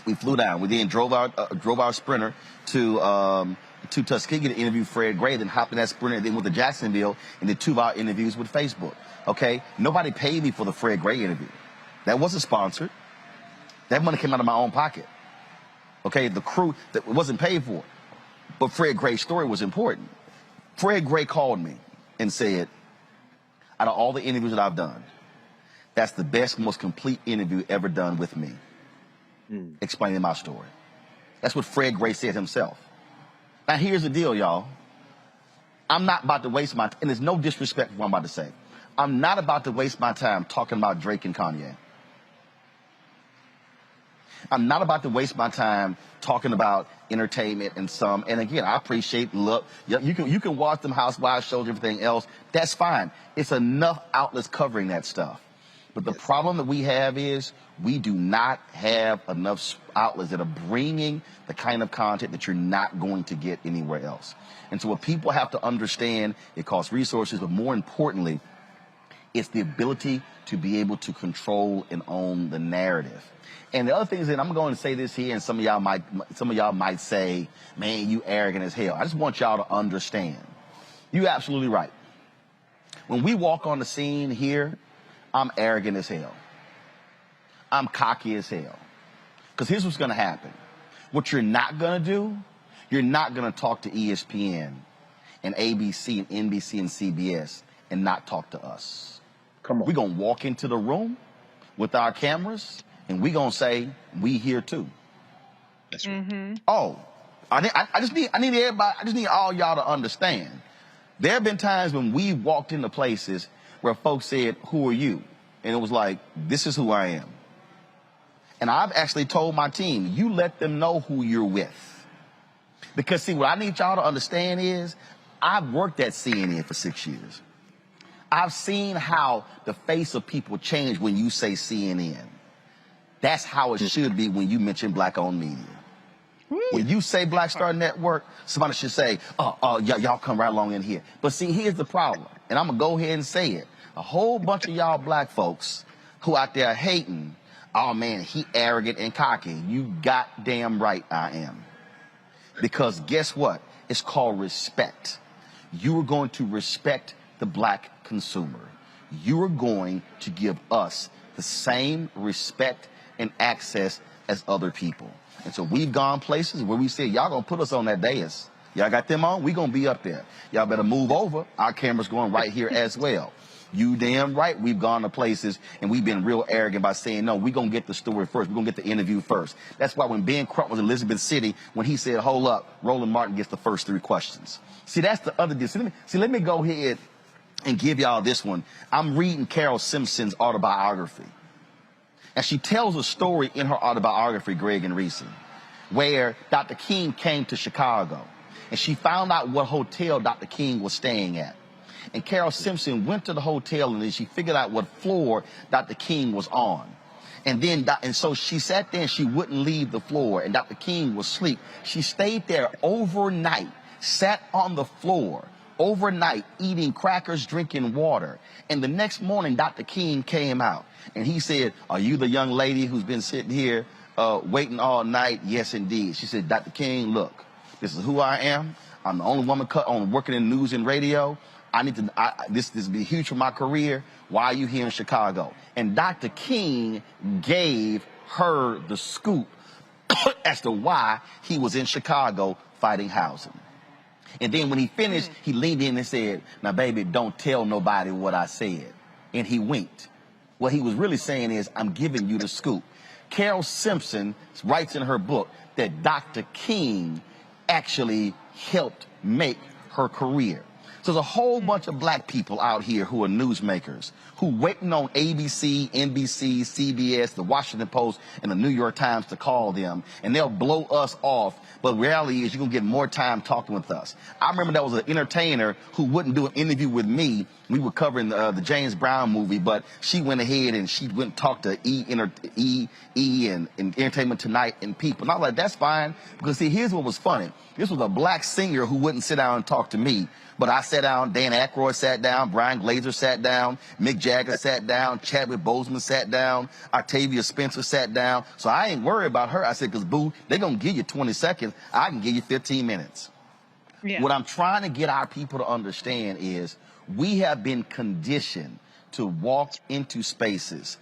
[SPEAKER 4] We flew down. We then drove our Sprinter to to Tuskegee to interview Fred Gray, then hopped in that Sprinter, then went to Jacksonville and did 2-hour interviews with Facebook. Okay? Nobody paid me for the Fred Gray interview. That wasn't sponsored. That money came out of my own pocket. Okay? The crew that wasn't paid for. But Fred Gray's story was important. Fred Gray called me and said, out of all the interviews that I've done, that's the best, most complete interview ever done with me. Explaining my story. That's what Fred Gray said himself. Now, here's the deal, y'all. I'm not about to waste my time, and there's no disrespect for what I'm about to say. I'm not about to waste my time talking about Drake and Kanye. I'm not about to waste my time talking about entertainment and some. And again, I appreciate, look, you can watch them Housewives shows, everything else. That's fine. It's enough outlets covering that stuff. But the problem that we have is we do not have enough outlets that are bringing the kind of content that you're not going to get anywhere else. And so what people have to understand, it costs resources, but more importantly, it's the ability to be able to control and own the narrative. And the other thing is that I'm going to say this here, and some of y'all might say, man, you arrogant as hell. I just want y'all to understand. You're absolutely right. When we walk on the scene here, I'm arrogant as hell. I'm cocky as hell. Because here's what's going to happen. What you're not going to do, you're not going to talk to ESPN and ABC and NBC and CBS and not talk to us.
[SPEAKER 7] Come on.
[SPEAKER 4] We're going to walk into the room with our cameras and we're going to say, we here too.
[SPEAKER 7] That's right.
[SPEAKER 4] Oh, I just need everybody, I just need all y'all to understand. There have been times when we walked into places where folks said, who are you? And it was like, this is who I am. And I've actually told my team, you let them know who you're with. Because see, what I need y'all to understand is, I've worked at CNN for 6 years. I've seen how the face of people change when you say CNN. That's how it should be when you mention black-owned media. When you say Black Star Network, somebody should say, y'all come right along in here. But see, here's the problem, and I'm going to go ahead and say it. A whole bunch of y'all black folks who out there hating, oh man, he arrogant and cocky. You goddamn right I am. Because guess what? It's called respect. You are going to respect the black consumer. You are going to give us the same respect and access as other people. And so we've gone places where we said, y'all gonna put us on that dais. Y'all got them on? We gonna be up there. Y'all better move over. Our camera's going right here as well. You damn right we've gone to places and we've been real arrogant by saying, no, we're going to get the story first. We're going to get the interview first. That's why when Ben Crump was in Elizabeth City, when he said, hold up, Roland Martin gets the first 3 questions. See, that's the other deal. Let me go ahead and give y'all this one. I'm reading Carol Simpson's autobiography. And she tells a story in her autobiography, Greg and Reese, where Dr. King came to Chicago. And she found out what hotel Dr. King was staying at. And Carol Simpson went to the hotel and then she figured out what floor Dr. King was on. And so she sat there and she wouldn't leave the floor and Dr. King was asleep. She stayed there overnight, sat on the floor overnight, eating crackers, drinking water. And the next morning, Dr. King came out and he said, are you the young lady who's been sitting here waiting all night? Yes, indeed. She said, Dr. King, look, this is who I am. I'm the only woman working in news and radio. This will be huge for my career. Why are you here in Chicago? And Dr. King gave her the scoop as to why he was in Chicago fighting housing. And then when he finished, he leaned in and said, now, baby, don't tell nobody what I said. And he winked. What he was really saying is, I'm giving you the scoop. Carol Simpson writes in her book that Dr. King actually helped make her career. So there's a whole bunch of black people out here who are newsmakers, who waiting on ABC, NBC, CBS, the Washington Post, and the New York Times to call them, and they'll blow us off. But the reality is you're going to get more time talking with us. I remember there was an entertainer who wouldn't do an interview with me. We were covering the James Brown movie, but she went ahead and she went and talked to E! and Entertainment Tonight and People. And I was like, that's fine, because see, here's what was funny. This was a black singer who wouldn't sit down and talk to me. But I sat down, Dan Aykroyd sat down, Brian Glazer sat down, Mick Jagger sat down, Chadwick Boseman sat down, Octavia Spencer sat down. So I ain't worried about her. I said, because, boo, they're going to give you 20 seconds. I can give you 15 minutes.
[SPEAKER 8] Yeah.
[SPEAKER 4] What I'm trying to get our people to understand is we have been conditioned to walk into spaces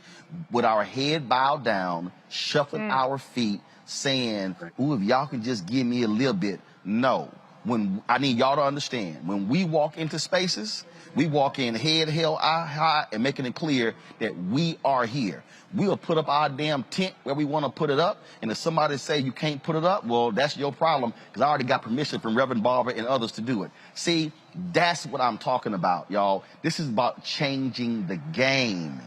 [SPEAKER 4] with our head bowed down, shuffling our feet, saying, ooh, if y'all can just give me a little bit. No. When I need y'all to understand, when we walk into spaces, we walk in head held high and making it clear that we are here. We'll put up our damn tent where we want to put it up, and if somebody say you can't put it up, well, that's your problem, because I already got permission from Reverend Barber and others to do it. See, that's what I'm talking about, y'all. This is about changing the game.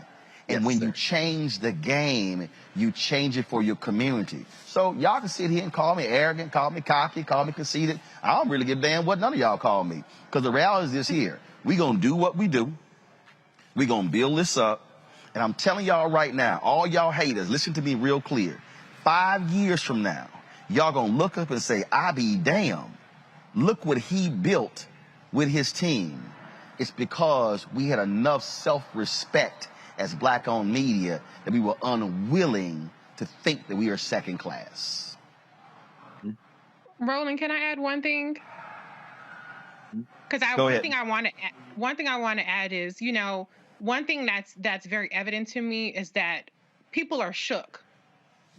[SPEAKER 4] And when you change the game, you change it for your community. So y'all can sit here and call me arrogant, call me cocky, call me conceited. I don't really give a damn what none of y'all call me. Because the reality is this here. We're going to do what we do. We're going to build this up. And I'm telling y'all right now, all y'all haters, listen to me real clear. 5 years from now, y'all going to look up and say, I be damn. Look what he built with his team. It's because we had enough self-respect as black-owned media that we were unwilling to think that we are second class.
[SPEAKER 8] Roland, can I add one thing? Because
[SPEAKER 4] Go
[SPEAKER 8] one
[SPEAKER 4] ahead.
[SPEAKER 8] thing I want to add is, you know, one thing that's very evident to me is that people are shook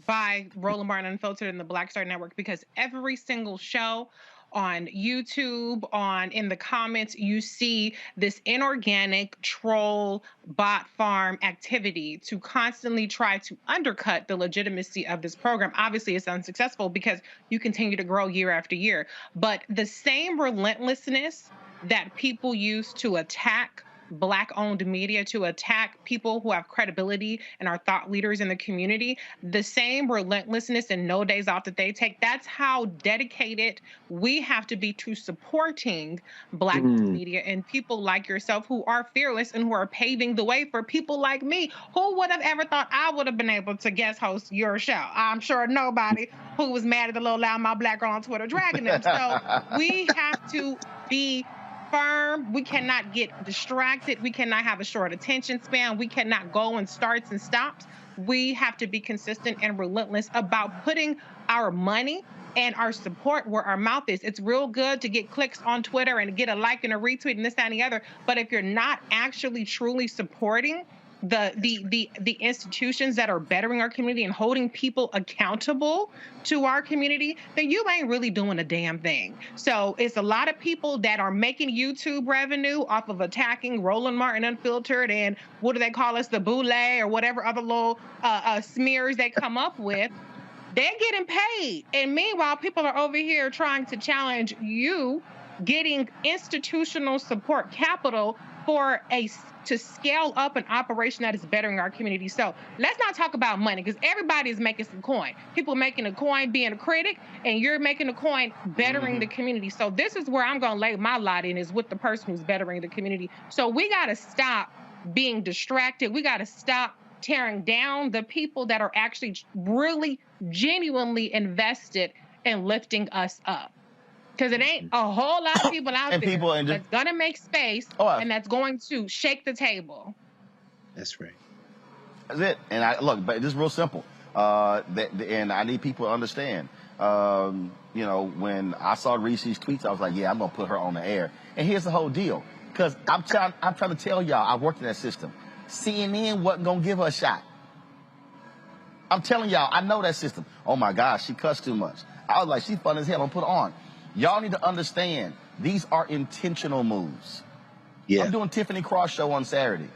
[SPEAKER 8] by Roland Martin Unfiltered and the Black Star Network, because every single show on YouTube, in the comments, you see this inorganic troll bot farm activity to constantly try to undercut the legitimacy of this program. Obviously, it's unsuccessful because you continue to grow year after year. But the same relentlessness that people use to attack Black-owned media, to attack people who have credibility and are thought leaders in the community, the same relentlessness and no days off that they take, that's how dedicated we have to be to supporting Black media and people like yourself who are fearless and who are paving the way for people like me. Who would have ever thought I would have been able to guest host your show? I'm sure nobody who was mad at the little loud my Black girl on Twitter dragging them. So we have to be firm. We cannot get distracted. We cannot have a short attention span. We cannot go in starts and stops. We have to be consistent and relentless about putting our money and our support where our mouth is. It's real good to get clicks on Twitter and get a like and a retweet and this, that, and the other. But if you're not actually truly supporting the institutions that are bettering our community and holding people accountable to our community, then you ain't really doing a damn thing. So it's a lot of people that are making YouTube revenue off of attacking Roland Martin Unfiltered and what do they call us, the boule or whatever other little smears they come up with. They're getting paid. And meanwhile, people are over here trying to challenge you getting institutional support capital to scale up an operation that is bettering our community. So let's not talk about money, because everybody is making some coin. People making a coin being a critic, and you're making a coin bettering the community. So this is where I'm going to lay my lot in, is with the person who's bettering the community. So we got to stop being distracted. We got to stop tearing down the people that are actually really genuinely invested in lifting us up. Because it ain't a whole lot of people out there that's going to make space and that's going to shake the table.
[SPEAKER 7] That's right.
[SPEAKER 4] That's it. And look, but this is real simple. And I need people to understand. You know, when I saw Reese's tweets, I was like, yeah, I'm going to put her on the air. And here's the whole deal. Because I'm trying to tell y'all, I worked in that system. CNN wasn't going to give her a shot. I'm telling y'all, I know that system. Oh, my gosh, she cussed too much. I was like, she's fun as hell. I'm going to put her on. Y'all need to understand, these are intentional moves. Yeah. I'm doing Tiffany Cross show on Saturday.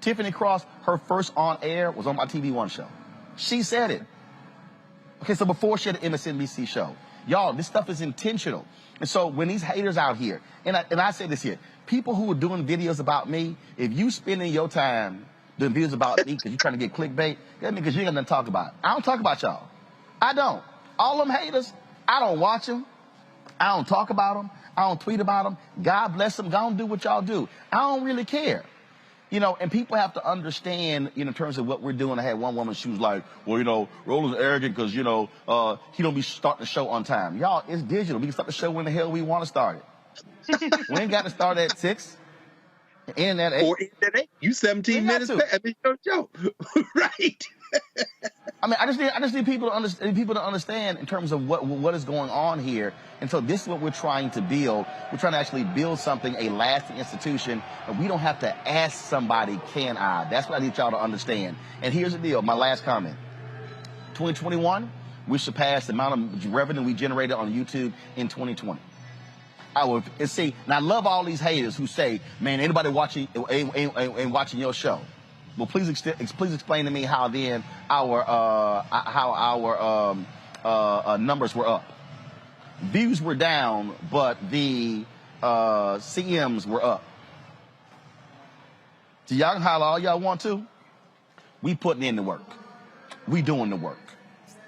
[SPEAKER 4] Tiffany Cross, her first on air was on my TV One show. She said it. Okay, so before she had an MSNBC show. Y'all, this stuff is intentional. And so when these haters out here, and I say this here, people who are doing videos about me, if you spending your time doing videos about me because you're trying to get clickbait, that means because you ain't got nothing to talk about. I don't talk about y'all. I don't. All them haters, I don't watch them. I don't talk about them. I don't tweet about them. God bless them. Go on, do what y'all do. I don't really care. You know, and people have to understand, you know, in terms of what we're doing. I had one woman, she was like, well, you know, Roland's arrogant because, you know, he don't be starting the show on time. Y'all, it's digital. We can start the show when the hell we want to start it. We ain't got to start at 6. In at 8.
[SPEAKER 7] Or in at 8. You 17 minutes back. I mean, your show. Right.
[SPEAKER 4] I mean, mean, I just need people to understand in terms of what is going on here. And so this is what we're trying to build. We're trying to actually build something, a lasting institution. And we don't have to ask somebody, can I? That's what I need y'all to understand. And here's the deal, my last comment. 2021, we surpassed the amount of revenue we generated on YouTube in 2020. And see, and I love all these haters who say, man, anybody watching ain't watching your show. Well, please explain to me how then our numbers were up. Views were down, but the CMs were up. So y'all can holler all y'all want to. We putting in the work. We doing the work.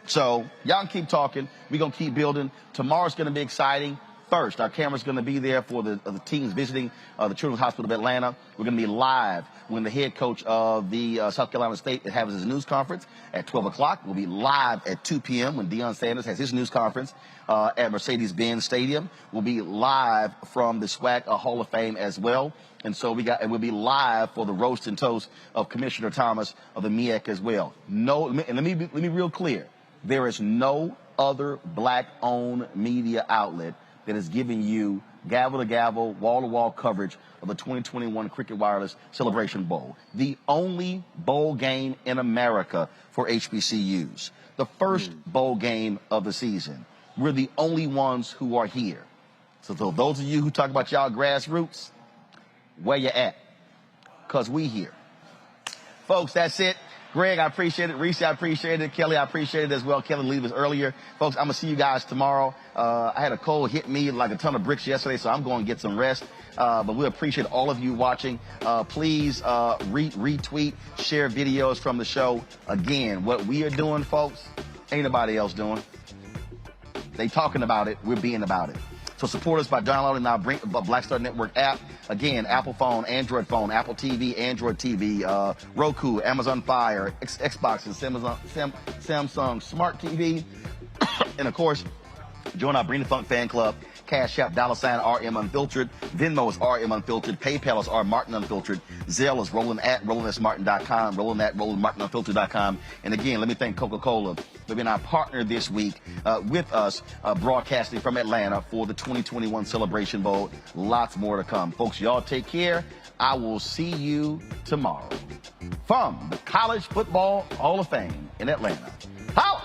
[SPEAKER 4] So y'all can keep talking. We're going to keep building. Tomorrow's going to be exciting. First, our camera's going to be there for the teams visiting the Children's Hospital of Atlanta. We're going to be live when the head coach of the South Carolina State has his news conference at 12 o'clock. We'll be live at 2 p.m. when DeSantis has his news conference at Mercedes-Benz Stadium. We'll be live from the SWAC Hall of Fame as well. And so we'll be live for the roast and toast of Commissioner Thomas of the MEAC as well. No, and let me be real clear. There is no other black-owned media outlet that is giving you gavel-to-gavel, wall-to-wall coverage of the 2021 Cricket Wireless Celebration Bowl. The only bowl game in America for HBCUs. The first bowl game of the season. We're the only ones who are here. So those of you who talk about y'all grassroots, where you at? Because we here. Folks, that's it. Greg, I appreciate it. Reese, I appreciate it. Kelly, I appreciate it as well. Kelly leave us earlier. Folks, I'm going to see you guys tomorrow. I had a cold hit me like a ton of bricks yesterday, so I'm going to get some rest. But we appreciate all of you watching. Please retweet, share videos from the show. Again, what we are doing, folks, ain't nobody else doing. They talking about it. We're being about it. So support us by downloading our Black Star Network app. Again, Apple phone, Android phone, Apple TV, Android TV, Roku, Amazon Fire, Xbox, and Samsung Smart TV. And of course, join our Bring the Funk fan club. Cash App, $RM Unfiltered. Venmo is RM Unfiltered. PayPal is R Martin Unfiltered. Zelle is Roland@RolandSMartin.com. Roland@RolandMartinUnfiltered.com. And again, let me thank Coca-Cola for being our partner this week with us, broadcasting from Atlanta for the 2021 Celebration Bowl. Lots more to come. Folks, y'all take care. I will see you tomorrow from the College Football Hall of Fame in Atlanta. Holla!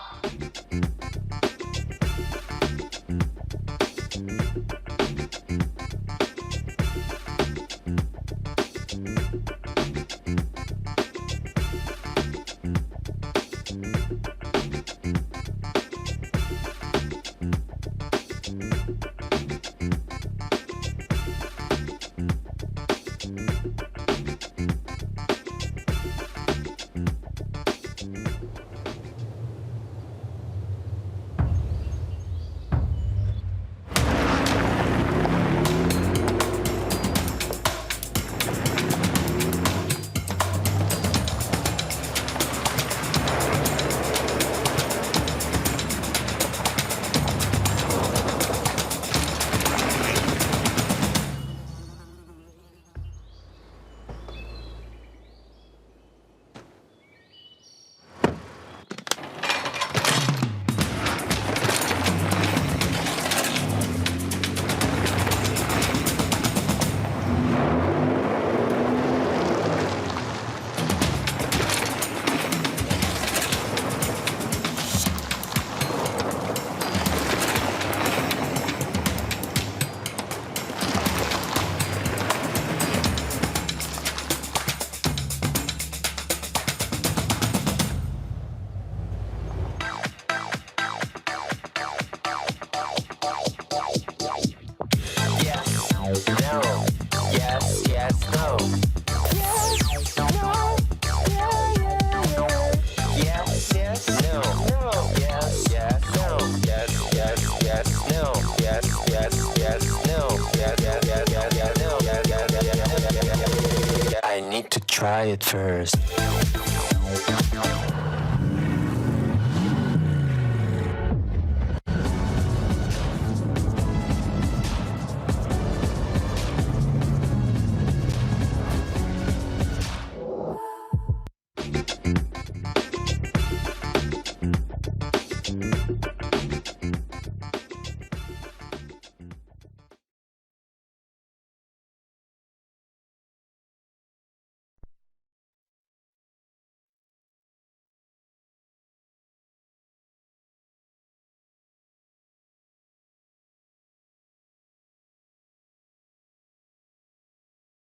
[SPEAKER 14] Try it first.